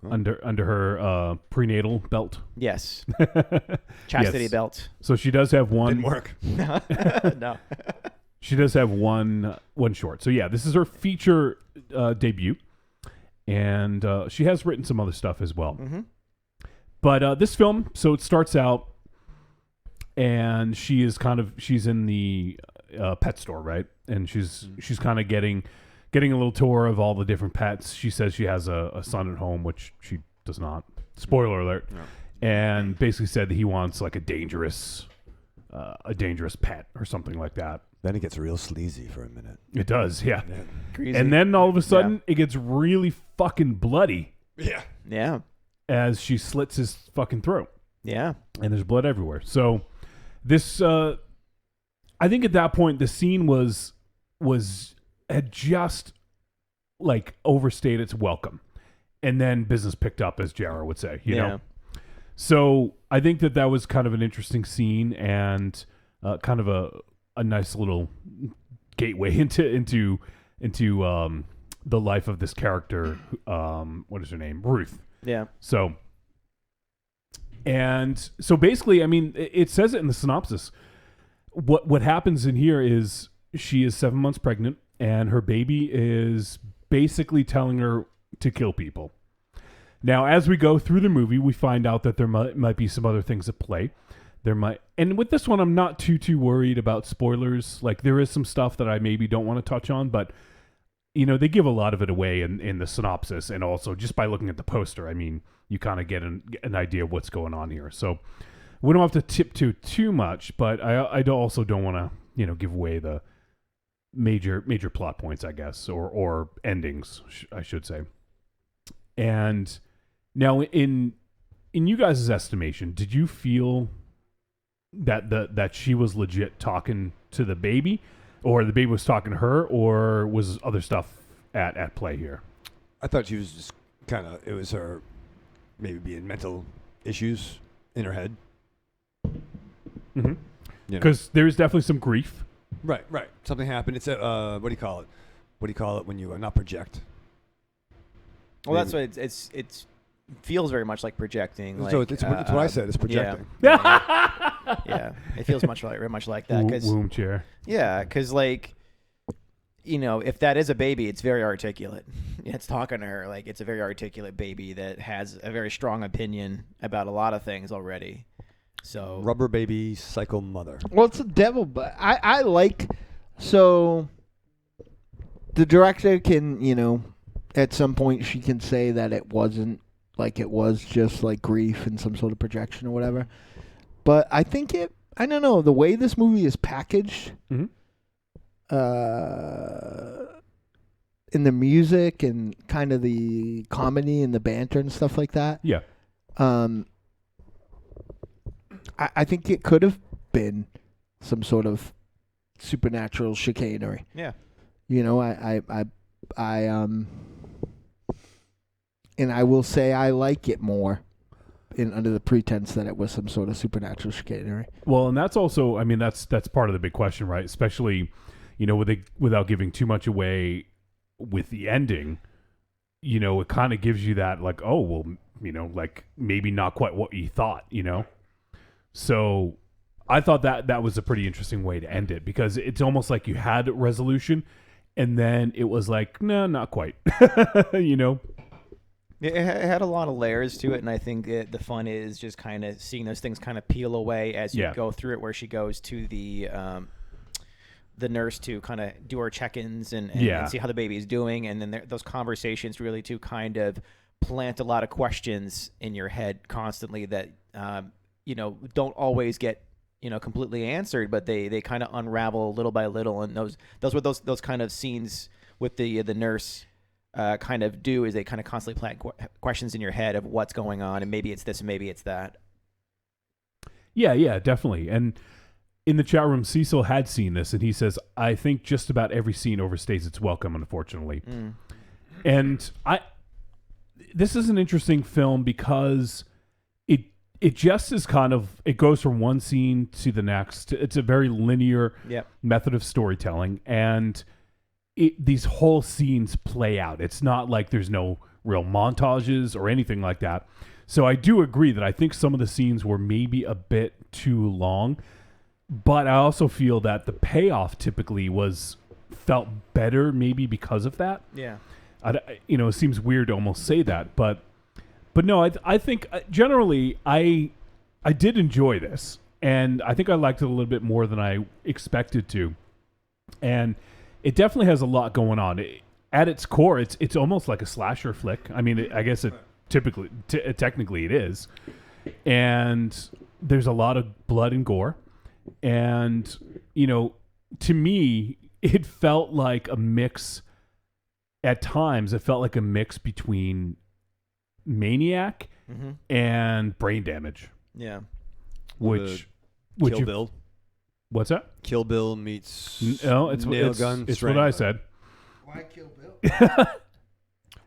Under her prenatal belt. Yes. Chastity belt. So she does have one. Didn't work. No. She does have one short. So yeah, this is her feature debut, and she has written some other stuff as well. Mm-hmm. But this film, so it starts out, and she's in the pet store, right? And she's kind of getting a little tour of all the different pets. She says she has a son at home, which she does not. Spoiler alert. No. And basically said that he wants like a dangerous pet or something like that. Then it gets real sleazy for a minute. It does, yeah. Crazy. And then all of a sudden, it gets really fucking bloody. Yeah. Yeah. As she slits his fucking throat. Yeah. And there's blood everywhere. So this, I think at that point, the scene had just like overstayed its welcome, and then business picked up, as Jarrah would say, you know. So I think that was kind of an interesting scene and kind of a nice little gateway into the life of this character. What is her name? Ruth. Yeah. So basically, I mean, it says it in the synopsis. What happens in here is she is 7 months pregnant, and her baby is basically telling her to kill people. Now, as we go through the movie, we find out that there might be some other things at play. And with this one, I'm not too worried about spoilers. Like, there is some stuff that I maybe don't want to touch on, but you know, they give a lot of it away in the synopsis, and also just by looking at the poster, I mean, you kind of get an idea of what's going on here. So we don't have to tiptoe too much, but I also don't want to, you know, give away major plot points, I guess, or endings, I should say. And now, in you guys' estimation, did you feel that she was legit talking to the baby, or the baby was talking to her, or was other stuff at play here? I thought she was just kind of, it was her maybe being mental issues in her head. Mm-hmm. Because there's definitely some grief. Right. Something happened. It's a, what do you call it? What do you call it when you not project? Well, that's what it's feels very much like projecting. So like, it's what I said. It's projecting. Yeah, it feels very much like that. Womb chair. Yeah, because if that is a baby, it's very articulate. It's talking to her like it's a very articulate baby that has a very strong opinion about a lot of things already. So rubber baby psycho mother. Well, it's a devil, but I like, so the director can, at some point she can say that it wasn't like it was just like grief and some sort of projection or whatever. But I think I don't know, the way this movie is packaged, mm-hmm. In the music and kind of the comedy and the banter and stuff like that. Yeah. I think it could have been some sort of supernatural chicanery. Yeah. And I will say I like it more under the pretense that it was some sort of supernatural chicanery. Well, and that's also, I mean, that's part of the big question, right? Especially, without giving too much away with the ending, it kind of gives you that like, oh, well, like maybe not quite what you thought, So I thought that was a pretty interesting way to end it, because it's almost like you had resolution and then it was like, no, not quite, It had a lot of layers to it, and I think the fun is just kind of seeing those things kind of peel away as you go through it, where she goes to the nurse to kind of do her check-ins and see how the baby is doing, and then those conversations really to kind of plant a lot of questions in your head constantly that don't always get completely answered, but they kind of unravel little by little, and those kind of scenes with the nurse kind of do is they kind of constantly plant questions in your head of what's going on, and maybe it's this and maybe it's that. Yeah, definitely. And in the chat room, Cecil had seen this, and he says, I think just about every scene overstays its welcome, unfortunately. And this is an interesting film because it just is kind of, it goes from one scene to the next. It's a very linear method of storytelling, and these whole scenes play out. It's not like there's no real montages or anything like that. So I do agree that I think some of the scenes were maybe a bit too long, but I also feel that the payoff typically felt better maybe because of that. Yeah. It seems weird to almost say that, but no, I think generally I did enjoy this, and I think I liked it a little bit more than I expected to. And it definitely has a lot going on. At its core, it's almost like a slasher flick. I mean, I guess it technically it is. And there's a lot of blood and gore. And, to me, it felt like a mix. At times, it felt like a mix between Maniac and Brain Damage. Yeah. Which Kill Bill. What's that? Kill Bill meets no, it's Nail Gun. It's what I said. Why Kill Bill?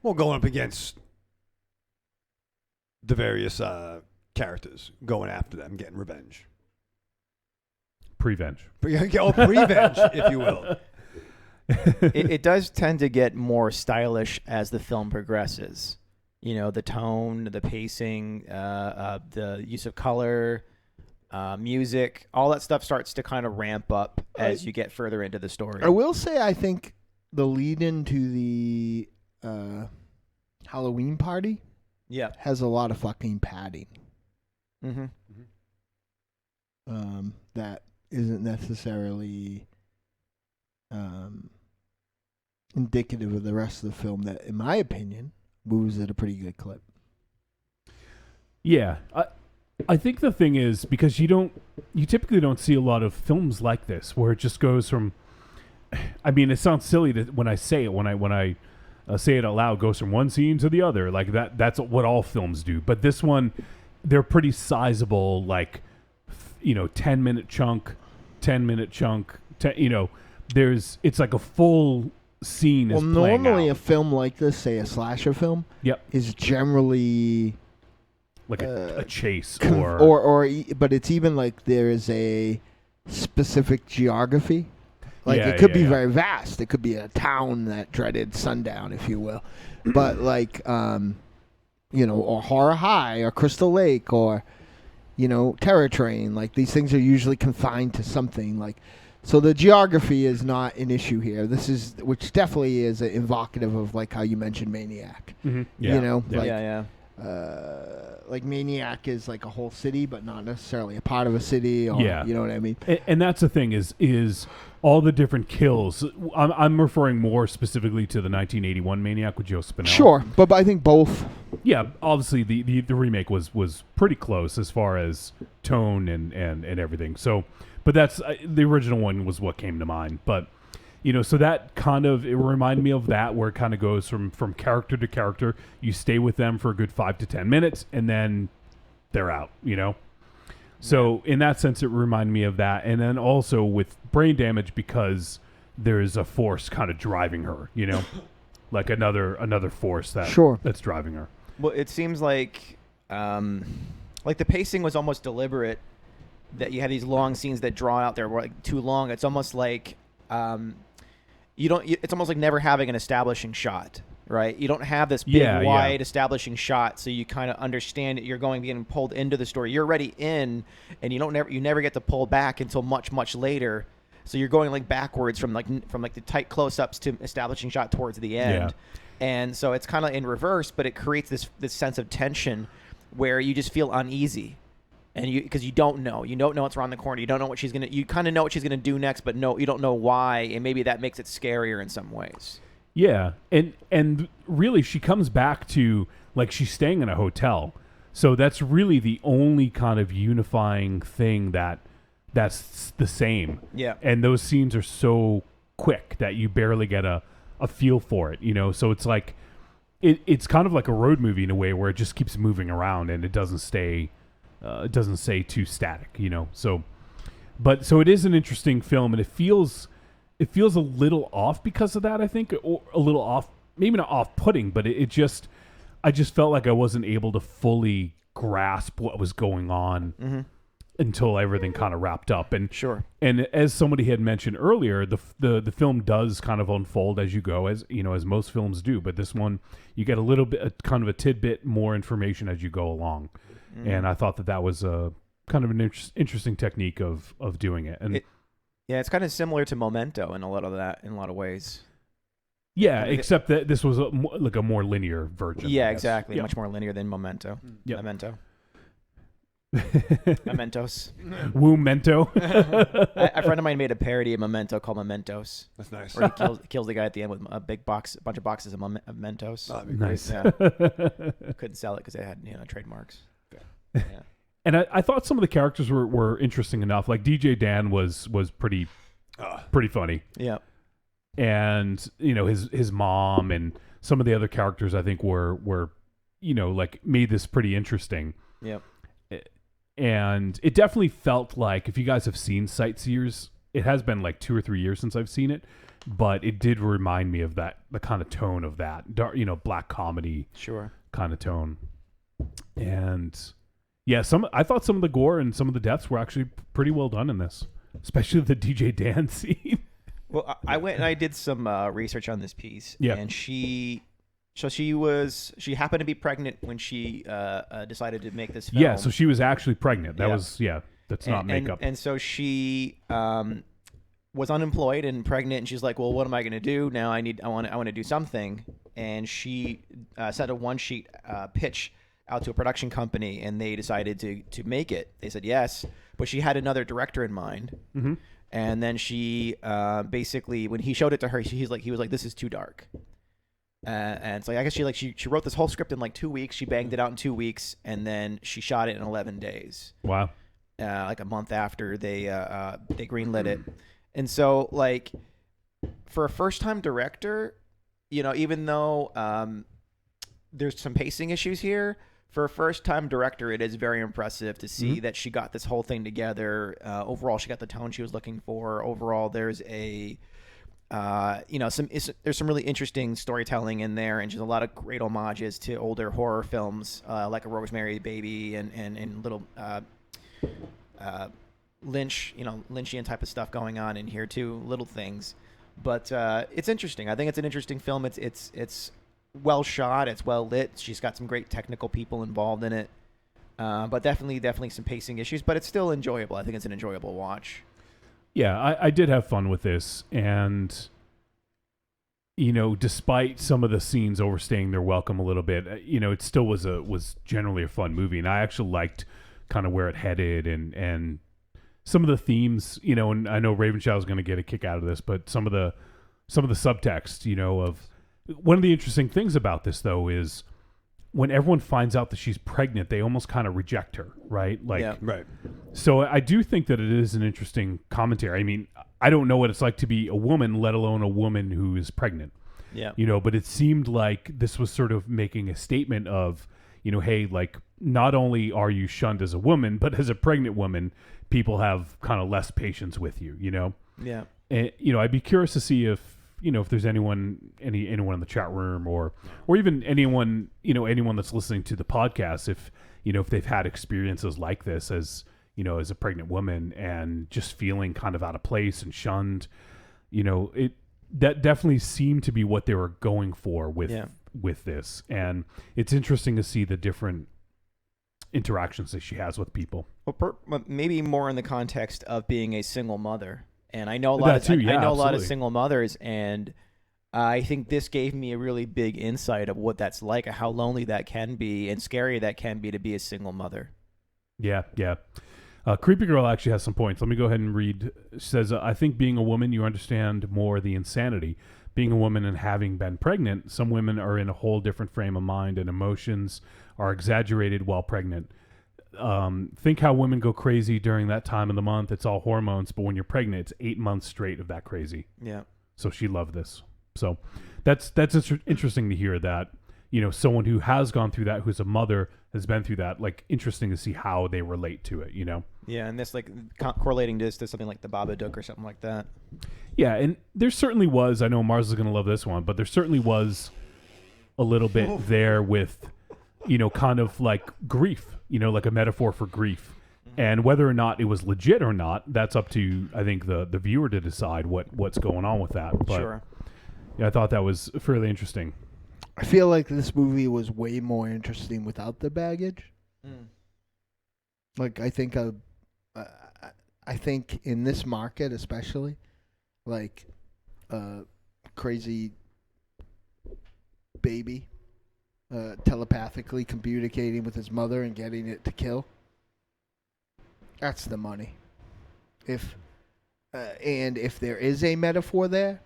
Well, going up against the various characters, going after them, getting revenge. Prevenge. Prevenge, if you will. It does tend to get more stylish as the film progresses. The tone, the pacing, the use of color, music, all that stuff starts to kind of ramp up as you get further into the story. I will say I think the lead into the Halloween party has a lot of fucking padding. That isn't necessarily indicative of the rest of the film that, in my opinion, moves at a pretty good clip. Yeah. I think the thing is, because you typically don't see a lot of films like this where it just goes from I mean, it sounds silly when I say it. When I say it out loud, goes from one scene to the other. Like that. That's what all films do. But this one, they're pretty sizable. Like, 10-minute chunk, 10-minute chunk. It's like a full scene. Well, is playing normally out. a film like this, say a slasher film, Yep. is generally like a chase but it's even like there is a specific geography. Like Yeah, it could yeah, be yeah. very vast. It could be a town that dreaded sundown, if you will. But like, or Horror High or Crystal Lake or, Terror Train. Like these things are usually confined to something. Like, so the geography is not an issue here. Which definitely is evocative of like how you mentioned Maniac. Mhm. Yeah. Yeah. Like Maniac is like a whole city, but not necessarily a part of a city. Or, Yeah. You know what I mean? And that's the thing is all the different kills. I'm referring more specifically to the 1981 Maniac with Joe Spinell. Sure, but I think both. Yeah, obviously the remake was pretty close as far as tone and everything. So, but that's the original one was what came to mind. But so that kind of, it reminded me of that, where it kind of goes from character to character. You stay with them for a good 5 to 10 minutes, and then they're out. So in that sense, it reminded me of that, and then also with brain damage because there's a force kind of driving her. Like another force that's driving her. Well, it seems like the pacing was almost deliberate. That you had these long scenes that draw out there were like too long. It's almost like it's almost like never having an establishing shot, right? You don't have this big wide establishing shot, so you kind of understand that you're getting pulled into the story. You're already in, and you never get to pull back until much later. So you're going like backwards from the tight close-ups to establishing shot towards the end. Yeah. And so it's kind of in reverse, but it creates this sense of tension where you just feel uneasy. And because you don't know it's around the corner. You don't know you kind of know what she's gonna do next, but no, you don't know why, and maybe that makes it scarier in some ways. Yeah, and really, she comes back to like she's staying in a hotel, so that's really the only kind of unifying thing that's the same. Yeah, and those scenes are so quick that you barely get a feel for it. So it's like it's kind of like a road movie in a way where it just keeps moving around and it doesn't stay. It doesn't stay too static, So it is an interesting film, and it feels a little off because of that. I think, or a little off, maybe not off-putting, but I just felt like I wasn't able to fully grasp what was going on until everything kind of wrapped up. And sure. And as somebody had mentioned earlier, the film does kind of unfold as you go, as most films do. But this one, you get a little bit, kind of a tidbit more information as you go along. And I thought that was a kind of an interesting technique of doing it. And it's kind of similar to Memento in a lot of ways. Yeah, except that this was a more linear version. Yeah, exactly. Much more linear than Memento. Yep. Memento. Mementos. Woo-mento. A friend of mine made a parody of Memento called Mementos. That's nice. Where he kills the guy at the end with a bunch of boxes of Mementos. Oh, that'd be nice. Yeah. Couldn't sell it because they had trademarks. Yeah. And I thought some of the characters were interesting enough. Like DJ Dan was pretty funny. Yeah. And his mom and some of the other characters I think were like made this pretty interesting. Yep. And it definitely felt like, if you guys have seen Sightseers, it has been like 2 or 3 years since I've seen it, but it did remind me of the kind of tone of that dark, black comedy kind of tone. And yeah, I thought some of the gore and some of the deaths were actually pretty well done in this, especially the DJ Dan scene. Well, I went and I did some research on this piece. Yeah. And she happened to be pregnant when she decided to make this film. Yeah, so she was actually pregnant. That's not makeup. And so she was unemployed and pregnant, and she's like, well, what am I going to do now? I want to do something. And she sent a one-sheet pitch out to a production company, and they decided to make it. They said yes, but she had another director in mind. Mm-hmm. And then she basically, when he showed it to her, he was like, this is too dark. And it's like, I guess she wrote this whole script in like 2 weeks. She banged it out in 2 weeks, and then she shot it in 11 days. Wow. Like a month after they greenlit it. And so like for a first-time director, even though there's some pacing issues here, for a first-time director, it is very impressive to see that she got this whole thing together. Overall, she got the tone she was looking for. Overall, there's there's some really interesting storytelling in there, and just a lot of great homages to older horror films, like A Rosemary Baby and little Lynchian type of stuff going on in here too, little things. But it's interesting. I think it's an interesting film. It's well shot. It's well lit. She's got some great technical people involved in it. But definitely some pacing issues. But it's still enjoyable. I think it's an enjoyable watch. Yeah, I did have fun with this, and despite some of the scenes overstaying their welcome a little bit, it still was generally a fun movie, and I actually liked kind of where it headed and some of the themes, and I know Ravenshadow is going to get a kick out of this, but some of the subtext, of one of the interesting things about this though is when everyone finds out that she's pregnant, they almost kind of reject her, right? Right. So I do think that it is an interesting commentary. I mean, I don't know what it's like to be a woman, let alone a woman who is pregnant. Yeah. But it seemed like this was sort of making a statement of, hey, like, not only are you shunned as a woman, but as a pregnant woman, people have kind of less patience with you, Yeah. And, I'd be curious to see if there's anyone in the chat room or even anyone that's listening to the podcast, if they've had experiences like this as a pregnant woman and just feeling kind of out of place and shunned, that definitely seemed to be what they were going for with this. And it's interesting to see the different interactions that she has with people. Well, maybe more in the context of being a single mother. And I know a lot a lot of single mothers, and I think this gave me a really big insight of what that's like, how lonely that can be and scary that can be to be a single mother. Yeah. Creepy Girl actually has some points. Let me go ahead and read. She says, I think being a woman, you understand more the insanity. Being a woman and having been pregnant, some women are in a whole different frame of mind and emotions are exaggerated while pregnant. Think how women go crazy during that time of the month. It's all hormones, but when you're pregnant, it's 8 months straight of that crazy. Yeah. So she loved this. So that's interesting to hear that, someone who has gone through that, who's a mother, has been through that. Like, interesting to see how they relate to it, Yeah, and this, like, correlating this to something like the Babadook or something like that. Yeah, and there certainly was, I know Mars is going to love this one, but there certainly was a little bit there with, kind of like grief, like a metaphor for grief. And whether or not it was legit or not, that's up to, I think, the viewer to decide what's going on with that. But, sure. Yeah, I thought that was fairly interesting. I feel like this movie was way more interesting without the baggage. Like, I think in this market especially, like a crazy baby telepathically communicating with his mother and getting it to kill, that's the money. And if there is a metaphor there,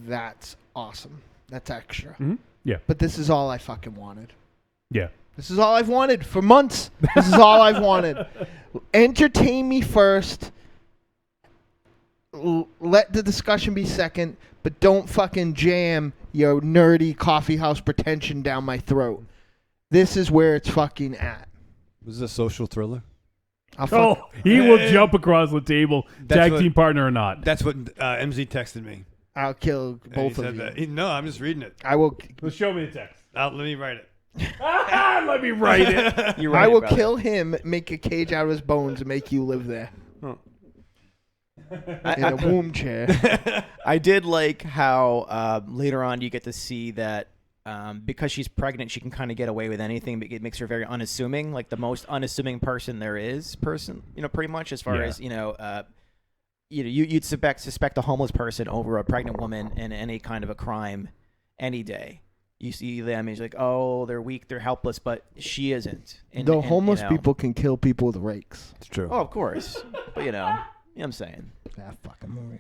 that's awesome. That's extra. Mm-hmm. Yeah. But this is all I fucking wanted. Yeah. This is all I've wanted for months. This is all I've wanted. Entertain me first. Let the discussion be second, but don't fucking jam your nerdy coffee house pretension down my throat. This is where it's fucking at. Was this a social thriller? He will jump across the table, tag team partner or not. That's what MZ texted me. I'll kill both of you. That. No, I'm just reading it. I will. Well, show me the text. Let me write it. Let me write it. You're right, I will brother. kill him, make a cage out of his bones, and make you live there. In a womb chair. I did like how later on you get to see that because she's pregnant, she can kind of get away with anything, but it makes her very unassuming, like the most unassuming person there is, pretty much, as far as, you'd suspect a homeless person over a pregnant woman in any kind of a crime any day. You see them, and you're like, oh, they're weak, they're helpless, but she isn't. The homeless people can kill people with rakes. It's true. Oh, of course. But, you know what I'm saying. That fucking movie.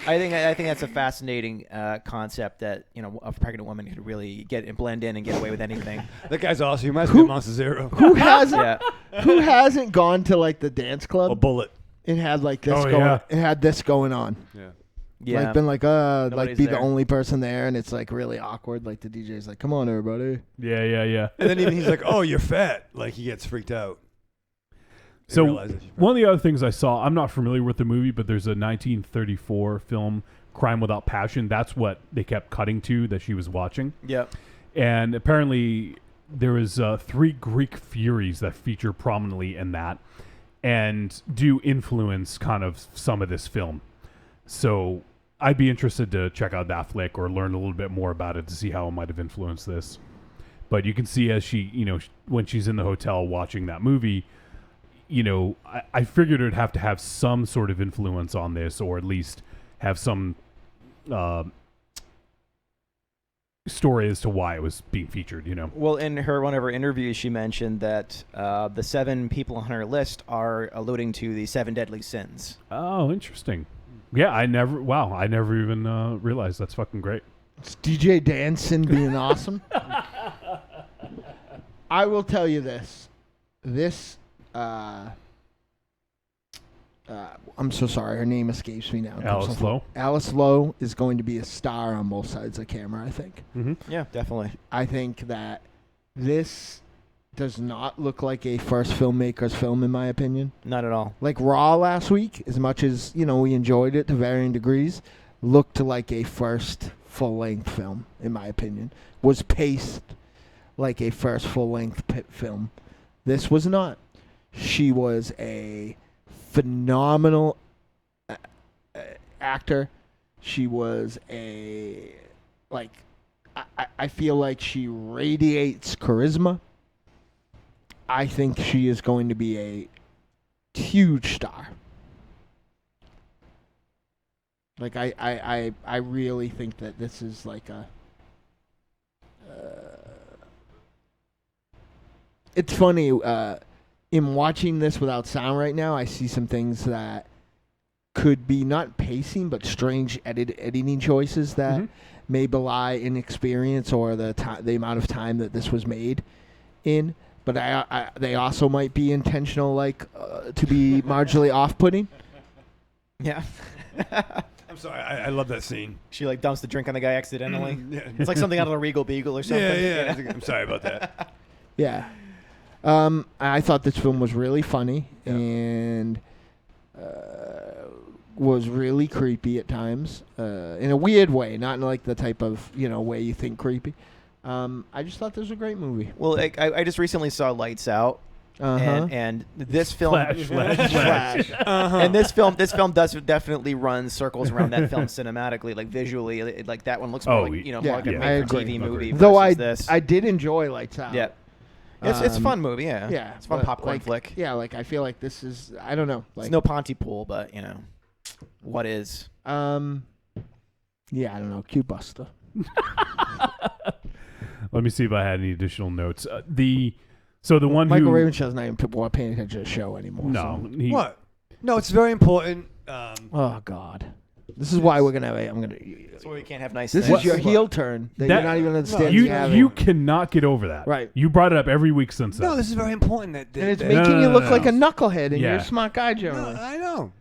I think that's a fascinating concept that, a pregnant woman could really get and blend in and get away with anything. That guy's awesome. He reminds me of Monster Zero. Who hasn't gone to like the dance club? A Bullet. And had like this going. Yeah. It had this going on. Yeah. Yeah. Like been like Nobody's be there. the only person there, and it's like really awkward. Like the DJ's like, "Come on, everybody." Yeah. And then even he's like, "Oh, you're fat." Like he gets freaked out. He So realizes she's one of the other things I saw, I'm not familiar with the movie, but there's a 1934 film, Crime Without Passion. That's what they kept cutting to that she was watching. Yep. And apparently there was 3 Greek furies that feature prominently in that and do influence kind of some of this film. So I'd be interested to check out that flick or learn a little bit more about it to see how it might have influenced this. But you can see as she, when she's in the hotel watching that movie, I figured it'd have to have some sort of influence on this, or at least have some story as to why it was being featured, Well, in one of her interviews, she mentioned that the 7 people on her list are alluding to the 7 deadly sins. Oh, interesting. Yeah, I never even realized. That's fucking great. It's DJ Danson being awesome. I will tell you this. I'm so sorry. Her name escapes me now. Alice Lowe. Alice Lowe is going to be a star on both sides of the camera, I think. Mm-hmm. Yeah, definitely. I think that this does not look like a first filmmaker's film, in my opinion. Not at all. Like Raw last week, as much as, we enjoyed it to varying degrees, looked like a first full-length film, in my opinion. Was paced like a first full-length film. This was not. She was a phenomenal actor. She was I feel like she radiates charisma. I think she is going to be a huge star. Like I really think that this is like a it's funny, in watching this without sound right now, I see some things that could be not pacing, but strange editing choices that may belie inexperience or the amount of time that this was made in. But they also might be intentional, to be marginally off-putting. Yeah. I'm sorry. I love that scene. She dumps the drink on the guy accidentally. Yeah. It's like something out of the Regal Beagle or something. Yeah. I'm sorry about that. Yeah. I thought this film was really funny and was really creepy at times, in a weird way, not in the type of way you think creepy. I just thought this was a great movie. Well, I just recently saw Lights Out, and this film, Flash. And this film does definitely run circles around that film cinematically, visually. That one looks more more like a made-for-TV movie. Though this. I did enjoy Lights Out. Yeah. It's a fun movie, yeah. Yeah. It's a fun popcorn flick. Yeah, I feel like this is, I don't know. It's no Pontypool, but, what is? Yeah, I don't know. Q Buster. Let me see if I had any additional notes. The one Michael who Ravenshaw's not even paying attention to the show anymore. No. So. What? No, it's very important. Oh, God. This is why we're going to have That's why we can't have nice This things. is your heel turn that you're not even understanding. You cannot get over that. Right. You brought it up every week since then. No, this is very important. And it's making you look like a knucklehead, and you're a smart guy, generally. No, I know.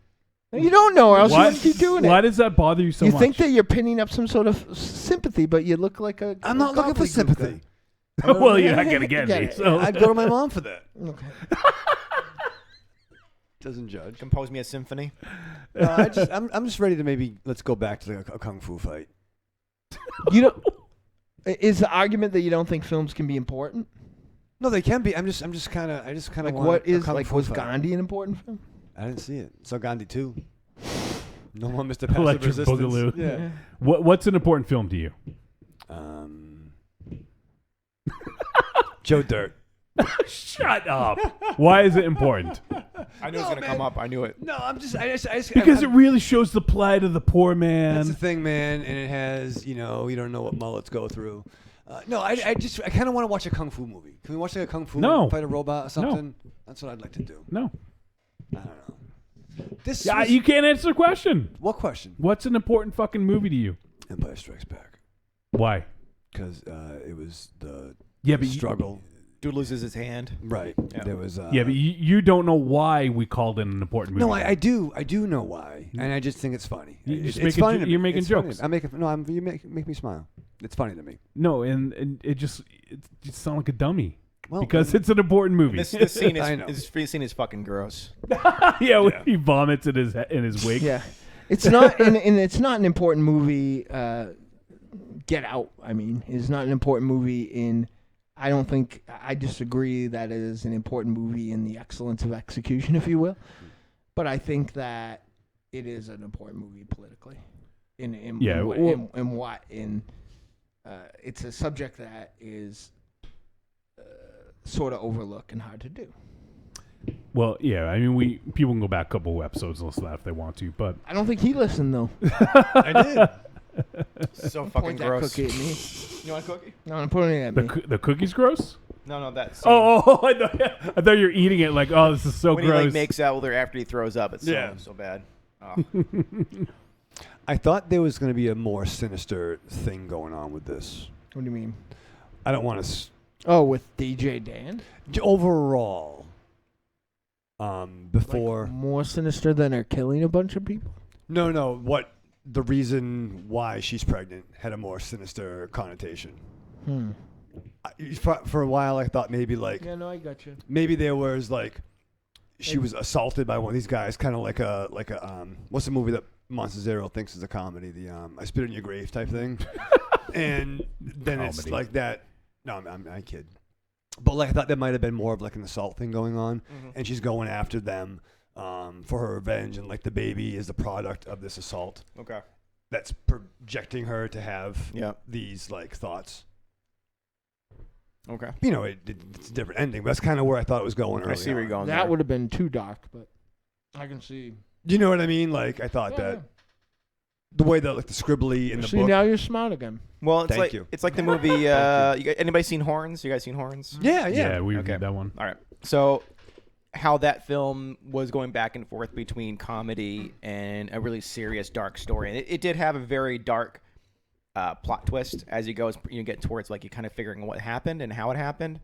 You don't know, or else you wouldn't keep doing it. Why does that bother you so much? much? You think that you're pinning up some sort of sympathy, but you look like a... I'm not looking for sympathy. Well, you're not going to get me. So. I'd go to my mom for that. Okay. Doesn't judge. Compose me a symphony. I'm just ready to let's go back to a kung fu fight. Is the argument that you don't think films can be important? No, they can be. I just kind of like want what is kung fu was fight. Gandhi an important film? I didn't see it. Saw Gandhi 2. No more Mr. Passive Electric Resistance. Boogaloo. Yeah. What's an important film to you? Joe Dirt. Shut up. Why is it important? I knew it was going to come up. I knew it. No, I just because it really shows the plight of the poor man. That's the thing, man. And it has, you don't know what mullets go through. No, I kind of want to watch a kung fu movie. Can we watch a kung fu fight a robot or something? No. That's what I'd like to do. No. I don't know. You can't answer the question. What question? What's an important fucking movie to you? Empire Strikes Back. Why? Because it was the but struggle. Dude loses his hand. Right. Yeah. There was. Yeah, but you don't know why we called it an important movie. No, I do. I do know why, and I just think it's funny. It's making funny to me. you're making It's funny. jokes. I'm making. No, you make me smile. It's funny to me. No, and it just sounds like a dummy. Well, because it's an important movie. This scene I know. is fucking gross. Yeah, when he vomits in his wig. Yeah, it's not, and it's not an important movie. Get Out. I mean, it's not an important movie in. I don't think I disagree that it is an important movie in the excellence of execution, if you will. But I think that it is an important movie politically. It's a subject that is sort of overlooked and hard to do. Well, yeah, I mean, people can go back a couple of episodes and listen to that if they want to, but I don't think he listened though. I did. So fucking Point that gross. cookie at me. You want a cookie? No, I'm putting it at me. The cookie's gross. No, that's. Oh, I thought you were eating it like, oh, this is so when gross. he like makes out with her after he throws up, it's so bad. Oh. I thought there was going to be a more sinister thing going on with this. What do you mean? I don't want to. Oh, with DJ Dan? Overall, before Like more sinister than her killing a bunch of people? No. What the reason why she's pregnant had a more sinister connotation. For a while, I thought maybe like Yeah, no, I got you. maybe there was like she was assaulted by one of these guys, kind of like a what's the movie that Monster Zero thinks is a comedy? The I Spit in Your Grave type thing, and then it's Comedy. like that. No, I kid. But like I thought there might have been more of like an assault thing going on, and she's going after them for her revenge, and like the baby is the product of this assault. Okay. That's projecting her to have Yeah. these like thoughts. Okay. You know, it's a different ending, but that's kind of where I thought it was going early I see where you're going. That would have been too dark, but I can see. You know what I mean? Like I thought that the way that like the scribbly in the See, book. now you're smart again. Well, it's Thank like you. it's like the movie. You guys, anybody seen Horns? You guys seen Horns? Yeah. we Okay. did that one. All right. So, how that film was going back and forth between comedy and a really serious, dark story, and it did have a very dark plot twist as you get towards like you kind of figuring what happened and how it happened.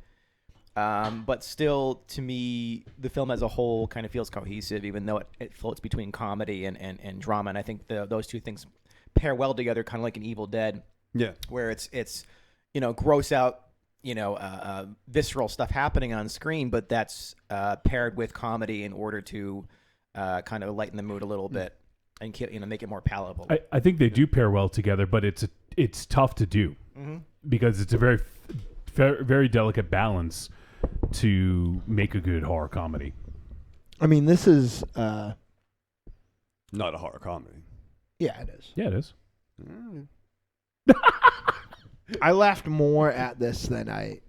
But still, to me, the film as a whole kind of feels cohesive, even though it floats between comedy and drama. And I think those two things pair well together, kind of like an Evil Dead. Yeah. Where it's gross out, visceral stuff happening on screen, but that's paired with comedy in order to kind of lighten the mood a little bit and make it more palatable. I think they do pair well together, but it's tough to do because it's a very, very delicate balance to make a good horror comedy. I mean, this is. Not a horror comedy. Yeah, it is. Yeah, it is. I laughed more at this than I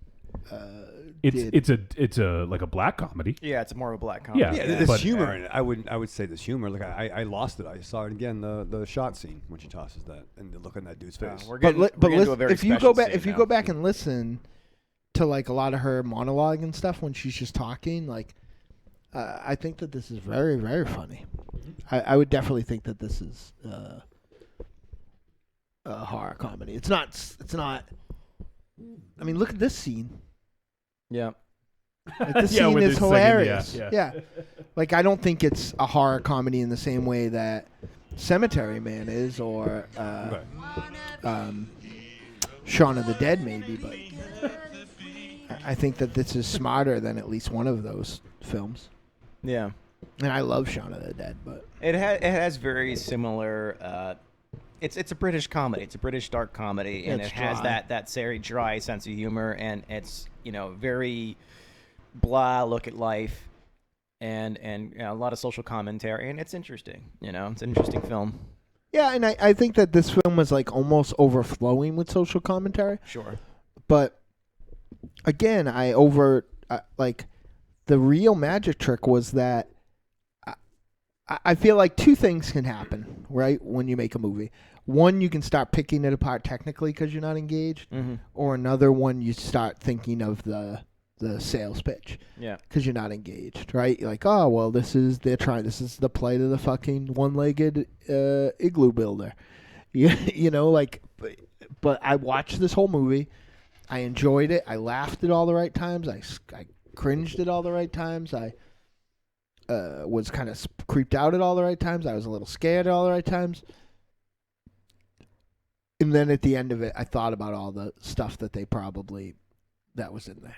did. It's a like a black comedy. Yeah, it's more of a black comedy. Yeah, There's but- humor in it. I would say there's humor. Like I lost it. I saw it again. The shot scene when she tosses that and the look on that dude's face. We're But getting, li- we're but getting to a listen, very if you special go back, scene if you now. go back and listen to like a lot of her monologue and stuff when she's just talking, like I think that this is very, very funny. I would definitely think that this is a horror comedy. It's not. I mean, look at this scene. Yeah. Like, this Yeah, scene where is they're singing, hilarious. yeah. Like, I don't think it's a horror comedy in the same way that Cemetery Man is, or Shaun of the Dead, maybe. But I think that this is smarter than at least one of those films. Yeah. And I love Shaun of the Dead, but It has very similar. It's a British comedy. It's a British dark comedy, and It's it has dry. that very dry sense of humor, and it's very blah look at life, and a lot of social commentary, and it's interesting. It's an interesting film. yeah, and I think that this film was like almost overflowing with social commentary. Sure. But again, like the real magic trick was that I feel like two things can happen, right, when you make a movie. One, you can start picking it apart technically because you're not engaged, or another one, you start thinking of the sales pitch, because you're not engaged, right? You're like, oh well, this is the plight of the fucking one-legged igloo builder, but I watched this whole movie, I enjoyed it. I laughed at all the right times. I cringed at all the right times. I was kind of creeped out at all the right times. I was a little scared at all the right times. And then at the end of it, I thought about all the stuff that was in there.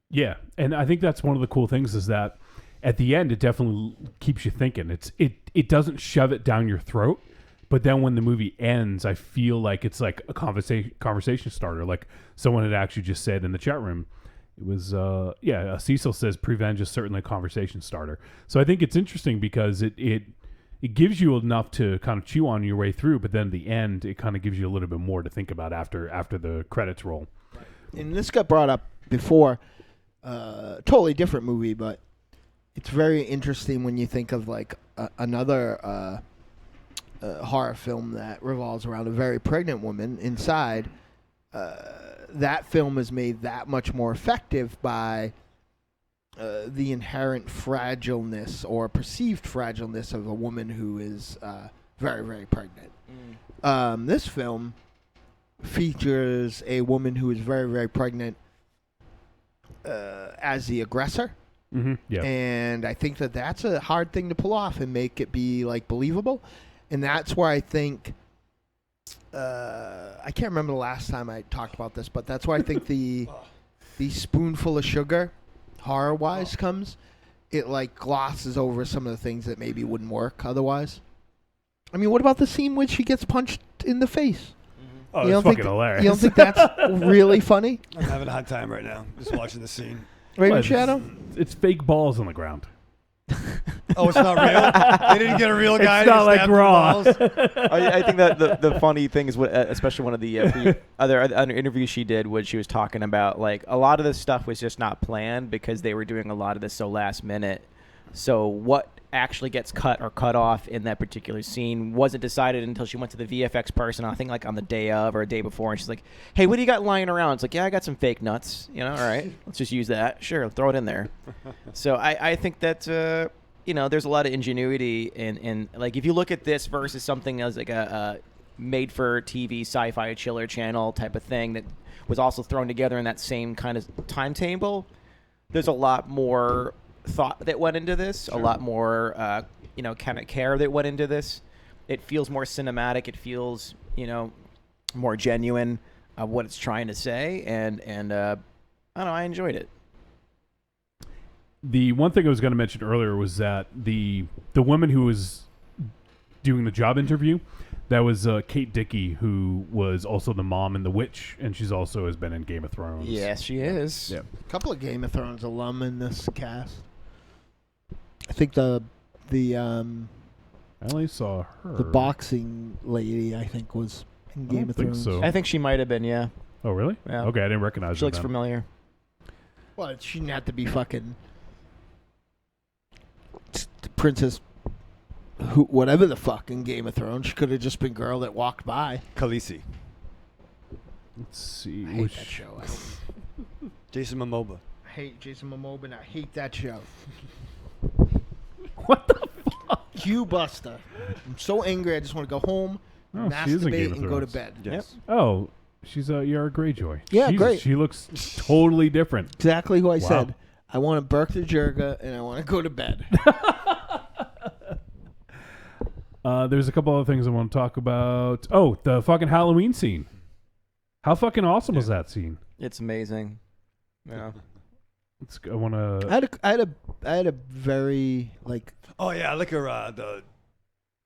Yeah, and I think that's one of the cool things is that at the end, it definitely keeps you thinking. It doesn't shove it down your throat, but then when the movie ends, I feel like it's like a conversation starter. Like someone had actually just said in the chat room, it was Cecil says Prevenge is certainly a conversation starter. So I think it's interesting because it gives you enough to kind of chew on your way through, but then at the end, it kind of gives you a little bit more to think about after the credits roll. And this got brought up before, totally different movie, but it's very interesting when you think of like another horror film that revolves around a very pregnant woman inside. That film is made that much more effective by the inherent fragileness or perceived fragileness of a woman who is very, very pregnant. This film features a woman who is very, very pregnant as the aggressor. Mm-hmm. Yeah. And I think that that's a hard thing to pull off and make it be like believable. And that's where I think I can't remember the last time I talked about this, but that's why I think the spoonful of sugar horror wise comes. It like glosses over some of the things that maybe wouldn't work otherwise. I mean, what about the scene when she gets punched in the face? Oh, it's fucking hilarious. You don't think that's really funny? I'm having a hard time right now just watching the scene. Ravenshadow? It's fake balls on the ground. Oh, it's not real? They didn't get a real guy It's to not like stab Raw. the balls? I think that the funny thing is, especially one of the other interviews she did, was she was talking about like a lot of this stuff was just not planned because they were doing a lot of this so last minute. So what actually gets cut or cut off in that particular scene wasn't decided until she went to the VFX person, I think like on the day of or a day before, and she's like, hey, what do you got lying around? It's like, yeah, I got some fake nuts, all right, let's just use that, sure, throw it in there. So I think that there's a lot of ingenuity in like if you look at this versus something as like a made for TV sci-fi chiller channel type of thing that was also thrown together in that same kind of timetable, there's a lot more thought that went into this, sure. A lot more kind of care that went into this. It feels more cinematic, it feels more genuine of what it's trying to say, and I don't know, I enjoyed it. The one thing I was going to mention earlier was that the woman who was doing the job interview, that was Kate Dickie, who was also the mom in The Witch, and she's also has been in Game of Thrones. Yes, she is. Yeah. A couple of Game of Thrones alum in this cast. I think the I only saw her. The boxing lady, I think, was in Game of Thrones. So. I think she might have been, yeah. Oh, really? Yeah. Okay, I didn't recognize her. She looks then. familiar. Well, she didn't have to be fucking Princess, whatever the fuck in Game of Thrones. She could have just been girl that walked by. Khaleesi. Let's see. I hate that show. Jason Momoa. I hate Jason Momoa, and I hate that show. What the fuck? Q-Buster. I'm so angry. I just want to go home, masturbate, and go to bed. Yes. Yep. Oh, she's Yara Greyjoy. Yeah, Jesus, great. She looks totally different. Exactly who I said. I want to burk the jerga, and I want to go to bed. There's a couple other things I want to talk about. Oh, the fucking Halloween scene. How fucking awesome was that scene? It's amazing. Yeah. I want to. I had a very like. Oh yeah, I like her the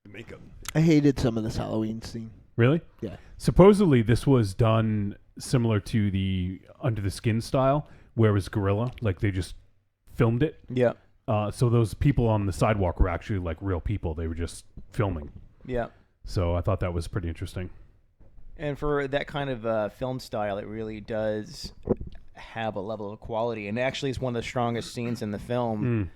makeup. I hated some of this Halloween scene. Really? Yeah. Supposedly, this was done similar to the Under the Skin style, where it was guerrilla, like they just filmed it. Yeah. So those people on the sidewalk were actually like real people. They were just filming. Yeah. So I thought that was pretty interesting. And for that kind of film style, it really does have a level of quality. And actually, it's one of the strongest scenes in the film.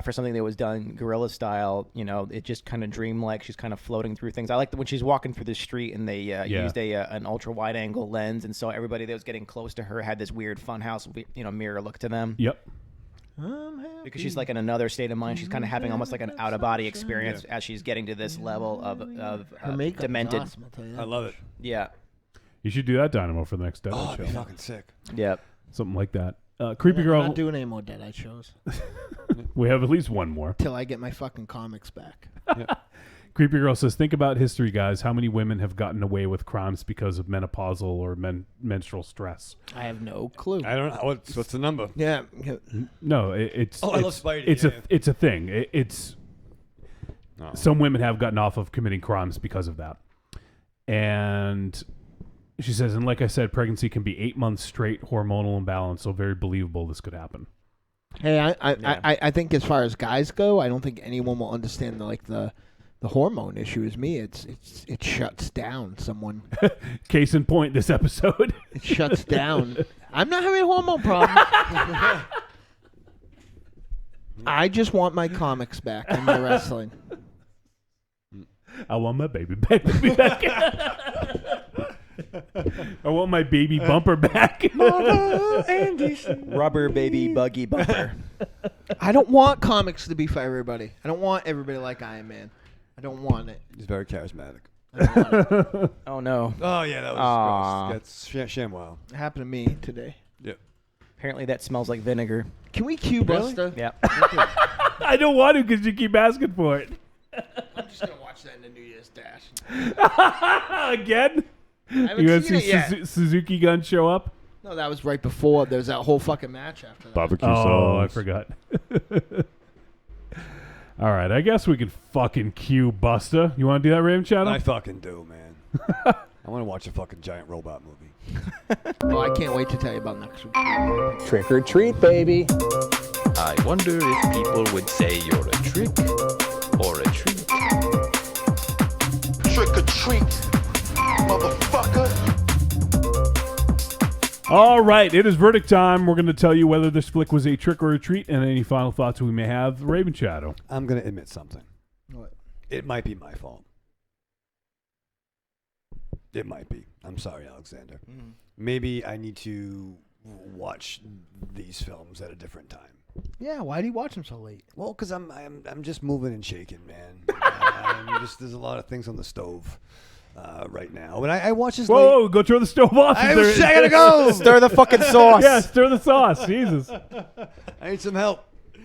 For something that was done guerrilla style, it just kind of dreamlike. She's kind of floating through things. I like when she's walking through the street and they used an ultra wide angle lens, and so everybody that was getting close to her had this weird funhouse, mirror look to them. Yep. Because she's like in another state of mind. She's kind of having almost like an out of body experience as she's getting to this level of her makeup demented. is awesome, I'll tell you that. I love it. Yeah. You should do that, Dynamo, for the next Deadite Oh, show. that'd be fucking sick. Yep. Something like that. Creepy I'm Girl. not doing any more Deadite shows We have at least one more. till I get my fucking comics back. Creepy Girl says, think about history, guys. How many women have gotten away with crimes because of menopausal or menstrual stress? I have no clue. I don't know. What's the number? Yeah. No, it's Oh, I love Spidey. it's Yeah, it's a thing. It's some women have gotten off of committing crimes because of that. And she says, and like I said, pregnancy can be 8 months straight hormonal imbalance, so very believable this could happen. Hey, I think as far as guys go, I don't think anyone will understand the hormone issue as me. It shuts down someone. Case in point, this episode. It shuts down. I'm not having a hormone problem. I just want my comics back and my wrestling. I want my baby back. I want my baby bumper back. Rubber baby buggy bumper. I don't want comics to be for everybody. I don't want everybody like Iron Man. I don't want it. He's very charismatic. I don't want it. Oh no. Oh yeah, that was gross. That's ShamWow. It happened to me today. Yep. Apparently that smells like vinegar. Can we cue Buster? Yeah. I don't want to because you keep asking for it. I'm just gonna watch that in the New Year's dash. Again? haven't You gonna seen see it yet. Suzuki Gun show up? No, that was right before. There was that whole fucking match after that. Barbecue Oh, I sauce. forgot. All right, I guess we can fucking cue Busta. You want to do that, Ravenshadow? I fucking do, man. I want to watch a fucking giant robot movie. Oh, I can't wait to tell you about next week. Trick or treat, baby. I wonder if people would say you're a trick or a treat. Trick or treat, motherfucker. All right, it is verdict time. We're going to tell you whether this flick was a trick or a treat and any final thoughts we may have. Ravenshadow. I'm going to admit something. What? It might be my fault. It might be. I'm sorry, Alexander. Maybe I need to watch these films at a different time. Yeah, why do you watch them so late? Well, because I'm just moving and shaking, man. There's a lot of things on the stove right now. But I watch this. Whoa, go throw the stove off. I gotta go. Stir the fucking sauce. Yeah, stir the sauce. Jesus. I need some help. Why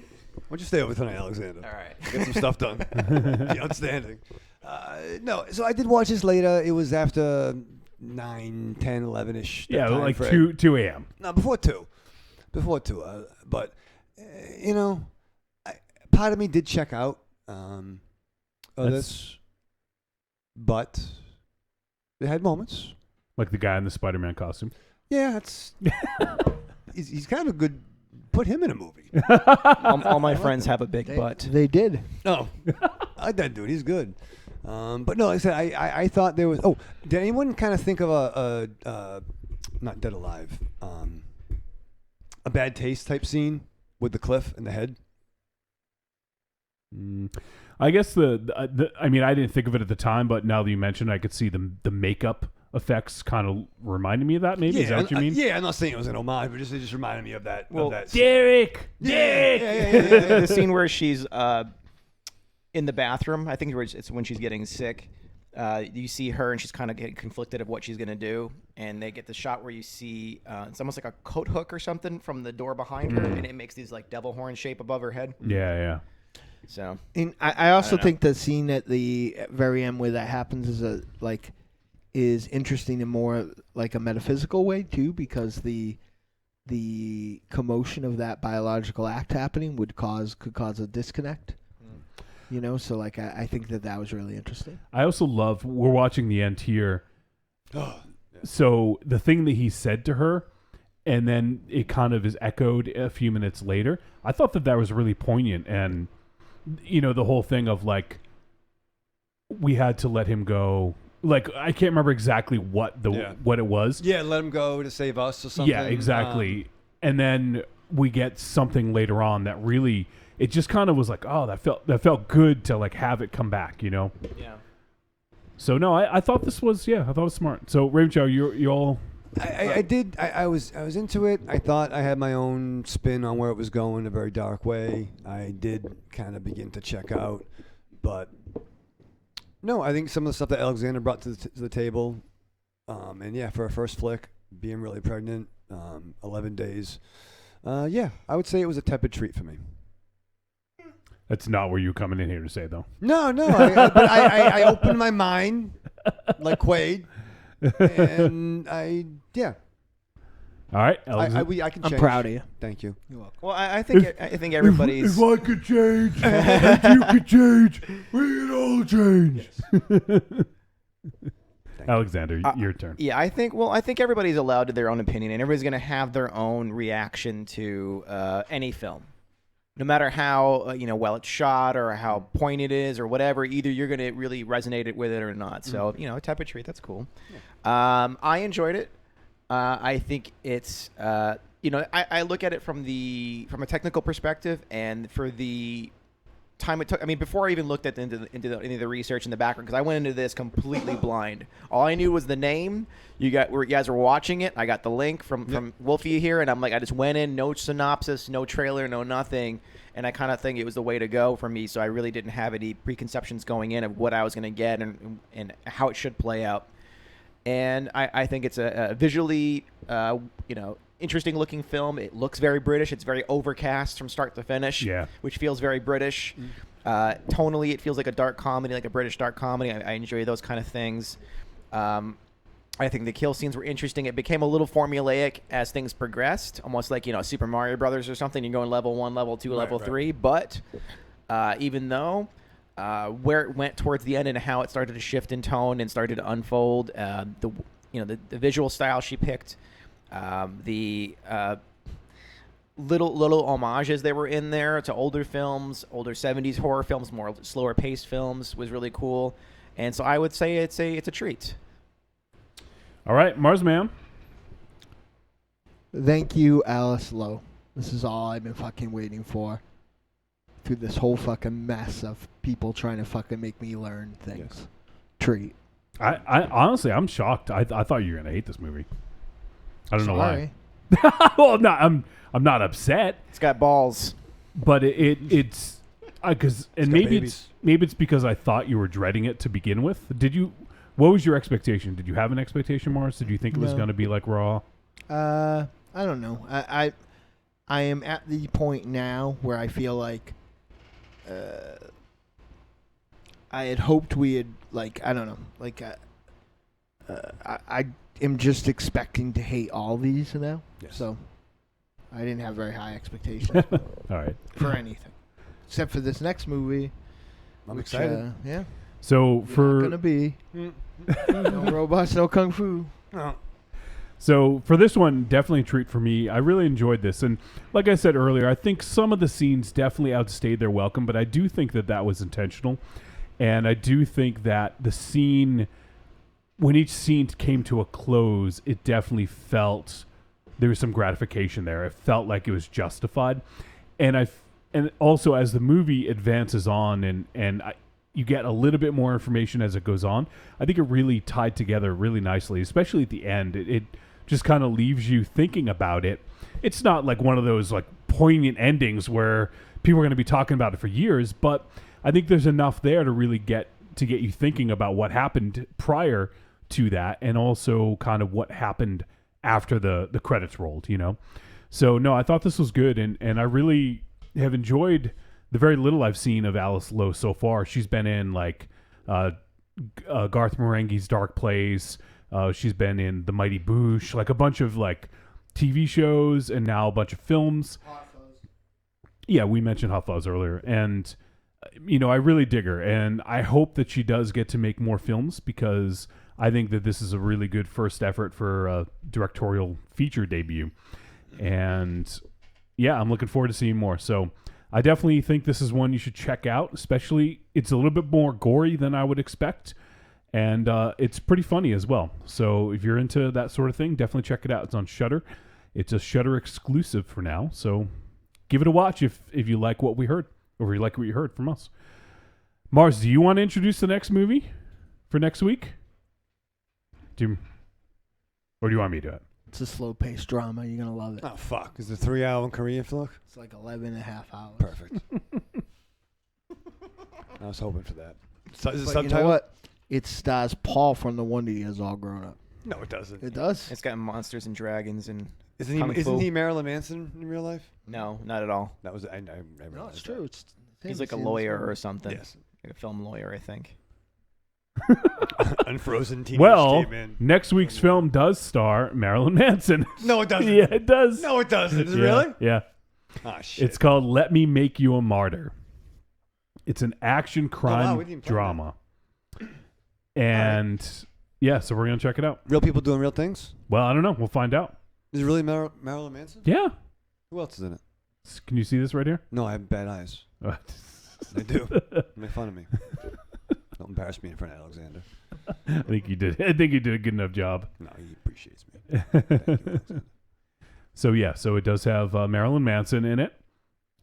don't you stay over tonight, Alexander? All right. Get some stuff done. Be outstanding. No, so I did watch this later. It was after 9, 10, 11-ish. Yeah, time like frame. 2 a.m. No, before 2. But, part of me did check out this. But they had moments. Like the guy in the Spider-Man costume. Yeah, that's... he's kind of good... Put him in a movie. All my friends have a big butt. They did. No. I like that dude. He's good. But no, like I said, I thought there was... Oh, did anyone kind of think of a not Dead Alive, a Bad Taste type scene with the cliff and the head? I guess I mean, I didn't think of it at the time, but now that you mentioned it, I could see the makeup effects kind of reminded me of that, maybe? Is that what you mean? Yeah, I'm not saying it was an homage, but it just reminded me of that. Well, of that Derek! The scene where she's in the bathroom, I think it's when she's getting sick. You see her, and she's kind of getting conflicted of what she's going to do. And they get the shot where you see it's almost like a coat hook or something from the door behind her, and it makes these like devil horn shape above her head. Yeah. So, And I also think the scene at the very end where that happens is interesting in more like a metaphysical way too, because the commotion of that biological act happening could cause a disconnect. So like I think that was really interesting. I also love, we're watching the end here. So the thing that he said to her, and then it kind of is echoed a few minutes later. I thought that was really poignant, and the whole thing of like, we had to let him go. Like, I can't remember exactly what it was. Yeah, let him go to save us or something. Yeah, exactly. And then we get something later on that really, it just kind of was like, oh, that felt good to like have it come back, Yeah. So no, I thought this was smart. So Ravenshadow, you all. I did. I was into it. I thought I had my own spin on where it was going, a very dark way. I did kind of begin to check out, but no, I think some of the stuff that Alexander brought to the table And yeah, for a first flick, being really pregnant, 11 days. Yeah, I would say it was a tepid treat for me. That's not where you're coming in here to say, though. No, but I opened my mind like Quaid, and yeah. All right, I can change. I'm proud of you. Thank you. You're welcome. Well, I think everybody's. If I could change, if you could change, we can all change. Alexander, your turn. Yeah, I think everybody's allowed to their own opinion, and everybody's going to have their own reaction to any film, no matter how well it's shot or how poignant it is or whatever. Either you're going to really resonate with it or not. So a type of treat, that's cool. Yeah. I enjoyed it. I think it's I look at it from a technical perspective, and for the time it took. I mean, before I even looked at into the research in the background, because I went into this completely blind. All I knew was the name. You guys were watching it. I got the link from Wolfie here, and I'm like, I just went in, no synopsis, no trailer, no nothing, and I kind of think it was the way to go for me. So I really didn't have any preconceptions going in of what I was going to get and how it should play out. And I think it's a visually, interesting looking film. It looks very British. It's very overcast from start to finish, which feels very British. Tonally, it feels like a dark comedy, like a British dark comedy. I enjoy those kind of things. I think the kill scenes were interesting. It became a little formulaic as things progressed, almost like Super Mario Brothers or something. You're going level 1, level 2, level 3. But even though where it went towards the end and how it started to shift in tone and started to unfold, the visual style she picked. The little homages that were in there to older films, older 70s horror films, more slower paced films was really cool. And so I would say it's a treat. All right, Mars Man. Thank you, Alice Lowe. This is all I've been fucking waiting for through this whole fucking mess of people trying to fucking make me learn things. Yes. Treat. I honestly, I'm shocked. I thought you were gonna hate this movie. I don't know why. Well, I'm not upset. It's got balls, but it's because maybe it's because I thought you were dreading it to begin with. Did you? What was your expectation? Did you have an expectation, Mars? Did you think it was going to be like Raw? I don't know. I am at the point now where I feel like I had hoped we had I don't know I am just expecting to hate all these now. Yes. So I didn't have very high expectations. All right. For anything. Except for this next movie. I'm excited. Yeah. So not gonna be no robots, no kung fu. No. So for this one, definitely a treat for me. I really enjoyed this. And like I said earlier, I think some of the scenes definitely outstayed their welcome, but I do think that was intentional. And I do think that the scene, when each scene came to a close, it definitely felt there was some gratification there. It felt like it was justified. And also as the movie advances on and you get a little bit more information as it goes on, I think it really tied together really nicely, especially at the end. It just kind of leaves you thinking about it. It's not like one of those like poignant endings where people are going to be talking about it for years, but I think there's enough there to really get you thinking about what happened prior to that and also kind of what happened after the credits rolled, So no, I thought this was good and I really have enjoyed the very little I've seen of Alice Lowe so far. She's been in like Garth Marenghi's Dark Place. She's been in The Mighty Boosh, like a bunch of like TV shows and now a bunch of films. Hot Fuzz. Yeah, we mentioned Hot Fuzz earlier. And, I really dig her. And I hope that she does get to make more films because I think that this is a really good first effort for a directorial feature debut. And yeah, I'm looking forward to seeing more. So I definitely think this is one you should check out, especially it's a little bit more gory than I would expect. And it's pretty funny as well. So if you're into that sort of thing, definitely check it out. It's on Shudder. It's a Shudder exclusive for now. So give it a watch if you like what we heard or if you like what you heard from us. Mars, do you want to introduce the next movie for next week? Or do you want me to do it? It's a slow-paced drama. You're going to love it. Oh, fuck. Is it a 3-hour Korean flick? It's like 11 and a half hours. Perfect. I was hoping for that. So, is it but subtitle? you know what? It stars Paul from The Wonder Years all grown up. No, it doesn't. It does. It's got monsters and dragons and Isn't he Marilyn Manson in real life? No, not at all. That was I No, it's true. It's He's like a lawyer or something. Yes. Like a film lawyer, I think. Unfrozen teenage Well, statement. next week's film does star Marilyn Manson. No, it doesn't. Yeah, it does. No, it doesn't. Is it Yeah, really? Yeah. Ah, shit. It's called Let Me Make You a Martyr. It's an action crime we didn't plan drama. And yeah, so we're going to check it out. Real people doing real things? Well, I don't know. We'll find out. Is it really Marilyn Manson? Yeah. Who else is in it? Can you see this right here? No, I have bad eyes. I do. Make fun of me. Don't embarrass me in front of Alexander. I think you did. I think you did a good enough job. No, he appreciates me. Thank you, Alexander. So yeah, so it does have Marilyn Manson in it,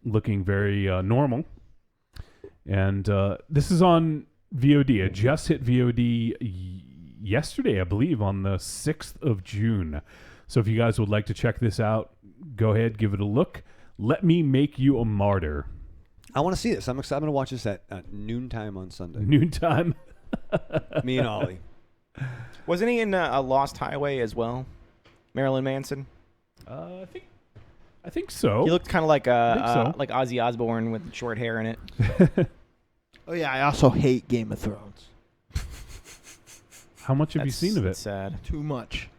looking very normal. And this is on VOD. It just hit VOD yesterday, I believe, on the 6th of June. So if you guys would like to check this out, go ahead, give it a look. Let Me Make You a Martyr. I want to see this. I'm excited. I'm going to watch this at noontime on Sunday. Noontime? Me and Ollie. Wasn't he in a Lost Highway as well? Marilyn Manson? I think so. He looked kind of like so. like Ozzy Osbourne with short hair in it. Oh yeah, I also hate Game of Thrones. How much have you seen of it? Sad. Too much.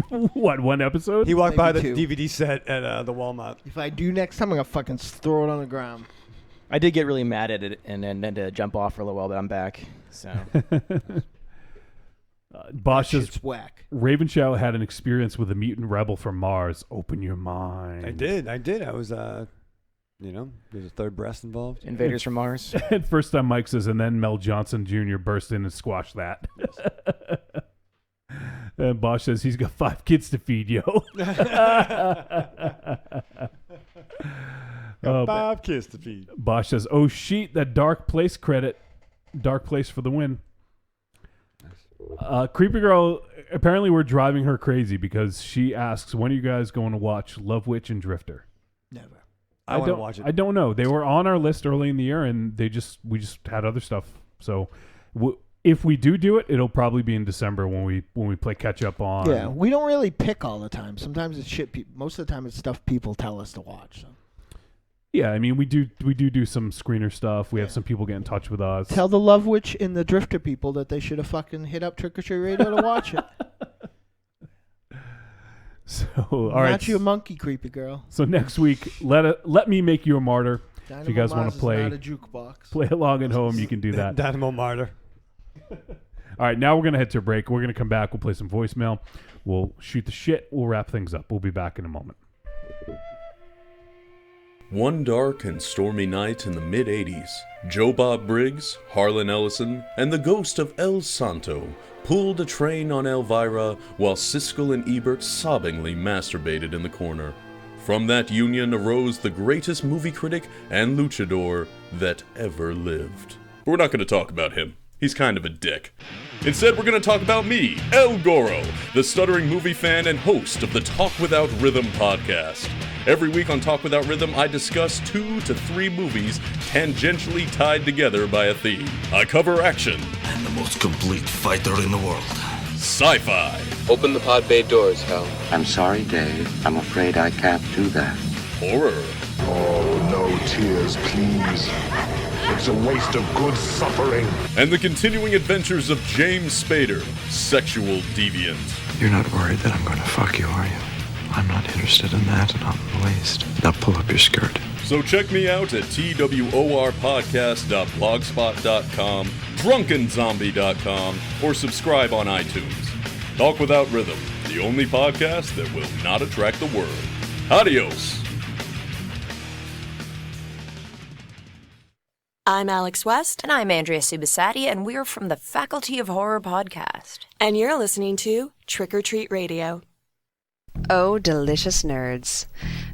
What, one episode? He walked by the Maybe two. DVD set at the Walmart. If I do next time, I'm gonna fucking throw it on the ground. I did get really mad at it and then had to jump off for a little while, but I'm back. So Bosch says Shit's whack. Ravenshadow had an experience with a mutant rebel from Mars. Open your mind. I did. I was, there's a third breast involved. Invaders from Mars. And first time Mike says, and then Mel Johnson Jr. burst in and squashed that. And Bosch says he's got 5 kids to feed, yo. Got 5 kids to feed. Bosch says, oh, shit, that Dark Place credit. Dark Place for the win. Creepy Girl, apparently we're driving her crazy because she asks, when are you guys going to watch Love Witch and Drifter? Never. I want to watch it. I don't know. They were on our list early in the year, and we just had other stuff. So if we do it, it'll probably be in December when we play catch up on. Yeah, we don't really pick all the time. Sometimes it's shit. Most of the time, it's stuff people tell us to watch. So. Yeah, I mean we do some screener stuff. We have some people get in touch with us. Tell the Love Witch and the Drifter people that they should have fucking hit up Trick or Treat Radio to watch it. So all right, Not you a monkey, Creepy Girl. So next week, let me make you a martyr. Dynamo if you guys want to play, not a jukebox. play along at home, you can do that. Dynamo Martyr. All right, now we're gonna head to a break. We're gonna come back. We'll play some voicemail. We'll shoot the shit. We'll wrap things up. We'll be back in a moment. One dark and stormy night in the mid-'80s, Joe Bob Briggs, Harlan Ellison, and the ghost of El Santo pulled a train on Elvira while Siskel and Ebert sobbingly masturbated in the corner. From that union arose the greatest movie critic and luchador that ever lived. We're not going to talk about him. He's kind of a dick. Instead, we're going to talk about me, El Goro, the stuttering movie fan and host of the Talk Without Rhythm podcast. Every week on Talk Without Rhythm, I discuss 2 to 3 movies tangentially tied together by a theme. I cover action. I'm the most complete fighter in the world. Sci-fi. Open the pod bay doors, Hal. I'm sorry, Dave. I'm afraid I can't do that. Horror. Oh, no tears, please. It's a waste of good suffering. And the continuing adventures of James Spader, sexual deviant. You're not worried that I'm going to fuck you, are you? I'm not interested in that, not in the least. Now pull up your skirt. So check me out at twrpodcast.blogspot.com, drunkenzombie.com, or subscribe on iTunes. Talk Without Rhythm, the only podcast that will not attract the world. Adios! I'm Alex West. And I'm Andrea Subasati, and we're from the Faculty of Horror podcast. And you're listening to Trick or Treat Radio. Oh, delicious nerds.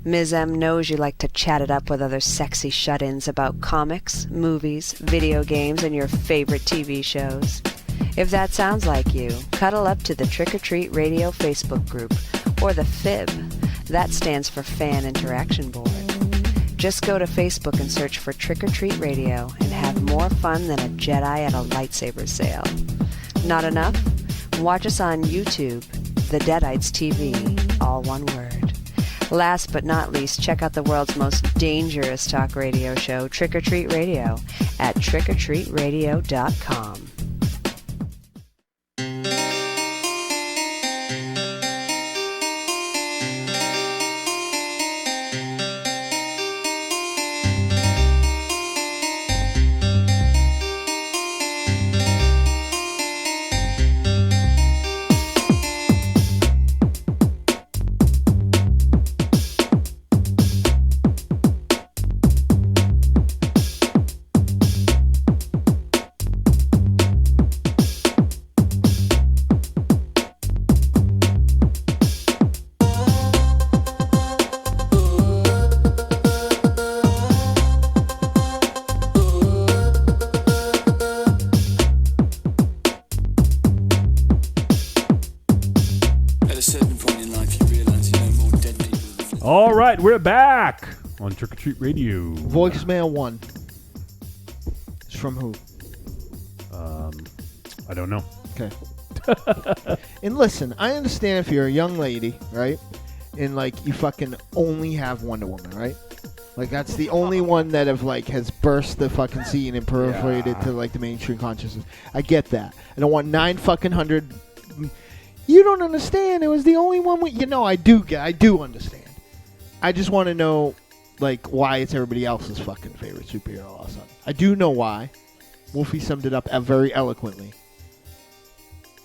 Ms. M knows you like to chat it up with other sexy shut-ins about comics, movies, video games, and your favorite TV shows. If that sounds like you, cuddle up to the Trick or Treat Radio Facebook group, or the FIB. That stands for Fan Interaction Board. Just go to Facebook and search for Trick or Treat Radio and have more fun than a Jedi at a lightsaber sale. Not enough? Watch us on YouTube, The Deadites TV, all one word. Last but not least, check out the world's most dangerous talk radio show, Trick or Treat Radio, at trickortreatradio.com. All right, we're back on Trick or Treat Radio. Voicemail 1. It's from who? I don't know. Okay. And listen, I understand if you're a young lady, right? And like you fucking only have Wonder Woman, right? Like that's the only one that has burst the fucking scene and proliferated to like the mainstream consciousness. I get that. I don't want 900. You don't understand. It was the only one. I do understand. I just want to know, like, why it's everybody else's fucking favorite superhero all of a sudden. I do know why. Wolfie summed it up very eloquently.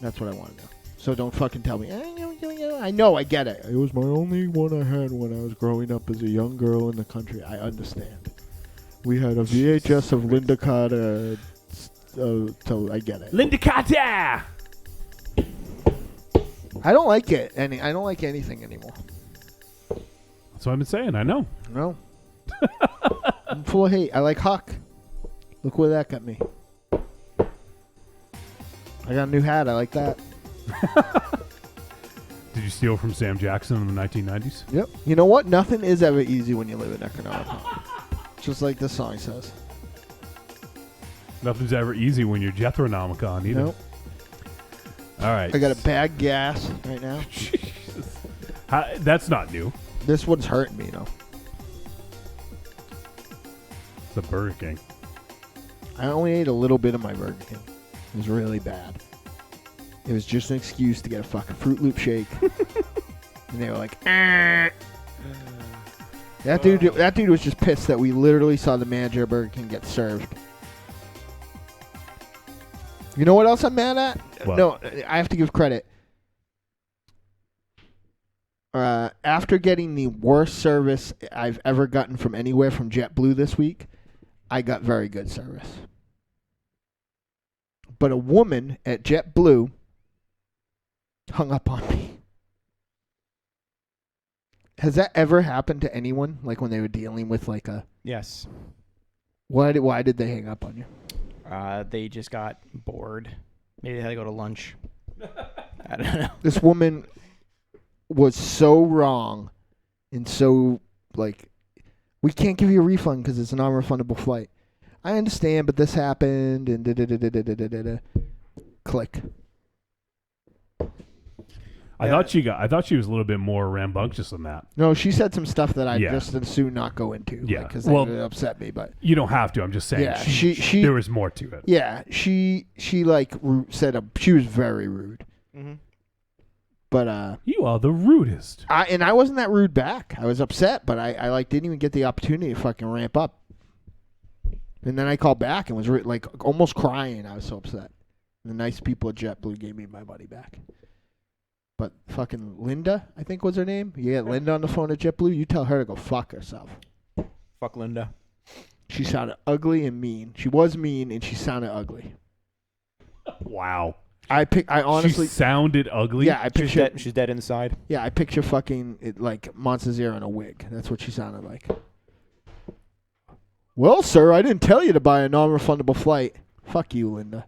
That's what I want to know. So don't fucking tell me. I know, I get it. It was my only one I had when I was growing up as a young girl in the country. I understand. We had a VHS of Linda Carter. So I get it. Linda Carter! I don't like it. I don't like anything anymore. That's what I've been saying. I know. No. I'm full of hate. I like Huck. Look where that got me. I got a new hat. I like that. Did you steal from Sam Jackson in the 1990s? Yep. You know what? Nothing is ever easy when you live in Economicon. Just like this song says. Nothing's ever easy when you're Jethronomicon either. Nope. All right. I got a bag gas right now. Jesus. That's not new. This one's hurting me, though. It's a Burger King. I only ate a little bit of my Burger King. It was really bad. It was just an excuse to get a fucking Fruit Loop shake. And they were like, That dude was just pissed that we literally saw the manager of Burger King get served. You know what else I'm mad at? What? No, I have to give credit. After getting the worst service I've ever gotten from anywhere from JetBlue this week, I got very good service. But a woman at JetBlue hung up on me. Has that ever happened to anyone? Like when they were dealing with like a... Yes. Why did they hang up on you? They just got bored. Maybe they had to go to lunch. I don't know. This woman was so wrong and so like, we can't give you a refund because it's a non-refundable flight. I understand, but this happened and da-da-da-da-da-da-da. Click. I thought she was a little bit more rambunctious than that. No, she said some stuff that I just as soon not go into. Yeah, because it upset me. But you don't have to. I'm just saying. Yeah, she there was more to it. Yeah, she like said she was very rude. Mm-hmm. But you are the rudest. I wasn't that rude back. I was upset, but I like didn't even get the opportunity to fucking ramp up. And then I called back and was like almost crying. I was so upset. The nice people at JetBlue gave me my money back. But fucking Linda, I think was her name. You get Linda on the phone at JetBlue, you tell her to go fuck herself. Fuck Linda. She sounded ugly and mean. She was mean and she sounded ugly. Wow. I honestly she sounded ugly. Yeah, she's dead inside. Yeah, I picture fucking like Montezero in a wig. That's what she sounded like. Well, sir, I didn't tell you to buy a non-refundable flight. Fuck you, Linda.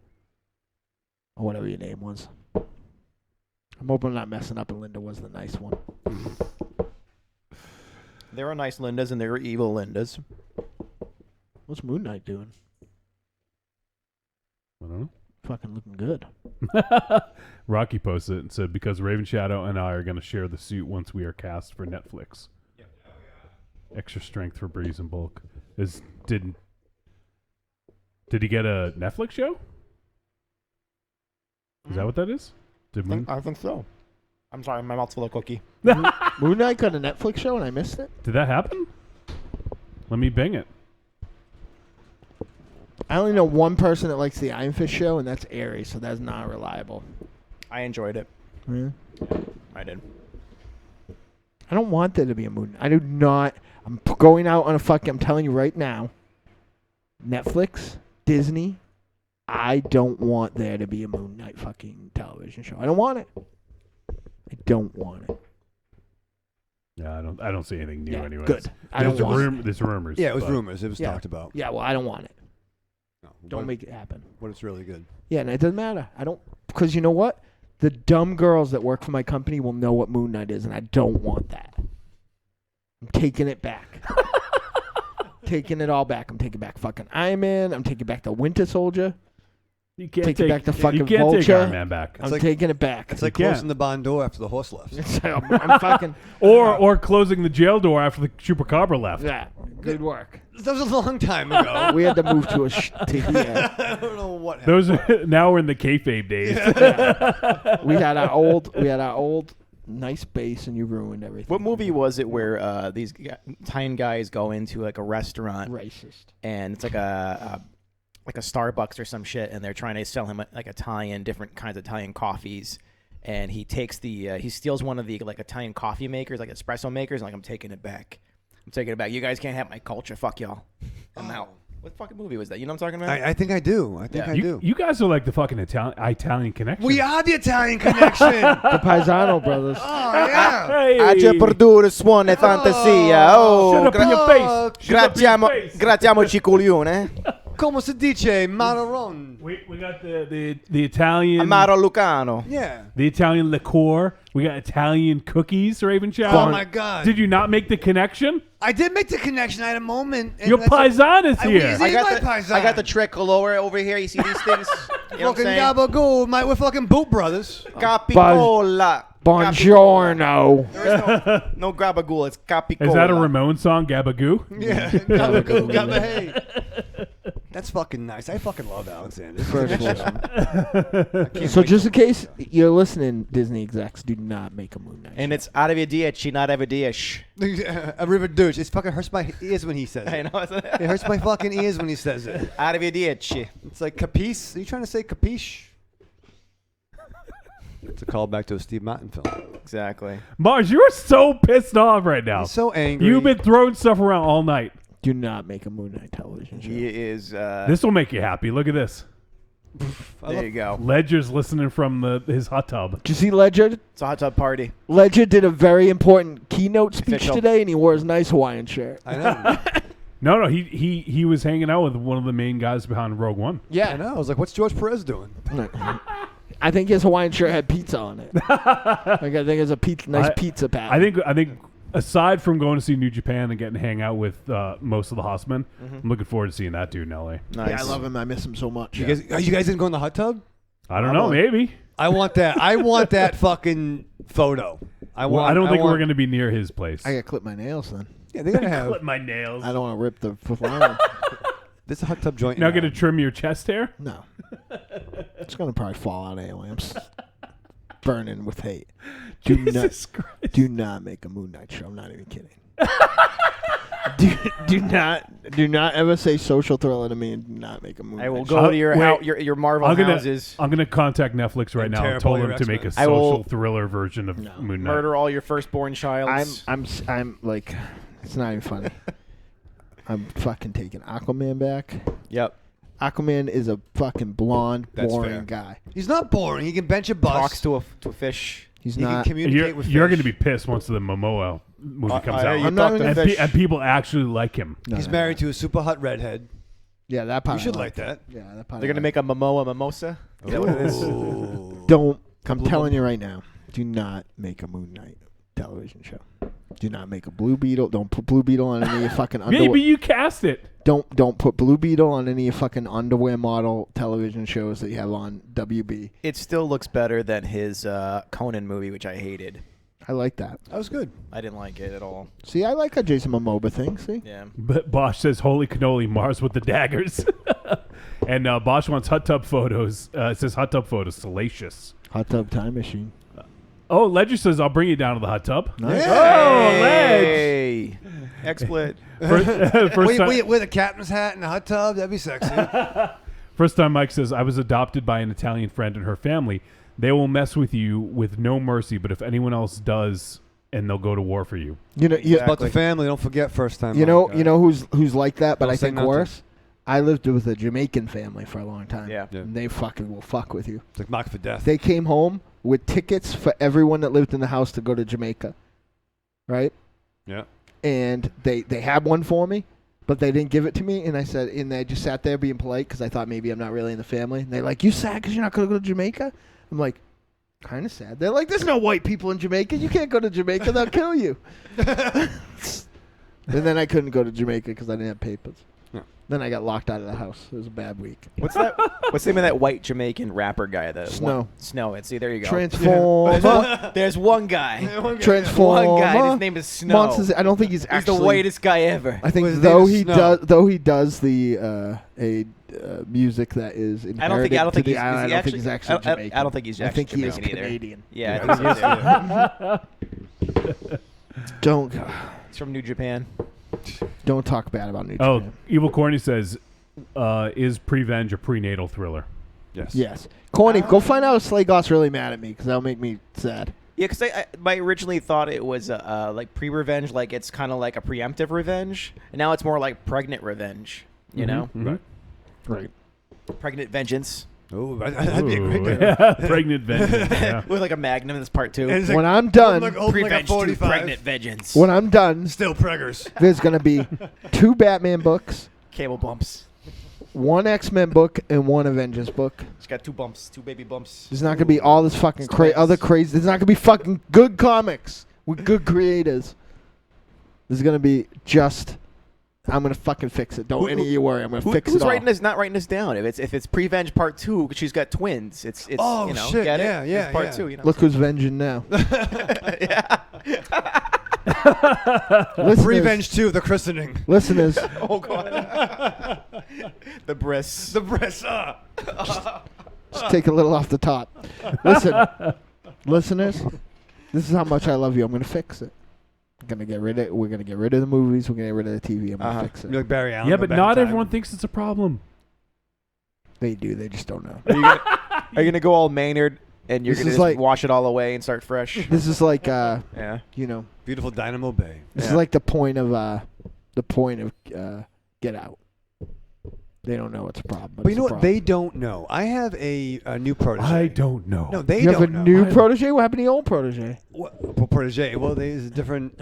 Or whatever your name was. I'm hoping I'm not messing up and Linda was the nice one. There are nice Lindas and there are evil Lindas. What's Moon Knight doing? I don't know. Fucking looking good. Rocky posted it and said, because Ravenshadow and I are going to share the suit once we are cast for Netflix. Extra strength for Breeze and Bulk. Did he get a Netflix show? Is that what that is? I think so. I'm sorry, my mouth's full of cookie. Moon Knight got a Netflix show and I missed it? Did that happen? Let me bing it. I only know one person that likes the Iron Fist show, and that's Aries, so that's not reliable. I enjoyed it. Yeah. I did. I don't want there to be a Moon Knight. I do not. I'm going out on a fucking... I'm telling you right now. Netflix, Disney, I don't want there to be a Moon Knight fucking television show. I don't want it. I don't want it. Yeah, I don't see anything new anyways. Good. There's rumors. Yeah, it was rumors. It was talked about. Yeah, well, I don't want it. No, Don't make it happen. But it's really good. Yeah, and it doesn't matter. I don't... Because you know what? The dumb girls that work for my company will know what Moon Knight is, and I don't want that. I'm taking it back. Taking it all back. I'm taking back fucking Iron Man. I'm taking back the Winter Soldier. You can't take back the fucking you can't Vulture. take Iron Man back. I'm taking it back. It's like closing the barn door after the horse left. I'm fucking... or closing the jail door after the Chupacabra left. Yeah, good work. That was a long time ago. We had to move to here. I don't know what happened. Those now we're in the kayfabe days. Yeah. We had our old nice base, and you ruined everything. What movie was it where these Italian guys go into like a restaurant? Racist. And it's like a Starbucks or some shit, and they're trying to sell him like different kinds of Italian coffees. And he takes he steals one of the like Italian coffee makers, like espresso makers, and like, I'm taking it back. I'm taking it back. You guys can't have my culture. Fuck y'all. I'm out. What fucking movie was that? You know what I'm talking about? I think I do. I do. You guys are like the fucking Italian connection. We are the Italian connection. The Paisano brothers. Oh, yeah. Hey. Agge produrre suone fantasia. Oh, shut up in your face. Graziamoci coglione. Come si dice, Marron? We got the Italian Amaro Lucano. Yeah. The Italian liqueur. We got Italian cookies, Ravenshadow. Oh my God! Did you not make the connection? I did make the connection. I had a moment. Your paisan is here. I got the tricolore over here. You see these things? You know what I'm Fucking saying? gabagool, we're fucking boot brothers. Capicola. Buongiorno. There is no gabagool. It's capicola. Is that a Ramon song, Gabagoo? Yeah, gabagoo, gabahey. That's fucking nice. I fucking love Alexander. So just in case you're listening, Disney execs, do not make a Moon Knight. And it's arrivederci, not arrivederci. Arrivederci. It fucking hurts my ears when he says it. I know. It hurts my fucking ears when he says it. Arrivederci. It's like capiche. Are you trying to say capiche? It's a callback to a Steve Martin film. Exactly. Mars, you're so pissed off right now. He's so angry. You've been throwing stuff around all night. Do not make a Moon Knight television show. He is. This will make you happy. Look at this. There you go. Ledger's listening from his hot tub. Did you see Ledger? It's a hot tub party. Ledger did a very important keynote speech Official. today, and he wore his nice Hawaiian shirt. I know. No, he was hanging out with one of the main guys behind Rogue One. Yeah. I know. I was like, what's George Perez doing? I think his Hawaiian shirt had pizza on it. Like I think it's a nice pizza pattern. I think aside from going to see New Japan and getting to hang out with most of the Hossmen, I'm looking forward to seeing that dude in LA. Nice. Yeah, I love him. I miss him so much. You guys didn't go in the hot tub? I don't know, maybe. I want that. I want that fucking photo. I don't think we're going to be near his place. I got to clip my nails then. Yeah, they're gonna have. Clip my nails. I don't want to rip the flannel. This is a hot tub joint. Now, going to trim your chest hair? No. It's going to probably fall out anyway. I'm burning with hate. Do not make a Moon Knight show. I'm not even kidding. do not ever say social thriller to me and do not make a Moon Knight I will show. go to your Marvel houses. I'm gonna contact Netflix right now and tell them to make a social thriller version of Moon Knight. Murder all your firstborn child. I'm like, it's not even funny. I'm fucking taking Aquaman back. Yep. Aquaman is a fucking blonde, boring fair. guy. He's not boring. He can bench a bus. Talks to a fish. He's not. Can communicate with You're fish. going to be pissed once the Momoa movie comes out. And people actually like him. He's married to a super hot redhead. Yeah, that part. You should like that. Yeah, that part. They're gonna make a Momoa mimosa. Is that what it is? Don't. I'm telling you right now. Do not make a Moon Knight television show. Do not make a Blue Beetle. Don't put Blue Beetle on any of your fucking underwear. Maybe you cast it. Don't put Blue Beetle on any of your fucking underwear model television shows that you have on WB. It still looks better than his Conan movie, which I hated. I like that. That was good. I didn't like it at all. See, I like a Jason Momoa thing. See? Yeah. But Bosch says, holy cannoli, Mars with the daggers. And Bosch wants hot tub photos. It says hot tub photos, salacious. Hot tub time machine. Oh, Ledger says, I'll bring you down to the hot tub. Nice. Oh, Ledge. Hey. X-Split. First time, with a captain's hat and a hot tub, that'd be sexy. First time Mike says, I was adopted by an Italian friend and her family. They will mess with you with no mercy, but if anyone else does, and they'll go to war for you. You know, About the family, don't forget first time. You know who's like that, but Don't I say think nothing. worse. I lived with a Jamaican family for a long time. Yeah. And they fucking will fuck with you. It's like mock for death. They came home with tickets for everyone that lived in the house to go to Jamaica. Right? Yeah. And they had one for me, but they didn't give it to me. And I said, and I just sat there being polite because I thought maybe I'm not really in the family. And they're like, you sad because you're not going to go to Jamaica? I'm like, kind of sad. They're like, there's no white people in Jamaica. You can't go to Jamaica. They'll kill you. And then I couldn't go to Jamaica because I didn't have papers. Yeah. Then I got locked out of the house. It was a bad week. What's the name of that white Jamaican rapper guy? Snow. Snow. See, there you go. Transformer. There's one guy. Transformer. One guy. His name is Snow. I don't think he's actually the whitest guy ever. I think His though name is he does the music that is inherited I don't think he's actually Jamaican. I don't think he's actually I think he is Jamaican either. Canadian. Yeah, I think so too. Don't He's from New Japan. don't talk bad about New Oh, Japan. Evil Corny says, is Prevenge a prenatal thriller? Yes. Yes. Corny, go find out if Slay Goth's really mad at me because that'll make me sad. Yeah, because I originally thought it was like pre-revenge, like it's kind of like a preemptive revenge, and now it's more like pregnant revenge. You know, Right. pregnant vengeance Oh, that'd be a great game. Yeah, pregnant vengeance. Yeah. with like a magnum. That's part 2. And it's like, When I'm done, holding like a Prevenge 2, 45. pregnant vengeance. when I'm done, Still preggers. there's gonna be 2 Batman books, Cable bumps. 1 X-Men book, and 1 Avengers book. It's got 2 bumps, 2 baby bumps. There's not gonna be all this fucking It's other crazy. There's not gonna be fucking good comics with good creators. There's gonna be just. I'm gonna fucking fix it. Don't any of you worry. I'm gonna fix Who's it all. not writing this down? If it's Prevenge Part 2, she's got twins. It's Oh, you know, shit, get it? yeah, yeah, It's Part yeah. 2. You know. Look who's venging now. Yeah. Prevenge 2, the christening. Listeners, Oh god. The breasts. The breasts. just take a little off the top. Listen, listeners, this is how much I love you. I'm gonna fix it. We're gonna get rid of the movies. We're gonna get rid of the TV. I'm gonna fix it. You're like Barry Allen. Yeah, go but back not in time. everyone thinks it's a problem. They do. They just don't know. Are you gonna go all Maynard and you're This gonna is just like- wash it all away and start fresh? This is like, Yeah. you know, Beautiful Dynamo Bay. this Yeah. is like the point of Get Out. They don't know it's a problem. But you it's know a what? problem. They don't know. I have a new protege. I don't know. No, they You don't have a know. new protege? What happened to the old protege? Well, protege. Well, there's a different.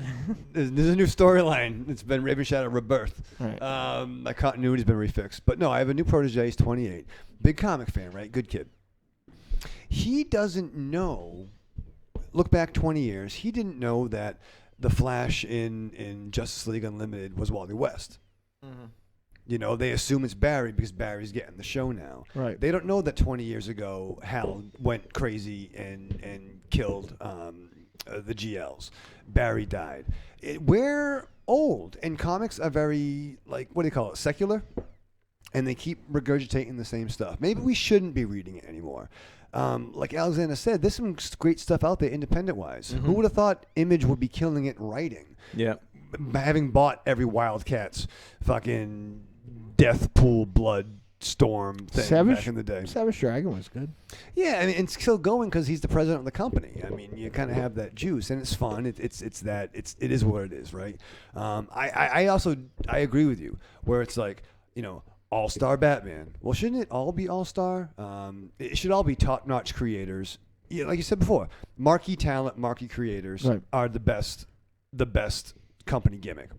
There's a new storyline. It's been Ravenshadow rebirth. Right. My continuity's been refixed. But no, I have a new protege. He's 28. Big comic fan, right? Good kid. He doesn't know. Look back 20 years. He didn't know that the Flash in Justice League Unlimited was Wally West. Mm-hmm. You know, they assume it's Barry because Barry's getting the show now. Right. They don't know that 20 years ago, Hal went crazy and killed the GLs. Barry died. We're old, and comics are very, like, what do you call it, secular? And they keep regurgitating the same stuff. Maybe we shouldn't be reading it anymore. Like Alexander said, there's some great stuff out there independent-wise. Mm-hmm. Who would have thought Image would be killing it in writing? Yeah. Having bought every Wildcats fucking Death Pool Blood Storm thing back in the day. Savage Dragon was good. Yeah, I mean, it's still going because he's the president of the company. I mean, you kind of have that juice, and it's fun. It is what it is, right? I agree with you where it's like, you know, all-star Batman. Well, shouldn't it all be all-star? It should all be top-notch creators. Yeah, like you said before, marquee talent, marquee creators are the best company gimmick.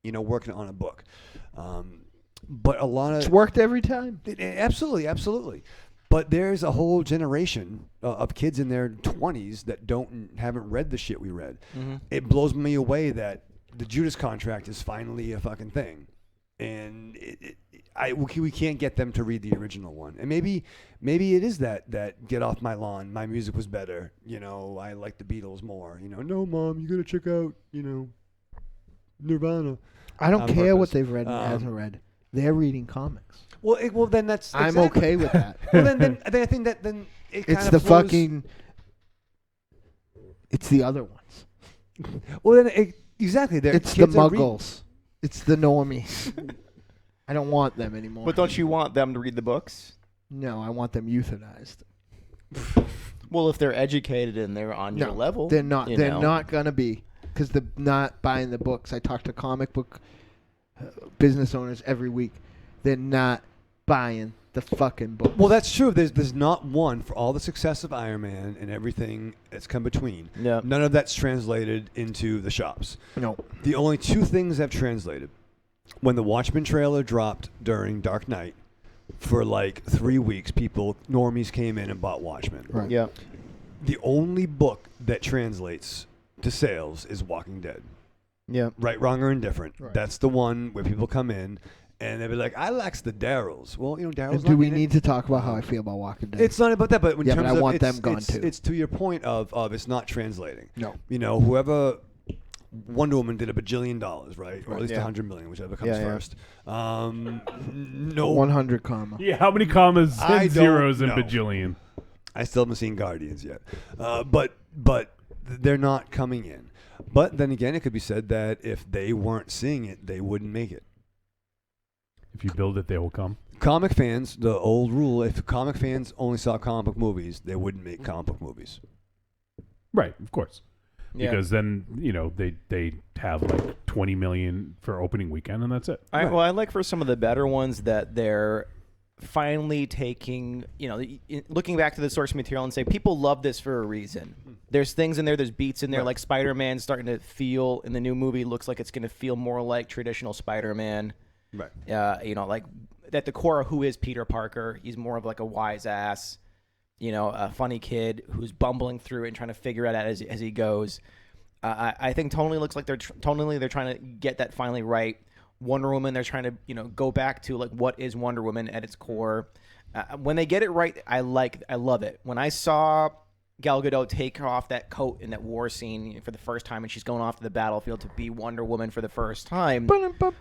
You know, working on a book. But a lot of It's worked every time. Absolutely. But there's a whole generation of kids in their 20s that haven't read the shit we read. Mm-hmm. It blows me away that the Judas Contract is finally a fucking thing, and we can't get them to read the original one. And maybe it is that get off my lawn. My music was better. I like the Beatles more. No, Mom, you gotta check out Nirvana. I don't On care what purpose. they've read and hasn't read. They're reading comics. Well, then that's I'm exactly. okay with that. Well, then I think that then it It's kind the of flows. fucking. It's the other ones. Well, then exactly. It's the muggles. It's the normies. I don't want them anymore. But don't you want them to read the books? No, I want them euthanized. Well, if they're educated and they're on your level, they're not. you They're know. not gonna be because they're not buying the books. I talk to comic book business owners every week. They're not buying the fucking books. Well, that's true. There's not one for all the success of Iron Man and everything that's come between. Yeah. None of that's translated into the shops. No. The only two things I've translated. When the Watchmen trailer dropped during Dark Knight, for like 3 weeks, normies came in and bought Watchmen. Right. Yeah. The only book that translates to sales is Walking Dead. Yeah. Right, Wrong, or Indifferent. Right. That's the one where people come in and they'll be like, I likes the Darryls. Well, Darryl's And not do we in it. need to talk about how I feel about Walking Dead? It's not about that, but in terms but I of want it's, them gone it's, too. it's to your point of it's not translating. No. Whoever Wonder Woman did $1 bajillion, right? Or at least Yeah. 100 million, whichever comes Yeah, yeah. first. No. 100 comma. Yeah, how many commas I and don't zeros in know. bajillion? I still haven't seen Guardians yet, but they're not coming in. But then again, it could be said that if they weren't seeing it, they wouldn't make it. If you build it, they will come. Comic fans, the old rule: if comic fans only saw comic book movies, they wouldn't make comic book movies. Right, of course. Yeah. Because then, they have like 20 million for opening weekend and that's it. Well, I like for some of the better ones that they're finally taking, looking back to the source material and say, people love this for a reason. There's things in there, there's beats in there, like Spider-Man starting to feel, in the new movie, looks like it's going to feel more like traditional Spider-Man. Right. Like at the core of who is Peter Parker, he's more of like a wise ass, a funny kid who's bumbling through it and trying to figure it out as he goes. I think tonally looks like they're trying to get that finally right. Wonder Woman, they're trying to go back to like what is Wonder Woman at its core. When they get it right, I love it. When I saw Gal Gadot take off that coat in that war scene for the first time, and she's going off to the battlefield to be Wonder Woman for the first time,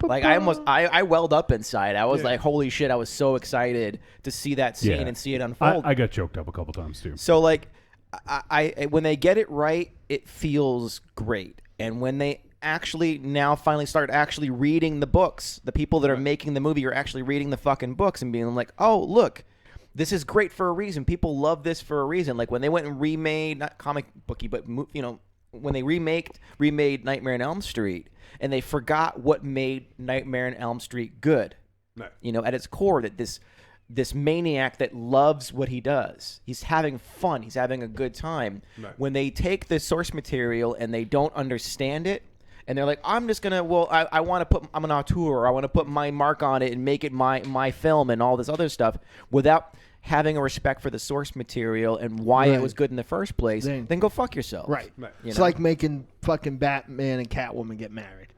like I welled up inside. I was like, holy shit! I was so excited to see that scene and see it unfold. I got choked up a couple times too. So like, I when they get it right, it feels great. And when they actually now finally start actually reading the books, the people that are making the movie are actually reading the fucking books and being like, oh look, this is great for a reason. People love this for a reason. Like when they went and remade, not comic booky, but when they remade Nightmare on Elm Street, and they forgot what made Nightmare on Elm Street good. Right. At its core, that this maniac that loves what he does. He's having fun. He's having a good time. Right. When they take the source material and they don't understand it, and they're like, I'm just gonna, I want to put, I'm an auteur. I want to put my mark on it and make it my film and all this other stuff without having a respect for the source material and why it was good in the first place. Then go fuck yourself. Right. It's like making fucking Batman and Catwoman get married.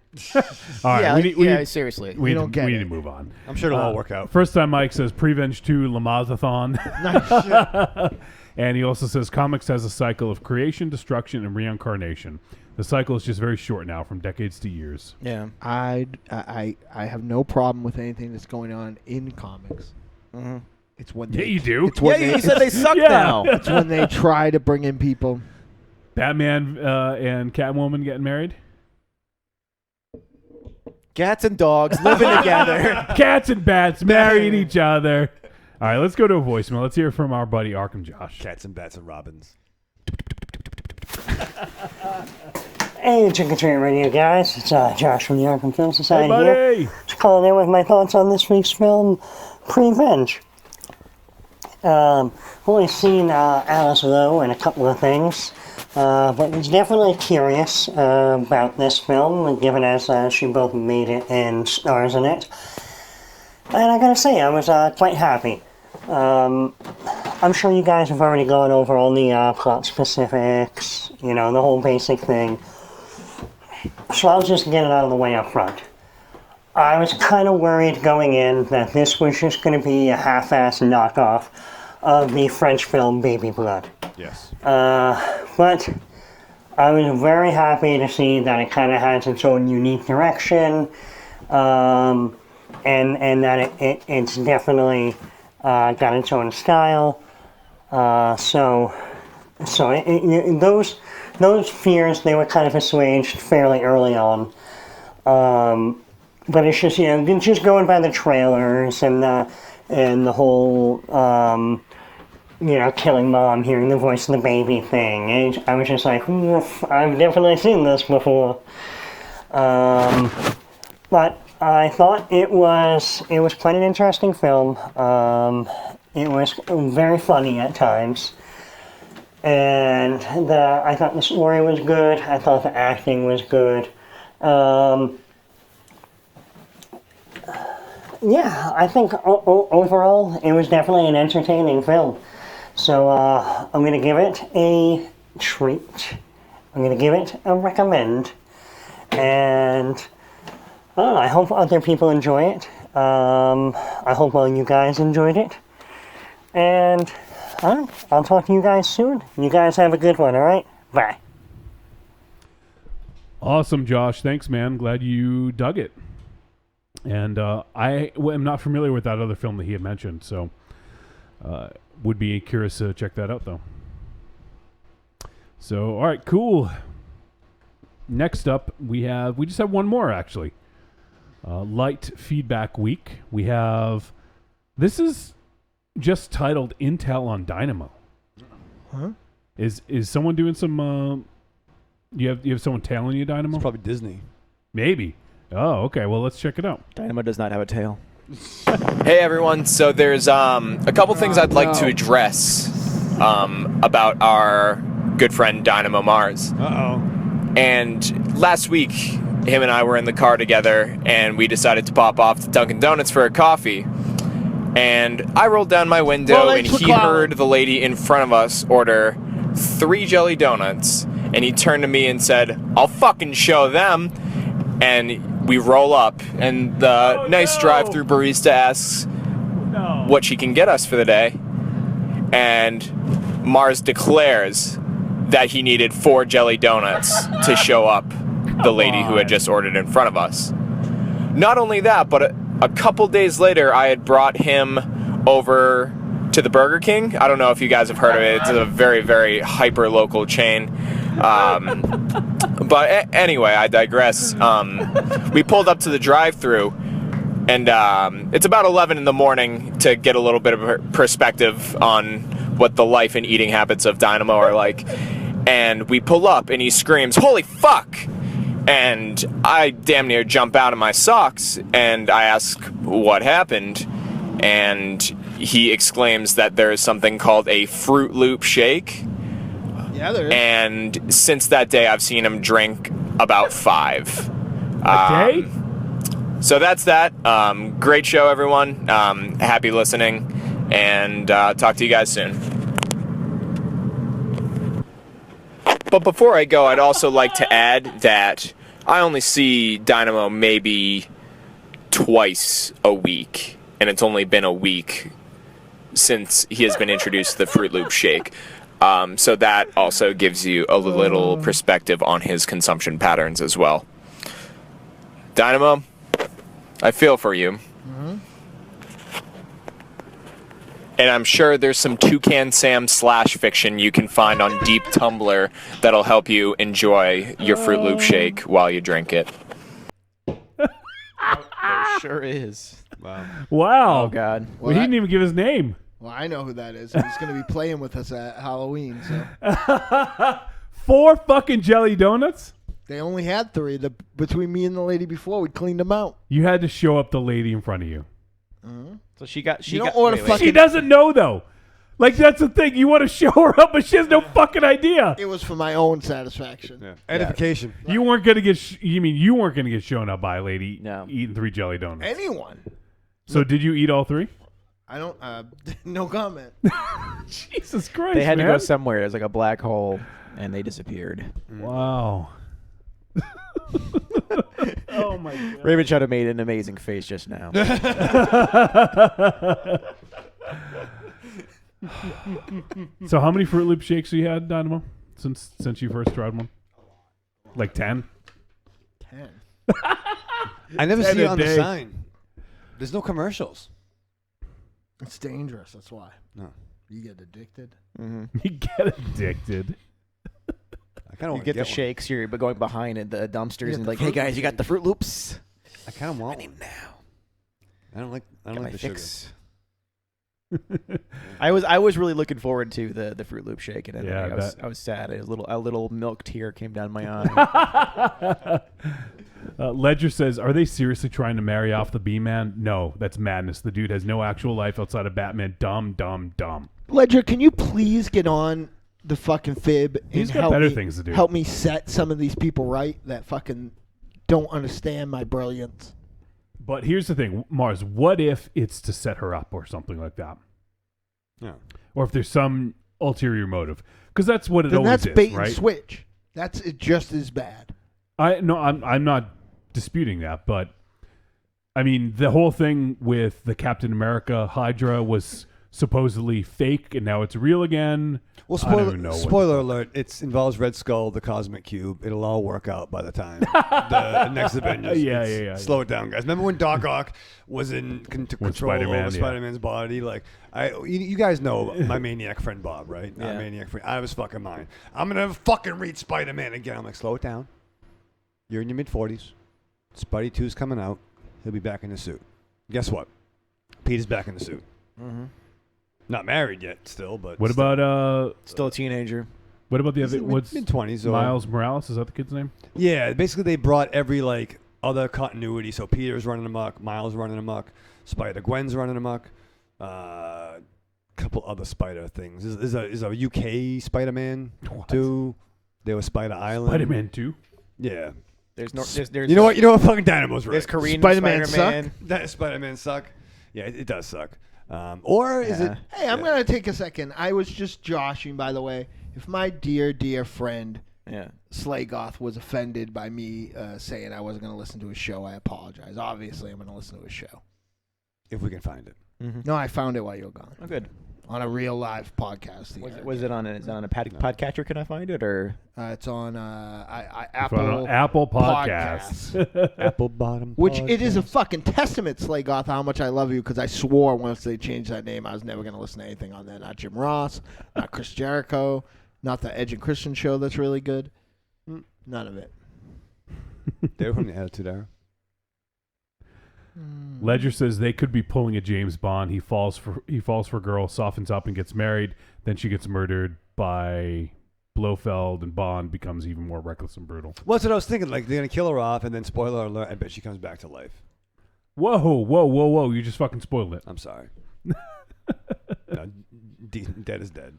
All right, seriously. We don't need get to it. move on. I'm sure it'll all work out. First time Mike says Prevenge 2 Lamazathon. And he also says comics has a cycle of creation, destruction, and reincarnation. The cycle is just very short now, from decades to years. Yeah. I have no problem with anything that's going on in comics. Mm-hmm. It's when Yeah, you do. It's when you said they suck now. It's when they try to bring in people. Batman and Catwoman getting married? Cats and dogs living together. Cats and bats marrying each other. All right, let's go to a voicemail. Let's hear from our buddy Arkham Josh. Cats and bats and robins. Hey, Trick or Treat Radio guys. It's Josh from the Arkham Film Society Hey, buddy. here. Just calling in with my thoughts on this week's film, Prevenge. Only seen Alice Lowe in a couple of things, but was definitely curious about this film, given as she both made it and stars in it. And I gotta say, I was quite happy. I'm sure you guys have already gone over all the plot specifics, the whole basic thing. So I'll just get it out of the way up front. I was kind of worried going in that this was just going to be a half-assed knockoff of the French film Baby Blood. Yes. But I was very happy to see that it kind of has its own unique direction, and that it's definitely got its own style. So those fears, they were kind of assuaged fairly early on. But it's just, just going by the trailers and the whole, killing mom, hearing the voice of the baby thing. And I was just like, I've definitely seen this before. But I thought it was quite an interesting film. It was very funny at times. And I thought the story was good. I thought the acting was good. Yeah, I think overall it was definitely an entertaining film. So I'm going to give it a treat. I'm going to give it a recommend. And I hope other people enjoy it. I hope all you guys enjoyed it. And I'll talk to you guys soon. You guys have a good one, all right? Bye. Awesome, Josh. Thanks, man. Glad you dug it. And I am not familiar with that other film that he had mentioned, so would be curious to check that out, though. So, all right, cool. Next up, we just have one more, actually. Light Feedback Week. We have, this is just titled Intel on Dynamo. Huh? Is someone doing some, you have someone tailing you, Dynamo? It's probably Disney. Maybe. Oh, okay. Well, let's check it out. Dynamo does not have a tail. Hey, everyone. So there's a couple things I'd like to address about our good friend Dynamo Mars. Uh-oh. And last week, him and I were in the car together, and we decided to pop off to Dunkin' Donuts for a coffee. And I rolled down my window, and he heard the lady in front of us order 3 jelly donuts. And he turned to me and said, "I'll fucking show them." And we roll up, and the nice drive-through barista asks what she can get us for the day. And Mars declares that he needed 4 jelly donuts to show up the lady who had just ordered in front of us. Not only that, but a couple days later, I had brought him over to the Burger King. I don't know if you guys have heard of it. It's a very, very hyper-local chain. But anyway, I digress. We pulled up to the drive-thru, and it's about 11 in the morning to get a little bit of perspective on what the life and eating habits of Dynamo are like. And we pull up, and he screams, "Holy fuck!" And I damn near jump out of my socks, and I ask what happened. And he exclaims that there is something called a Fruit Loop shake. Yeah, there is. And since that day, I've seen him drink about 5. A day? So that's that. Great show, everyone. Happy listening. And talk to you guys soon. But before I go, I'd also like to add that I only see Dynamo maybe twice a week. And it's only been a week since he has been introduced to the Fruit Loop shake. So that also gives you a little perspective on his consumption patterns as well. Dynamo, I feel for you. Mm-hmm. And I'm sure there's some Toucan Sam /fiction you can find on Deep Tumblr that'll help you enjoy your Fruit Loop shake while you drink it. There sure is. Wow. Oh, God. Well, he didn't even give his name. Well, I know who that is. He's going to be playing with us at Halloween. So 4 fucking jelly donuts? They only had 3. Between me and the lady before, we cleaned them out. You had to show up the lady in front of you. So she got. You don't order fucking. She doesn't know, though. Like, that's the thing. You want to show her up, but she has no fucking idea. It was for my own satisfaction. Yeah. Edification. Yeah. You weren't gonna get. You mean you weren't gonna get shown up by a lady eating 3 jelly donuts? Anyone. So did you eat all 3? I don't. No comment. Jesus Christ! They had man. to go somewhere. It was like a black hole, and they disappeared. Wow. Oh my God. Ravenshadow made an amazing face just now. So how many Fruit Loop shakes have you had, Dynamo, since you first tried one? Like 10? 10. I never 10 see it a on day. the sign. There's no commercials. It's dangerous. That's why. No. You get addicted. Mm-hmm. You get addicted. I kind You of get the shakes here, but going behind it, the dumpsters, and the like, hey Fruit guys, Loops you got the Fruit Loops? I kind of want I need one. 'em now. I don't like Get my the fix. I was really looking forward to the Fruit Loop shake, and then Yeah, I was sad. A little milk tear came down my eye. Ledger says, are they seriously trying to marry off the B-Man? No, that's madness. The dude has no actual life outside of Batman. Dumb, dumb, dumb. Ledger, can you please get on the fucking fib He's and got help better me, things to do. help me set some of these people right that fucking don't understand my brilliance? But here's the thing, Mars, what if it's to set her up or something like that? Yeah. Or if there's some ulterior motive. Because that's what it Then always that's is, bait right? and switch. That's just as bad. I'm not disputing that, but I mean the whole thing with the Captain America Hydra was supposedly fake, and now it's real again. Well, I don't even know spoiler alert, it involves Red Skull, the Cosmic Cube. It'll all work out by the time the next Avengers. Yeah. Slow it down, guys. Remember when Doc Ock was in control Spider-Man, over Spider-Man's body? Like, you guys know my maniac friend Bob, right? Not Yeah. maniac friend. Out of his fucking mind. I'm going to fucking read Spider-Man again. I'm like, slow it down. You're in your mid-40s. Spidey 2's coming out. He'll be back in the suit. Guess what? Peter's back in the suit. Mm-hmm. Not married yet, still, but What about Still a teenager. what about the other? What's mid-20s? Miles Morales? Is that the kid's name? Yeah, basically they brought every like other continuity. So Peter's running amok, Miles running amok, Spider-Gwen's running amok, couple other Spider things. Is a UK Spider-Man 2? There was Spider Island. Spider-Man 2. Yeah. There's You know what? You know what? Fucking Dynamo's right. There's Korean Spider-Man Spider-Man. That Spider-Man suck. Yeah, it does suck. Or is it? Hey, I'm going to take a second. I was just joshing, by the way. If my dear, dear friend Slagoth was offended by me saying I wasn't going to listen to his show, I apologize. Obviously, I'm going to listen to his show. If we can find it. Mm-hmm. No, I found it while you were gone. Oh, good. On a real live podcast. Was it on a podcatcher? Can I find it or? It's on Apple Podcasts. Apple Bottom. Which it is a fucking testament, Slagoth, how much I love you, because I swore once they changed that name I was never going to listen to anything on that. Not Jim Ross, not Chris Jericho, not the Edge and Christian show that's really good. None of it. They were from the Attitude Era. Ledger says they could be pulling a James Bond. He falls for a girl, softens up, and gets married. Then she gets murdered by Blofeld, and Bond becomes even more reckless and brutal. Well, that's what I was thinking. Like, they're going to kill her off, and then, spoiler alert, I bet she comes back to life. Whoa. You just fucking spoiled it. I'm sorry. No, dead is dead.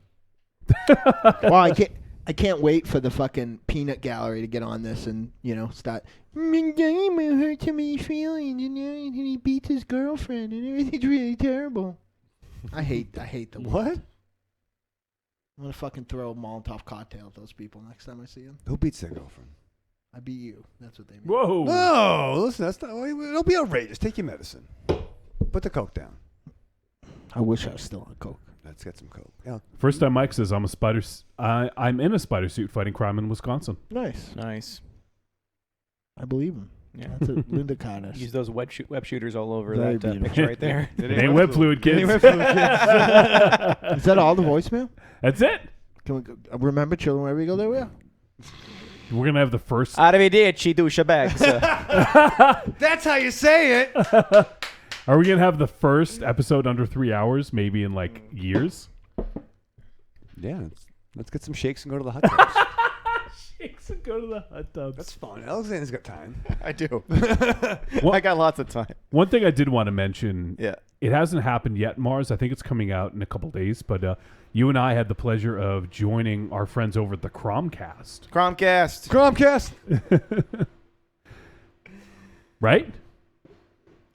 Well, I can't wait for the fucking peanut gallery to get on this and, start. It hurt to me feelings, and he beats his girlfriend, and everything's really terrible. I hate the What? I'm gonna fucking throw a Molotov cocktail at those people next time I see them. Who beats their girlfriend? I beat you. That's what they mean. Whoa. No, listen, that's not. Don't be outrageous. Take your medicine. Put the coke down. I wish I was still on coke. Let's get some coke. Yeah. First time Mike says I'm in a spider suit fighting crime in Wisconsin. Nice. I believe him. Yeah. That's a Linda Connors. Use those web shooters all over Very that beautiful. picture right there. It ain't web fluid, kids. Is that all the voicemail? That's it. Can we go, remember children wherever we go there we are? We're gonna have the first. Arrivederci, douchebags. That's how you say it. Are we gonna have the first episode under 3 hours? Maybe in like years. Yeah. Let's get some shakes and go to the hot tubs. Shakes and go to the hot tubs. That's fun. Alexander's got time. I do. I got lots of time. One thing I did want to mention. Yeah. It hasn't happened yet, Mars. I think it's coming out in a couple days. But you and I had the pleasure of joining our friends over at the Cromcast. Cromcast. Cromcast. Right?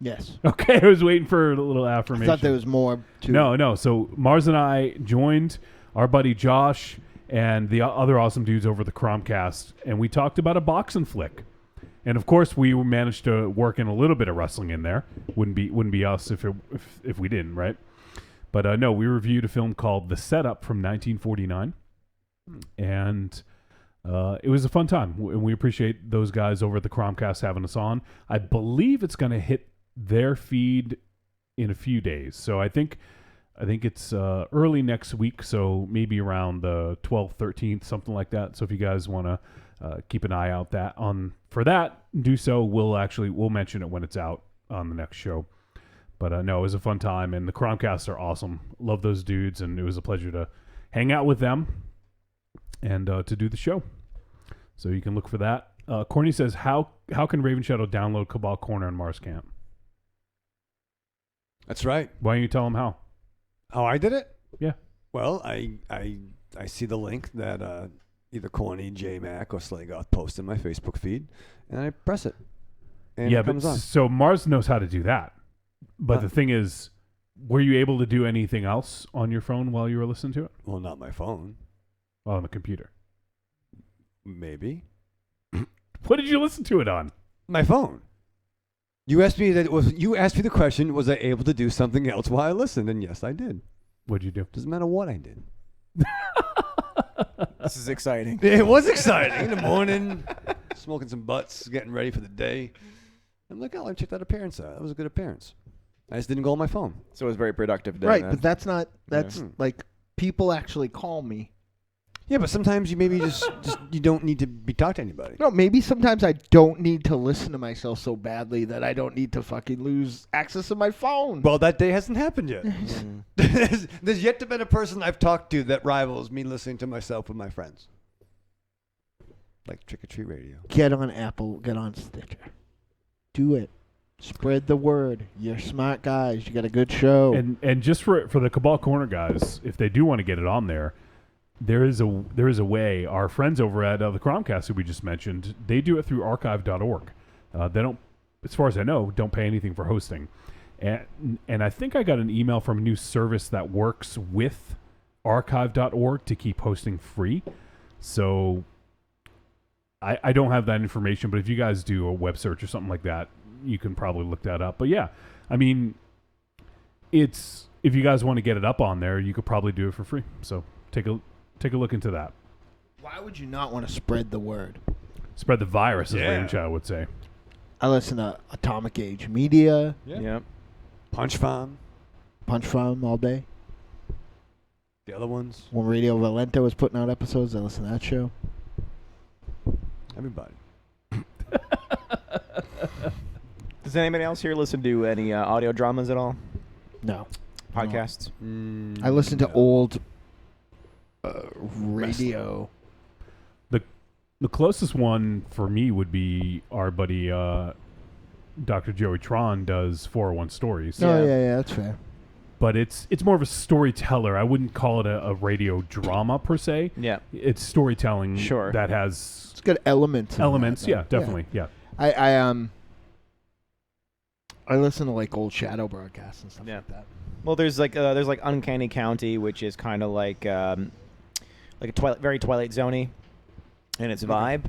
Yes. Okay, I was waiting for a little affirmation. I thought there was more to No. So Mars and I joined our buddy Josh and the other awesome dudes over the Cromcast, and we talked about a boxing flick. And of course, we managed to work in a little bit of wrestling in there. Wouldn't be us if we didn't, right? But no, we reviewed a film called The Setup from 1949, and it was a fun time. And we appreciate those guys over at the Cromcast having us on. I believe it's going to hit their feed in a few days, so I think it's early next week, so maybe around the 12th, 13th, something like that. So if you guys want to keep an eye out for that, do so. We'll mention it when it's out on the next show. But no, it was a fun time, and the Cromcasts are awesome. Love those dudes, and it was a pleasure to hang out with them and to do the show. So you can look for that. Corny says, how can Ravenshadow download Cabal Corner on Mars Camp? That's right. Why don't you tell them how? How I did it? Yeah. Well, I see the link that either Corny, J-Mac, or Slagoth post in my Facebook feed, and I press it. And yeah, it comes on. So Mars knows how to do that. But the thing is, were you able to do anything else on your phone while you were listening to it? Well, not my phone. Oh, on the computer. Maybe. What did you listen to it on? My phone. You asked me the question, was I able to do something else while I listened? And yes, I did. What'd you do? Doesn't matter what I did. This is exciting. It was exciting. In the morning, smoking some butts, getting ready for the day. I'm like, oh, let me check that appearance out. That was a good appearance. I just didn't go on my phone. So it was very productive day. Right, then. but that's like people actually call me. Yeah, but sometimes you maybe just you don't need to be talked to anybody. No, maybe sometimes I don't need to listen to myself so badly that I don't need to fucking lose access to my phone. Well, that day hasn't happened yet. There's yet to been a person I've talked to that rivals me listening to myself with my friends. Like Trick or Treat Radio. Get on Apple, get on Stitcher. Do it. Spread the word. You're smart guys. You got a good show. And just for the Cabal Corner guys, if they do want to get it on there, there is a way. Our friends over at the Cromcast who we just mentioned, they do it through archive.org. They don't, as far as I know, don't pay anything for hosting. And I think I got an email from a new service that works with archive.org to keep hosting free. So I don't have that information, but if you guys do a web search or something like that, you can probably look that up. But yeah, I mean, if you guys want to get it up on there, you could probably do it for free. So take a look into that. Why would you not want to spread the word? Spread the virus, as Ravenshadow would say. I listen to Atomic Age Media. Yep. Punch Farm all day. The other ones. When Radio Valenta was putting out episodes, I listened to that show. Everybody. Does anybody else here listen to any audio dramas at all? No. Podcasts? I listen to old radio. The closest one for me would be our buddy Dr. Joey Tron does 401 Stories. Oh, yeah, that's fair. But it's more of a storyteller. I wouldn't call it a radio drama per se. Yeah. It's storytelling that has... It's got elements. Yeah, definitely, yeah. I listen to like old Shadow broadcasts and stuff like that. Well, there's like Uncanny County, which is kind of like a very Twilight Zone-y in its vibe,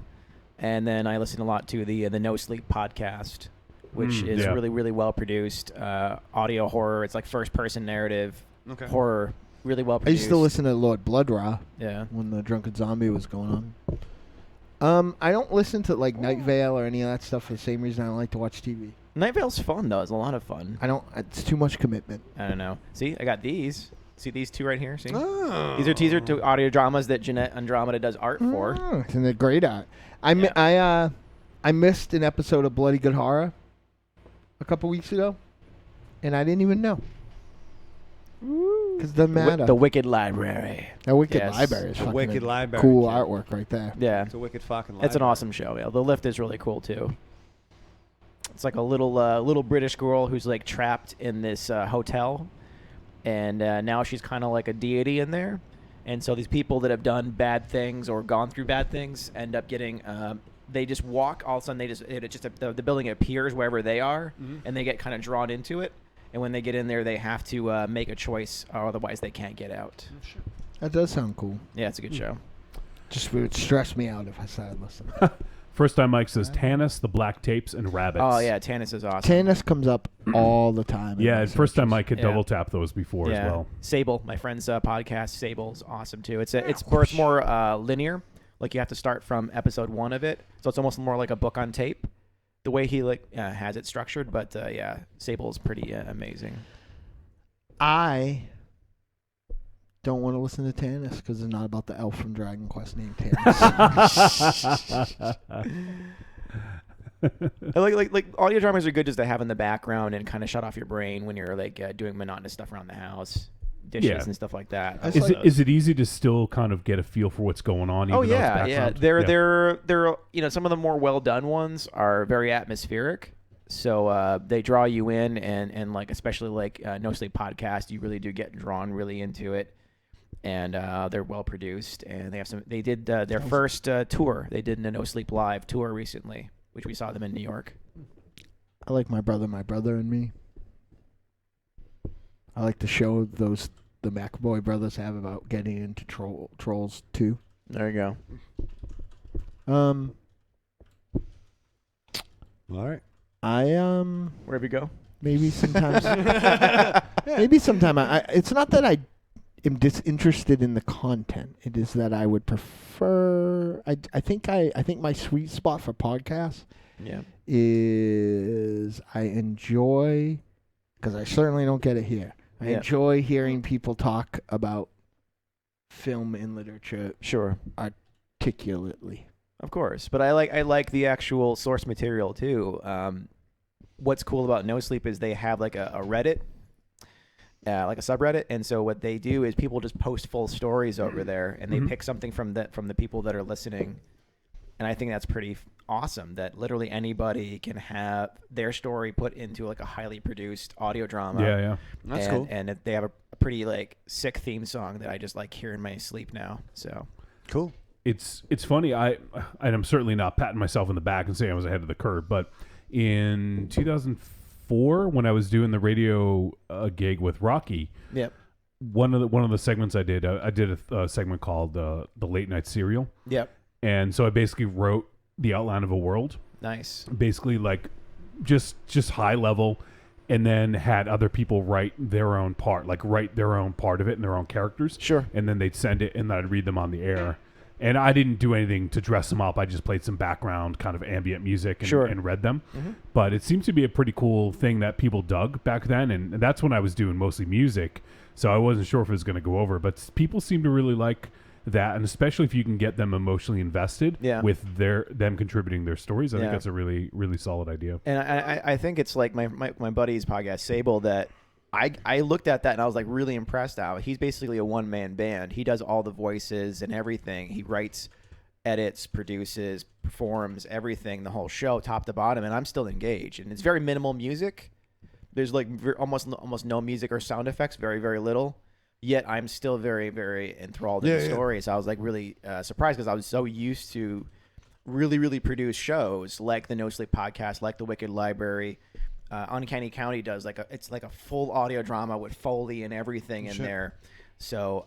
and then I listen a lot to the No Sleep podcast, which is really, really well produced audio horror. It's like first person narrative horror, really well produced. I used to listen to Lord Bloodraw. Yeah. When the Drunken Zombie was going on. I don't listen to like Night Vale or any of that stuff for the same reason I don't like to watch TV. Night Vale's fun though. It's a lot of fun. It's too much commitment. I don't know. See, I got these. See these two right here? See? Oh. These are teaser to audio dramas that Jeanette Andromeda does art for. And they're great art. I missed an episode of Bloody Good Horror a couple weeks ago, and I didn't even know. Because it doesn't matter. The Wicked Library. The Wicked Library is fucking Wicked Library, cool artwork right there. Yeah. It's a wicked fucking library. It's an awesome show. Yeah. The Lift is really cool too. It's like a little British girl who's like trapped in this hotel, and now she's kind of like a deity in there. And so these people that have done bad things or gone through bad things end up getting they just walk. All of a sudden, the building appears wherever they are, and they get kind of drawn into it. And when they get in there, they have to make a choice, or otherwise they can't get out. That does sound cool. Yeah, it's a good show. Just would stress me out if I started listening. First time Mike says Tanis, the Black Tapes, and Rabbits. Oh yeah, Tanis is awesome. Tanis comes up all the time. Yeah, first time Mike could double tap those before as well. Sable, my friend's podcast, Sable's awesome too. It's more linear. Like you have to start from episode 1 of it, so it's almost more like a book on tape. The way he has it structured, but Sable's pretty amazing. I don't want to listen to Tanis because it's not about the elf from Dragon Quest named Tanis. like audio dramas are good just to have in the background and kind of shut off your brain when you're doing monotonous stuff around the house, dishes and stuff like that. Is it easy to still kind of get a feel for what's going on? Even though it's background? They're some of the more well done ones are very atmospheric. So they draw you in, and especially No Sleep Podcast, you really do get drawn really into it. And they're well produced, and they did their first tour. They did a No Sleep Live tour recently, which we saw them in New York. I like My Brother and Me. I like the show the McAvoy brothers have about getting into Trolls 2. There you go. All right. Wherever you go. Maybe sometimes. It's not that I am disinterested in the content. It is that I would prefer. I think my sweet spot for podcasts is I enjoy, because I certainly don't get it here. I enjoy hearing people talk about film and literature. Sure. Articulately. Of course, but I like the actual source material too. What's cool about No Sleep is they have like a Reddit, like a subreddit, and so what they do is people just post full stories over there, and they pick something from the people that are listening, and I think that's pretty awesome. That literally anybody can have their story put into like a highly produced audio drama. Yeah, that's cool. And they have a pretty sick theme song that I just hear in my sleep now. So cool. It's funny. I'm certainly not patting myself in the back and saying I was ahead of the curve, but in 2004, when I was doing the radio gig with Rocky, one of the segments I did a segment called the Late Night Serial. Yep. And so I basically wrote the outline of a world. Nice. Basically, just high level, and then had other people write their own part of it and their own characters. Sure. And then they'd send it, and then I'd read them on the air. And I didn't do anything to dress them up. I just played some background kind of ambient music and read them. Mm-hmm. But it seems to be a pretty cool thing that people dug back then. And that's when I was doing mostly music. So I wasn't sure if it was going to go over. But people seem to really like that. And especially if you can get them emotionally invested with them contributing their stories. I think that's a really, really solid idea. And I think it's like my buddy's podcast, Sable, that I looked at that and I was really impressed out. He's basically a one-man band. He does all the voices and everything. He writes, edits, produces, performs, everything, the whole show, top to bottom, and I'm still engaged. And it's very minimal music. There's almost no music or sound effects, very, very little. Yet I'm still very, very enthralled in the story. So I was really surprised because I was so used to really, really produced shows like the No Sleep Podcast, like the Wicked Library. Uncanny County does it's like a full audio drama with Foley and everything in there. So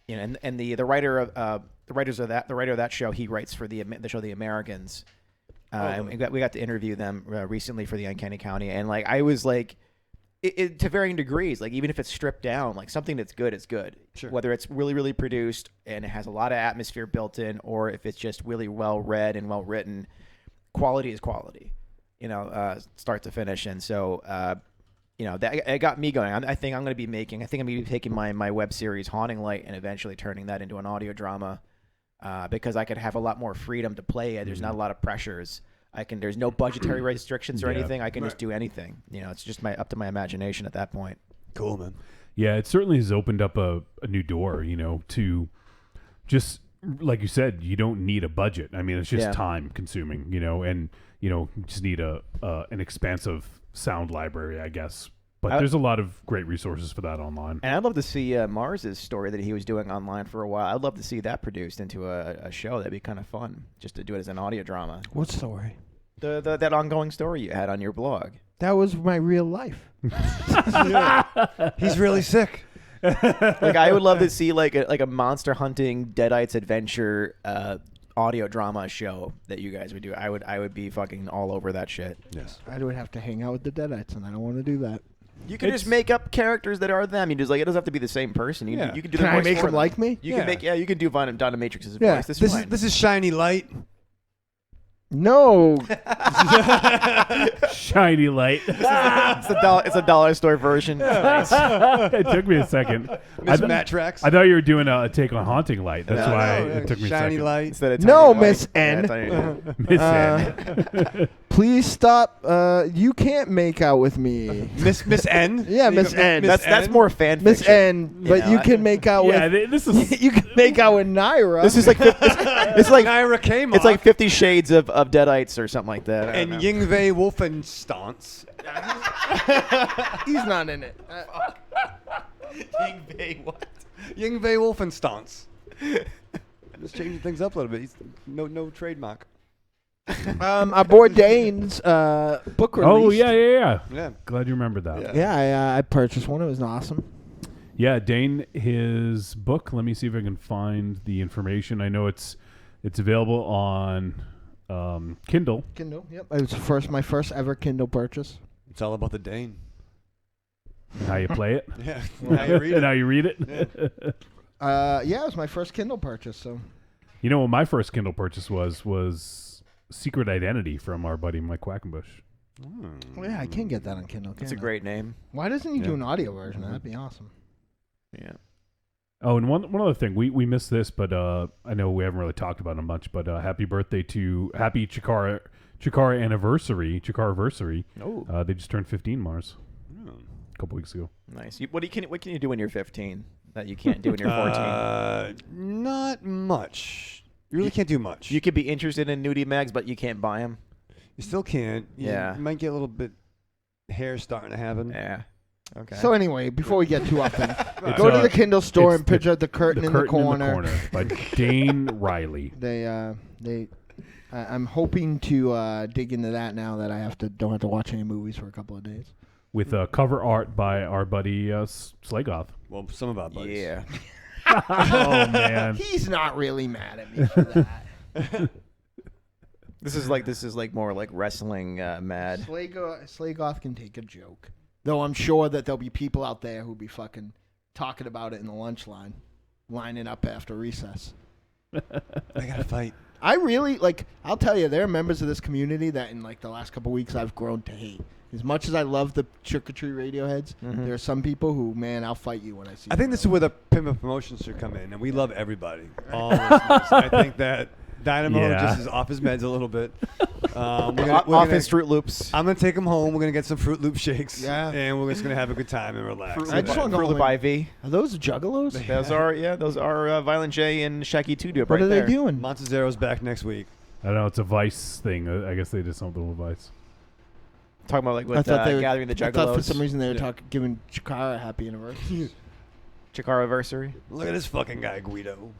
and the writer of the writer of that show, he writes for the show The Americans. And we got to interview them recently for the Uncanny County, and I was it to varying degrees. Even if it's stripped down, something that's good is good. Sure. Whether it's really, really produced and it has a lot of atmosphere built in, or if it's just really well read and well written, quality is quality. Start to finish. And so, it got me going. I think I'm going to be taking my web series Haunting Light and eventually turning that into an audio drama, because I could have a lot more freedom to play it. There's not a lot of pressures. There's no budgetary restrictions or anything. I can just do anything. It's just up to my imagination at that point. Cool, man. Yeah, it certainly has opened up a new door, to just, like you said, you don't need a budget. I mean, it's just time consuming, and you just need an expansive sound library, I guess, But there's a lot of great resources for that online. And I'd love to see Mars's story that he was doing online for a while. I'd love to see that produced into a show. That'd be kind of fun, just to do it as an audio drama. What story? That ongoing story you had on your blog. That was my real life. He's really sick. Like I would love to see like a monster hunting Deadites adventure audio drama show that you guys would do. I would be fucking all over that shit. Yes. I would have to hang out with the Deadites, and I don't want to do that. You can just make up characters that are them. You just like it doesn't have to be the same person. You can do. Can I make them like me? You can make. Yeah, you can do Dominatrix's Yeah. voice. This is Shiny Light. No. Shiny Light. It's a dollar store version. It took me a second. Miss Matrax. I thought you were doing a take on Haunting Light. That's why it took me a Shiny second. Light. Instead of No, Tiny Miss Light. N. Miss N. Please stop. You can't make out with me. Miss N. Yeah, Miss N. That's more fan Miss fiction. N. But you can make out with. Yeah, this is. You can make out with Naira. This is like it's like Naira K-Mock. It's like 50 Shades of Deadites or something like that. And Yingwei Wolfenstance. He's not in it. Yingwei what? Yingwei Wolfenstance. Just changing things up a little bit. He's no trademark. Our boy Dane's book release. Oh yeah. Yeah. Glad you remembered that. Yeah, I purchased one. It was awesome. Yeah, Dane, his book. Let me see if I can find the information. I know it's available on Kindle. Kindle. Yep. It was my first ever Kindle purchase. It's all about the Dane. And how you play it. Yeah. How you read it. And how you read it. Yeah, it was my first Kindle purchase. So. You know what my first Kindle purchase was Secret Identity from our buddy Mike Quackenbush. Oh, yeah, I can get that on Kindle. It's a great name. Why doesn't he do an audio version? That'd be awesome. Yeah. Oh, and one other thing, we missed this, but I know we haven't really talked about it much. But happy Chikara anniversary. Oh, they just turned 15, Mars, a couple weeks ago. Nice. What can you do when you're 15 that you can't do when you're 14? Not much. You really can't do much. You could be interested in nudie mags, but you can't buy them. You still can't. Yeah. You might get a little bit hair starting to happen. Yeah. Okay. So anyway, before we get too off thing, go to the Kindle store and picture the curtain in the corner. By Dane Riley. I'm hoping to dig into that now that I don't have to watch any movies for a couple of days. With cover art by our buddy Slagoth. Well, some of our buddies. Yeah. Oh man. He's not really mad at me for that. This is like more like wrestling mad. Slagoth can take a joke. Though I'm sure that there'll be people out there who'll be fucking talking about it in the lunch line, lining up after recess. I gotta fight. I really, I'll tell you, there are members of this community that in, the last couple of weeks I've grown to hate. As much as I love the Trick or Treat Radioheads, there are some people who, man, I'll fight you when I see you. I think this is where the Pimp of Promotions should come in, and we love everybody. All listeners. I think that Dynamo just is off his meds a little bit. Off his Fruit Loops. I'm going to take him home. We're going to get some Fruit Loop shakes. Yeah. And we're just going to have a good time and relax. I just want to go Fruit Loop IV. Are those juggalos? Those are Violent J and Shaggy 2 do it What right are there. they doing? Montezero's back next week. I don't know. It's a Vice thing. I guess they did something with Vice. Talking about with gathering the juggalos. I thought for some reason they were giving Chikara a happy anniversary. Chikara-versary. Look at this fucking guy, Guido.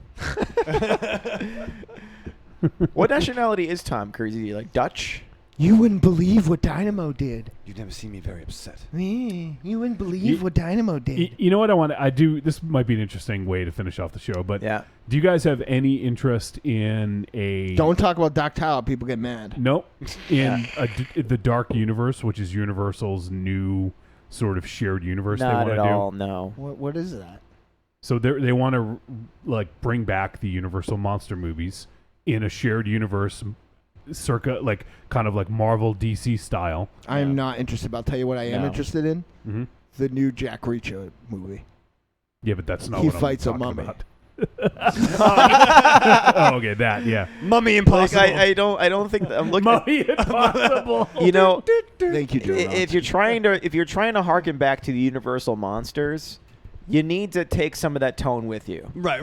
What nationality is Tom Cruise? Is he like Dutch? You wouldn't believe what Dynamo did. You've never seen me very upset. You wouldn't believe what Dynamo did. You know what I do? This might be an interesting way to finish off the show, but do you guys have any interest in a... Don't talk about Doc Tower. People get mad. Nope. In the Dark Universe, which is Universal's new sort of shared universe they want to do. Not at all, no. What is that? So they want to bring back the Universal monster movies in a shared universe, circa kind of like Marvel DC style. I am not interested, but I'll tell you what I am interested in. Mm-hmm. The new Jack Reacher movie. Yeah, but that's not he what I'm fights a talking mummy. about. Oh, okay, that, yeah. Mummy Impossible. I don't think I'm looking Mummy Impossible. You know, thank you, Joe. if you're trying to harken back to the Universal monsters, you need to take some of that tone with you. Right.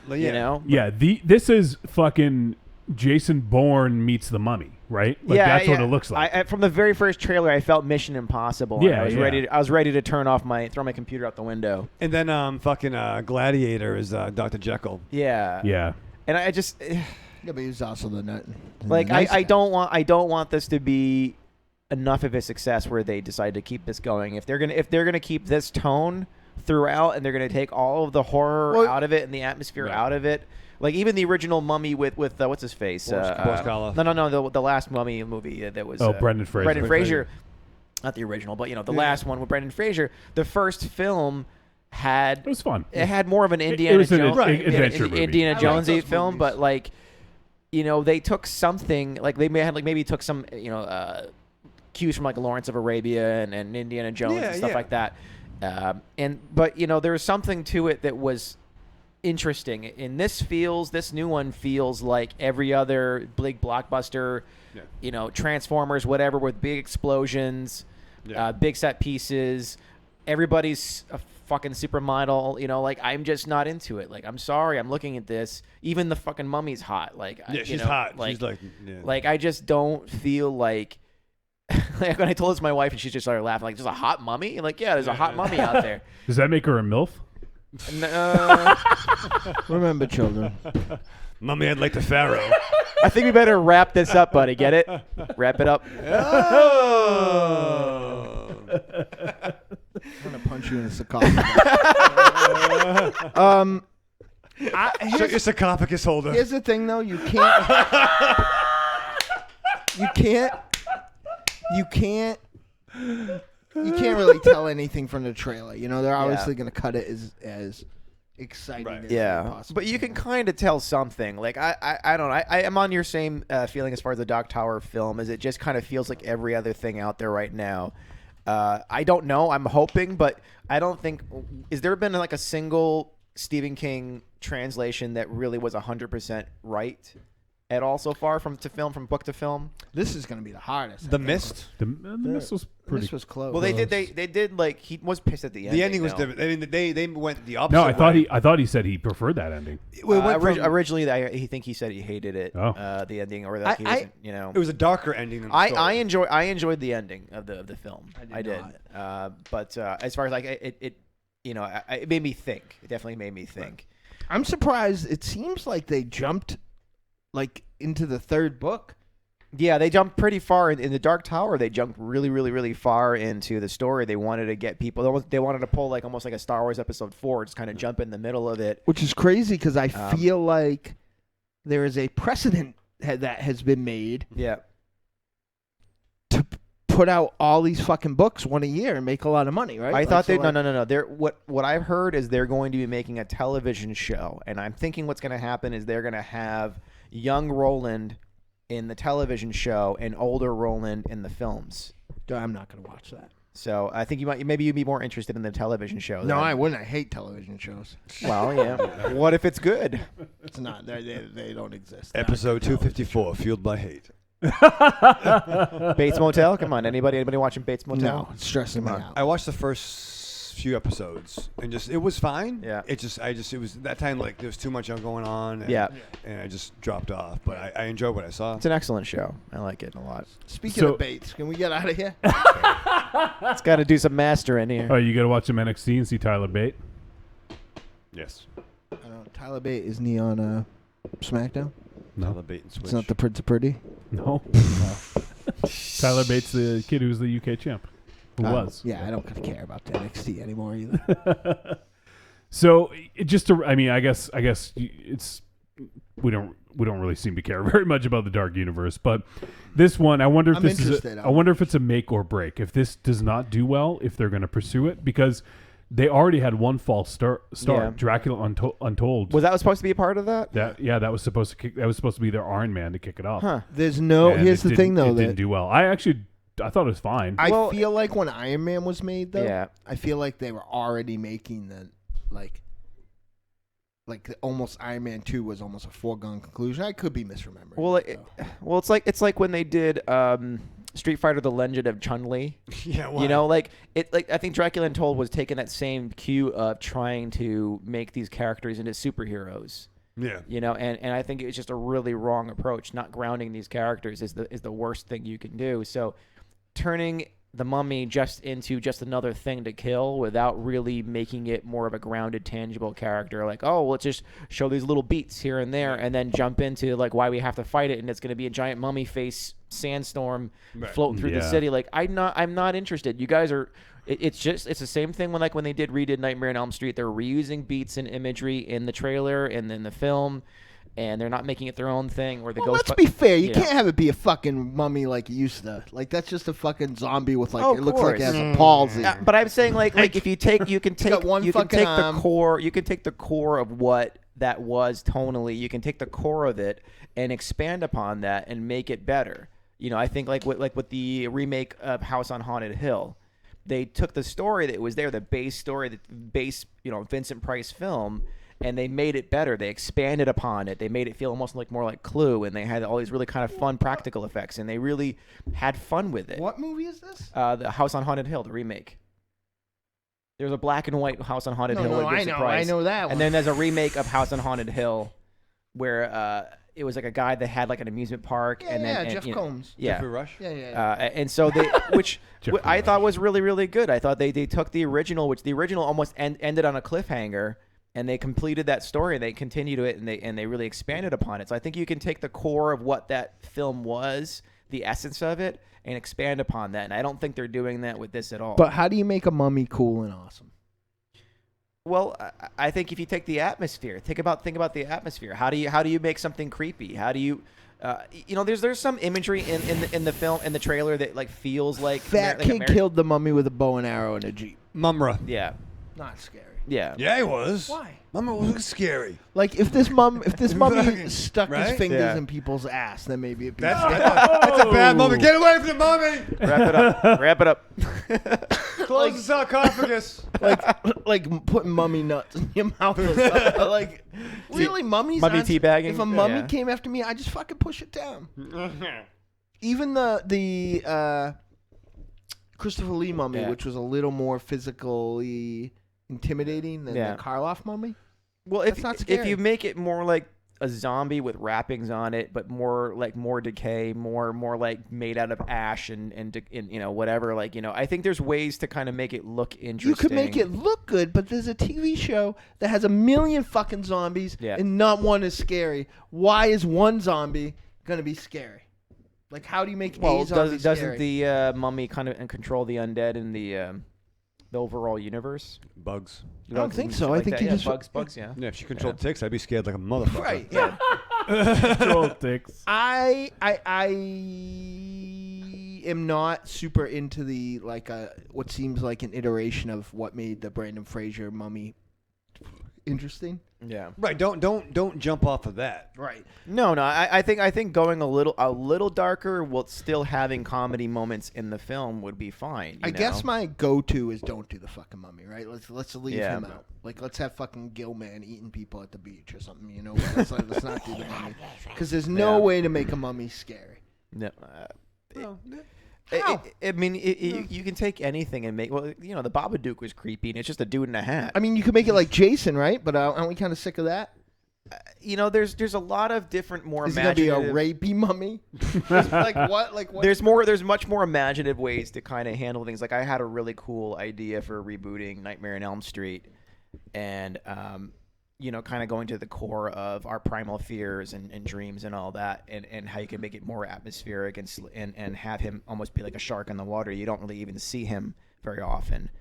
You know? Yeah, this is fucking Jason Bourne meets the Mummy. right? Like, that's what it looks like. From the very first trailer, I felt Mission Impossible. Yeah, and I was ready to throw my computer out the window. And then fucking Gladiator is Dr. Jekyll. Yeah. Yeah. And I just Yeah, but he's also the nut. like nice I guy. don't want this to be enough of a success where they decide to keep this going. If they're gonna keep this tone throughout, and they're gonna take all of the horror out of it and the atmosphere out of it, like even the original Mummy with what's his face? Boris Karloff. No, the last Mummy movie that was Brendan Fraser. Brendan Fraser, not the original, but the last one with Brendan Fraser. The first film it was fun. It had more of an Indiana Jones, adventure movie. Indiana Jonesy film, but like they took something like they maybe took some cues from like Lawrence of Arabia and Indiana Jones and stuff like that. But there was something to it that was interesting. And this new one feels like every other big blockbuster, Transformers, whatever, with big explosions, big set pieces. Everybody's a fucking supermodel, like I'm just not into it. Like, I'm sorry, I'm looking at this. Even the fucking Mummy's hot. Like, she's hot. Like, she's like, like I just don't feel like. Like when I told this to my wife and she just started laughing, like, there's a hot mummy? Like, yeah, there's a hot mummy out there. Does that make her a MILF? Remember, children. Mummy, I'd like the Pharaoh. I think we better wrap this up, buddy. Get it? Wrap it up. Oh. I'm gonna punch you in the sarcophagus. Shut your sarcophagus holder. Here's the thing, though. You can't. You can't really tell anything from the trailer. They're obviously going to cut it as exciting as possible. But you can kind of tell something. Like, I don't know. I am on your same feeling as far as the Dark Tower film, as it just kind of feels like every other thing out there right now. I don't know. I'm hoping, but I don't think. Has there been like a single Stephen King translation that really was 100% right at all so far from book to film? This is going to be the hardest. The Mist? The Mist was pretty. This was close. Well, they did like, he was pissed at the ending. The ending was different. I mean, they went the opposite. No, I thought he said he preferred that ending. Originally, he said he hated it. The ending, or that he wasn't, It was a darker ending than the story. I enjoyed the ending of the film. I did. But as far as like it made me think. It definitely made me think. I'm surprised. It seems like they jumped like into the third book. Yeah, they jumped pretty far in the Dark Tower. They jumped really, really, really far into the story. They wanted to get people. They wanted to pull like almost like a Star Wars Episode 4, just kind of jump in the middle of it. Which is crazy because I feel like there is a precedent that has been made. Yeah. To put out all these fucking books one a year and make a lot of money, right? I thought no. What I've heard is they're going to be making a television show, and I'm thinking what's going to happen is they're going to have young Roland in the television show and older Roland in the films. I'm not going to watch that. So I think maybe you'd be more interested in the television show. No, I wouldn't. I hate television shows. Well, yeah. What if it's good? It's not. They don't exist. Episode 254, Fueled by Hate. Bates Motel? Come on, anybody watching Bates Motel? No, it's stressing me out. I watched the first few episodes and it was fine. Yeah. It was that time, like, there was too much going on. And, and I just dropped off. But I enjoyed what I saw. It's an excellent show. I like it a lot. Speaking of Bates, can we get out of here? It's got to do some mastering here. Oh, you got to watch some NXT and see Tyler Bate? Yes. I know. Tyler Bate, isn't he on SmackDown? No. Tyler Bate and Switch. It's not the Prince of Pretty? No. Tyler Bate's the kid who's the UK champ. Who was. Yeah, I don't care about the NXT anymore either. So, I guess it's we don't really seem to care very much about the Dark Universe, but this one, I wonder if I wonder if it's a make or break. If this does not do well, if they're going to pursue it, because they already had one false start. Yeah. Dracula Untold. Was that supposed to be a part of that? That was supposed to be their Iron Man to kick it off. Huh. There's no. And here's the thing, though. It didn't do well. I thought it was fine. I feel like when Iron Man was made, though, Yeah. I feel like they were already making the like almost Iron Man 2 was almost a foregone conclusion. I could be misremembering. Well, it's like when they did Street Fighter: The Legend of Chun-Li. Yeah, why? I think Dracula Untold was taking that same cue of trying to make these characters into superheroes. Yeah. You know, and I think it's just a really wrong approach. Not grounding these characters is the worst thing you can do. So turning the mummy just into just another thing to kill without really making it more of a grounded, tangible character. Like, oh, let's just show these little beats here and there and then jump into like why we have to fight it, and it's going to be a giant mummy face sandstorm floating through the city. Like, I'm not interested. You guys are. It's the same thing when they redid Nightmare on Elm Street. They're reusing beats and imagery in the trailer and in the film, and they're not making it their own thing. Or the let's be fair. You can't have it be a fucking mummy like it used to. Like, that's just a fucking zombie with it looks like it has a palsy. But I'm saying like if you take the core of what that was tonally. You can take the core of it and expand upon that and make it better. You know, I think like with the remake of House on Haunted Hill. They took the story that was there, the base story, the base, Vincent Price film, and they made it better. They expanded upon it. They made it feel almost more like Clue, and they had all these really kind of fun practical effects, and they really had fun with it. What movie is this? The House on Haunted Hill, the remake. There's a black and white House on Haunted Hill with Vincent Price. I know that one. And then there's a remake of House on Haunted Hill where it was like a guy that had like an amusement park. Jeff Combs. Yeah. Jeffrey Rush. And so they, which I thought was really, really good. I thought they took the original, which the original almost ended on a cliffhanger, and they completed that story. They continued it, and they really expanded upon it. So I think you can take the core of what that film was, the essence of it, and expand upon that. And I don't think they're doing that with this at all. But how do you make a mummy cool and awesome? Well, I think if you take the atmosphere, think about the atmosphere. How do you make something creepy? How do you, there's some imagery in the film, in the trailer that like feels like Fat kid killed the mummy with a bow and arrow in a jeep. Mumra. Yeah. Not scary. Yeah. Yeah, he was. Why? Mumra was scary. Like if this mummy stuck his fingers in people's ass, then maybe it'd be. That's a bad mummy. Get away from the mummy. Wrap it up. Close the sarcophagus. like putting mummy nuts in your mouth. Like really, mummies. Mummy teabagging. If a mummy came after me, I just fucking push it down. Even the Christopher Lee mummy, which was a little more physically intimidating than the Karloff mummy. Well, if you make it more like a zombie with wrappings on it, but more decay, more like made out of ash and whatever. I think there's ways to kind of make it look interesting. You could make it look good, but there's a TV show that has 1 million fucking zombies and not one is scary. Why is one zombie gonna be scary? Like, how do you make a zombie doesn't scary? the mummy kind of control the undead in the overall universe? Bugs. I don't think so. I think you just bugs. Yeah. Yeah, if she controlled ticks, I'd be scared like a motherfucker. Right. Yeah. Control ticks. I am not super into the what seems like an iteration of what made the Brendan Fraser mummy interesting. Yeah. Right. Don't jump off of that. Right. No. I think going a little darker while still having comedy moments in the film would be fine. I guess my go-to is don't do the fucking mummy. Right. Let's leave him out. Like, let's have fucking Gilman eating people at the beach or something. You know. Let's not do the mummy because there's no way to make a mummy scary. No. You can take anything and make. Well, the Babadook was creepy, and it's just a dude in a hat. I mean, you could make it like Jason, right? But aren't we kind of sick of that? There's a lot of different more. Is it gonna be a rapey mummy? Like what? There's much more imaginative ways to kind of handle things. Like I had a really cool idea for rebooting Nightmare on Elm Street, and kind of going to the core of our primal fears and dreams and all that, and how you can make it more atmospheric and have him almost be like a shark in the water. You don't really even see him very often.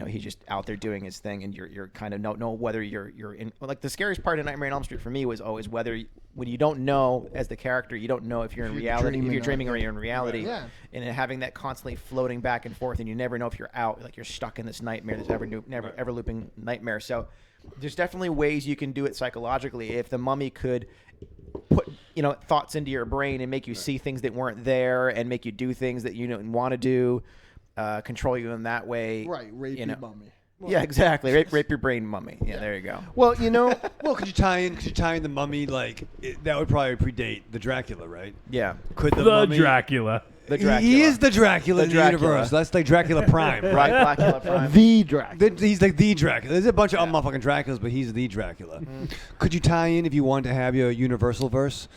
He's just out there doing his thing, and you're kind of know whether you're in. Like the scariest part of Nightmare on Elm Street for me was always when you don't know as the character, you don't know if you're in reality, if you're dreaming or you're in reality, right. And having that constantly floating back and forth, and you never know if you're out, like you're stuck in this nightmare, this ever looping nightmare. So there's definitely ways you can do it psychologically. If the mummy could put thoughts into your brain and make you see things that weren't there, and make you do things that you don't want to do. Control you in that way, right? Rape your mummy. Yeah, exactly. Rape your brain, mummy. Yeah, there you go. Well, could you tie in the mummy? That would probably predate the Dracula, right? Yeah. Could the the mummy, Dracula? The Dracula. He is the Dracula in the Dracula. universe. That's like Dracula Prime. Right, Dracula Prime. The Dracula. He's like the Dracula. There's a bunch of motherfucking Draculas, but he's the Dracula. Could you tie in if you wanted to have your Universal verse?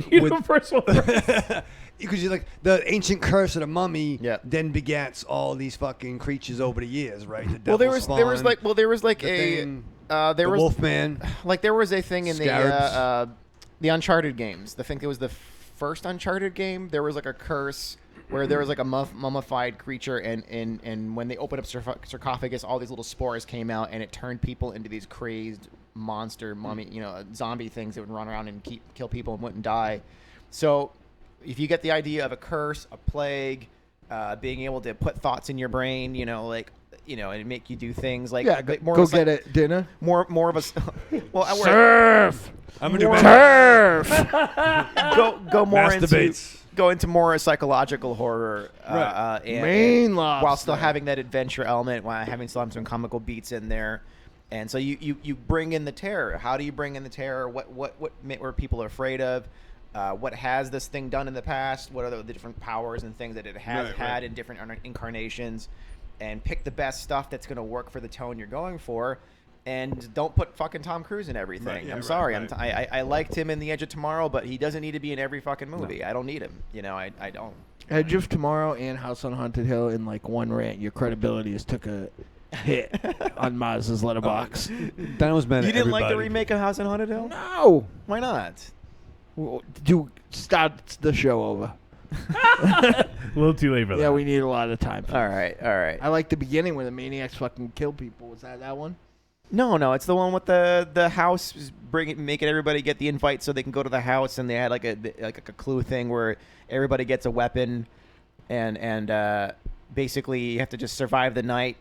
Universal verse. Because you like the ancient curse of the mummy, then begats all these fucking creatures over the years, right? The Well, there devil was spawn, like the a thing, there the was Wolfman. Like there was a thing in Scarabs. the Uncharted games. I think it was the first Uncharted game. There was like a curse where there was like a mummified creature, and when they opened up sarcophagus, all these little spores came out, and it turned people into these crazed monster mummy, zombie things that would run around and kill people and wouldn't die. So, if you get the idea of a curse, a plague, being able to put thoughts in your brain, and make you do things like go get it dinner. More of a well, Surf. I'm gonna do Surf. go more Masturbates. go into more psychological horror, Maine lobster. while still having that adventure element, while having some comical beats in there. And so you bring in the terror. How do you bring in the terror? What were people afraid of? What has this thing done in the past? What are the different powers and things that it has had in different incarnations? And pick the best stuff that's going to work for the tone you're going for. And don't put fucking Tom Cruise in everything. I'm sorry. I liked him in The Edge of Tomorrow, but he doesn't need to be in every fucking movie. I don't need him. I don't. Edge of Tomorrow and House on Haunted Hill in like one rant. Your credibility has took a hit on Maz's letterbox. That was meant. You didn't like the remake of House on Haunted Hill? No. Why not? Start the show over. A little too late for that. Yeah, we need a lot of time. All right. I like the beginning when the maniacs fucking kill people. Was that one? No, it's the one with the house making everybody get the invite so they can go to the house, and they had like a clue thing where everybody gets a weapon, and basically you have to just survive the night.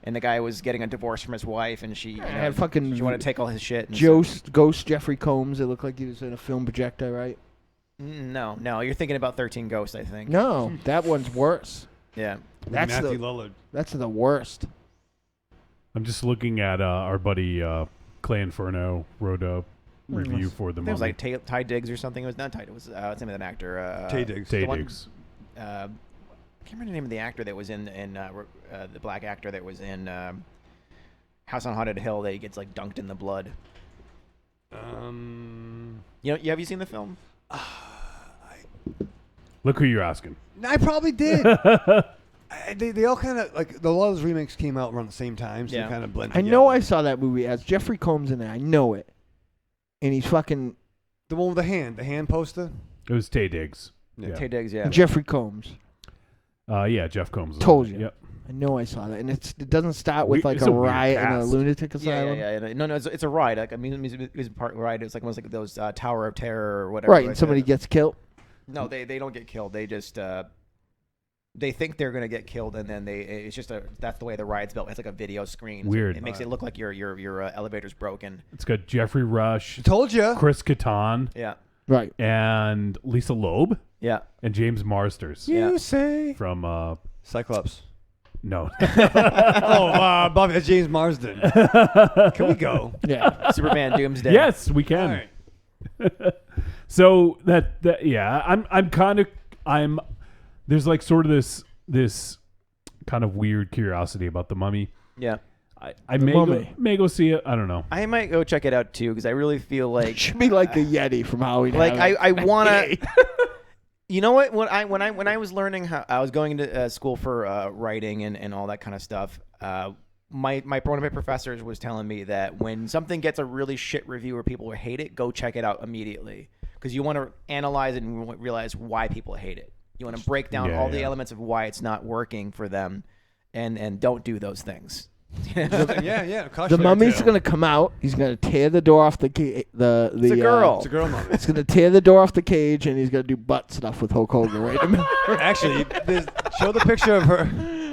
And the guy was getting a divorce from his wife, and she had fucking she wanted to take all his shit. And Ghost Jeffrey Combs. It looked like he was in a film projector, right? No, you're thinking about 13 Ghosts, I think. No, that one's worse. Yeah, that's Matthew Lillard. That's the worst. I'm just looking at our buddy Clay Inferno wrote a review for the It Mummy. was like Ty Diggs or something. It was not Ty. It was what's the name of that actor? Tay Diggs. Tay Diggs. I can't remember the name of the actor that was in the black actor that was in House on Haunted Hill that he gets like dunked in the blood. Have you seen the film? Look who you're asking. I probably did. They all kind of like a lot of those remakes came out around the same time, so they kind of blend I together. know I saw that movie as Jeffrey Combs in there. I know it, and he's fucking the one with the hand poster. It was Tay Diggs. Yeah. Tay Diggs, yeah. Jeffrey Combs. Yeah, Jeff Combs. Told you. Yep. I know I saw that, and it doesn't start with like it's a a weird riot in a cast. lunatic asylum. Yeah. No, it's a ride. Like amusement park ride. It's like almost like those Tower of Terror or whatever. Right, and somebody gets killed. No, they don't get killed. They just they think they're gonna get killed, and then it's just that's the way the ride's built. It's like a video screen. Weird. It makes it look like your elevator's broken. It's got Jeffrey Rush. Told you. Chris Kattan. Yeah. Right. And Lisa Loeb. Yeah. And James Marsters. You say from Cyclops. No. Buffy, James Marsden. Can we go? Yeah. Superman Doomsday. Yes, we can. So I'm there's like sort of this kind of weird curiosity about the Mummy. Yeah. I may go see it. I don't know. I might go check it out too because I really feel like It should be like the Yeti from Halloween. like Havoc. I want to. You know what? When I was learning how I was going into school for writing and all that kind of stuff, one of my professors was telling me that when something gets a really shit review or people hate it, go check it out immediately because you want to analyze it and realize why people hate it. You want to break down all the elements of why it's not working for them, and don't do those things. The Mummy's gonna come out. He's gonna tear the door off the It's a girl. It's a girl mummy. It's gonna tear the door off the cage, and he's gonna do butt stuff with Hulk Hogan. Right? Actually, show the picture of her.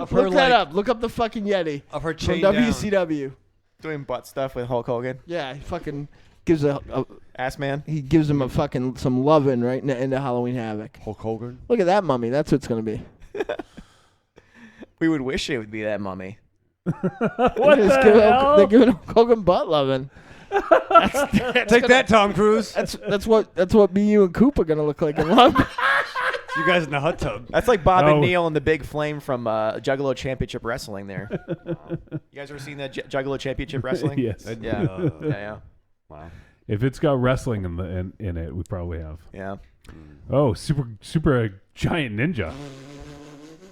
Look that up. Look up the fucking Yeti of her from chain down. WCW. Doing butt stuff with Hulk Hogan. Yeah, he fucking gives a ass man. He gives him a fucking some loving right into Halloween Havoc. Hulk Hogan. Look at that mummy. That's what it's gonna be. We would wish it would be that mummy. They're giving Hulk Hogan butt loving. Take that, Tom Cruise. That's what me, you, and Coop are gonna look like in love. You guys in the hot tub. That's like Bob and Neil and the Big Flame from Juggalo Championship Wrestling there. You guys ever seen that Juggalo Championship Wrestling? Yes. Yeah. Wow. If it's got wrestling in it, we probably have. Yeah. Oh, super giant ninja.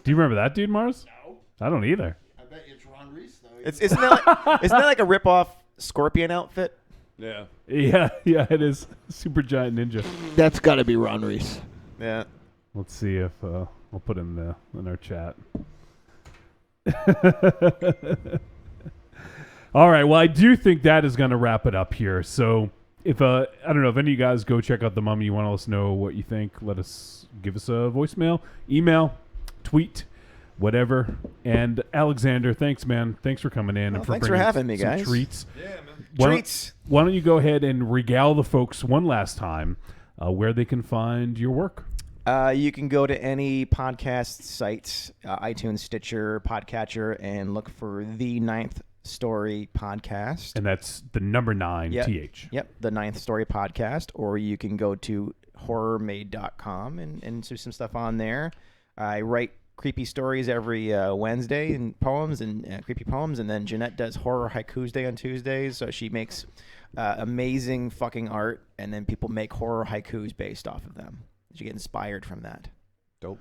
Do you remember that dude, Mars? No. I don't either. I bet you it's Ron Reese though. Isn't that like a rip-off Scorpion outfit? Yeah. Yeah, it is. Super giant ninja. That's got to be Ron Reese. Yeah. Let's see if I'll put him in our chat. All right. Well, I do think that is going to wrap it up here. So if I don't know if any of you guys go check out The Mummy, you want to let us know what you think, give us a voicemail, email, tweet, whatever. And Alexander, thanks, man. Thanks for coming in and thanks for having me, guys. Treats. Yeah, man. Treats. Why don't you go ahead and regale the folks one last time where they can find your work? You can go to any podcast site, iTunes, Stitcher, Podcatcher, and look for The Ninth Story Podcast. And that's the number 9, TH. Yep, The Ninth Story Podcast. Or you can go to horrormade.com and do some stuff on there. I write creepy stories every Wednesday and poems and creepy poems. And then Jeanette does Horror Haikus Day on Tuesdays. So she makes amazing fucking art. And then people make horror haikus based off of them. You get inspired from that. Dope.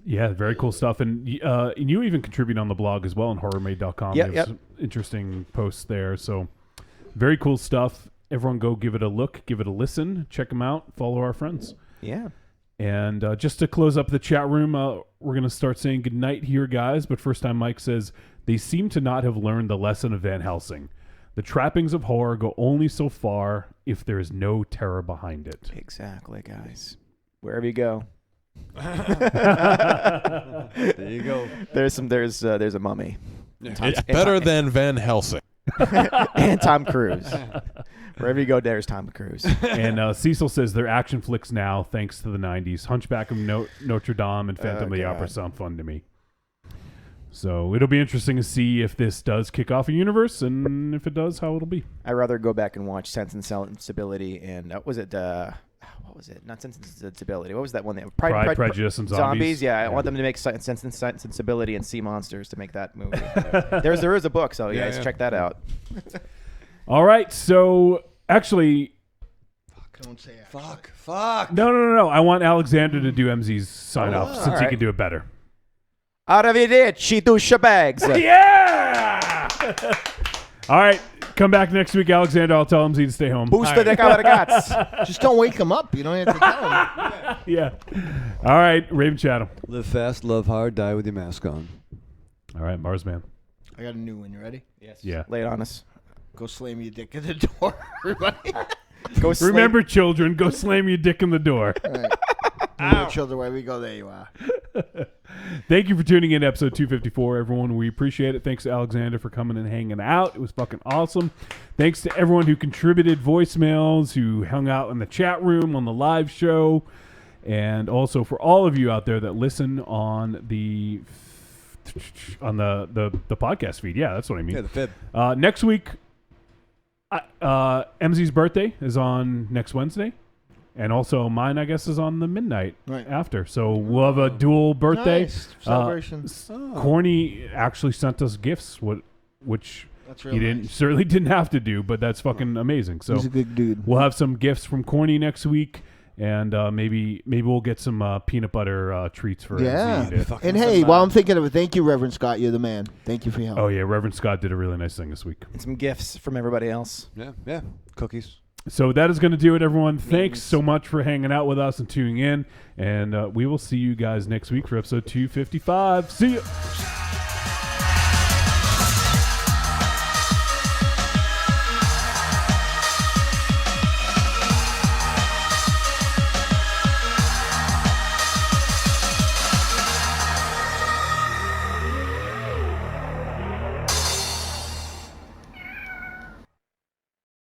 Yeah, very cool stuff. And you even contribute on the blog as well on horrormade.com. Yep. Some interesting posts there. So very cool stuff. Everyone go give it a look, give it a listen, check them out, follow our friends. Yeah. And just to close up the chat room, we're going to start saying goodnight here, guys. But first time Mike says, they seem to not have learned the lesson of Van Helsing. The trappings of horror go only so far if there is no terror behind it. Exactly, guys. Wherever you go. There you go. There's a mummy. It's better than Van Helsing. And Tom Cruise. Wherever you go, there's Tom Cruise. And Cecil says they're action flicks now, thanks to the 90s. Hunchback of Notre Dame and Phantom of the Opera sound fun to me. So it'll be interesting to see if this does kick off a universe, and if it does, how it'll be. I'd rather go back and watch Sense and Sensibility and what was it? Not Sense and Sensibility. What was that one? Pride, Prejudice, and Zombies. Yeah, I want them to make Sense and Sensibility and Sea Monsters to make that movie. there is a book, so guys, check that out. All right, so actually... Don't say Fuck. No. I want Alexander to do MZ's sign-off, since he can do it better. Arrivederci, douchebags. Yeah! All right, come back next week, Alexander. I'll tell MZ to stay home. Booster de cabalgats. Just don't wake him up. You don't have to tell him. Yeah. All right, Ravenshadow. Live fast, love hard, die with your mask on. All right, Marsman. I got a new one. You ready? Yes. Yeah. Lay it on us. Go slam your dick in the door, everybody. Remember, children, go slam your dick in the door. All right. No children, where we go, there you are. Thank you for tuning in to episode 254, everyone. We appreciate it. Thanks to Alexander for coming and hanging out. It was fucking awesome. Thanks to everyone who contributed voicemails, who hung out in the chat room, on the live show, and also for all of you out there that listen on the podcast feed. Yeah, that's what I mean. Yeah, the fib. Next week, MZ's birthday is on next Wednesday. And also mine, I guess, is on the midnight after. So we'll have a dual birthday. Nice. Celebration. Corny actually sent us gifts, which That's real he certainly didn't have to do, but that's fucking amazing. So he's a good dude. We'll have some gifts from Corny next week. And maybe we'll get some peanut butter treats for MZ. And hey, while I'm thinking of it, thank you, Reverend Scott. You're the man. Thank you for your help. Oh, yeah. Reverend Scott did a really nice thing this week. And some gifts from everybody else. Yeah. Cookies. So that is going to do it, everyone. Thanks so much for hanging out with us and tuning in. And we will see you guys next week for episode 255. See ya.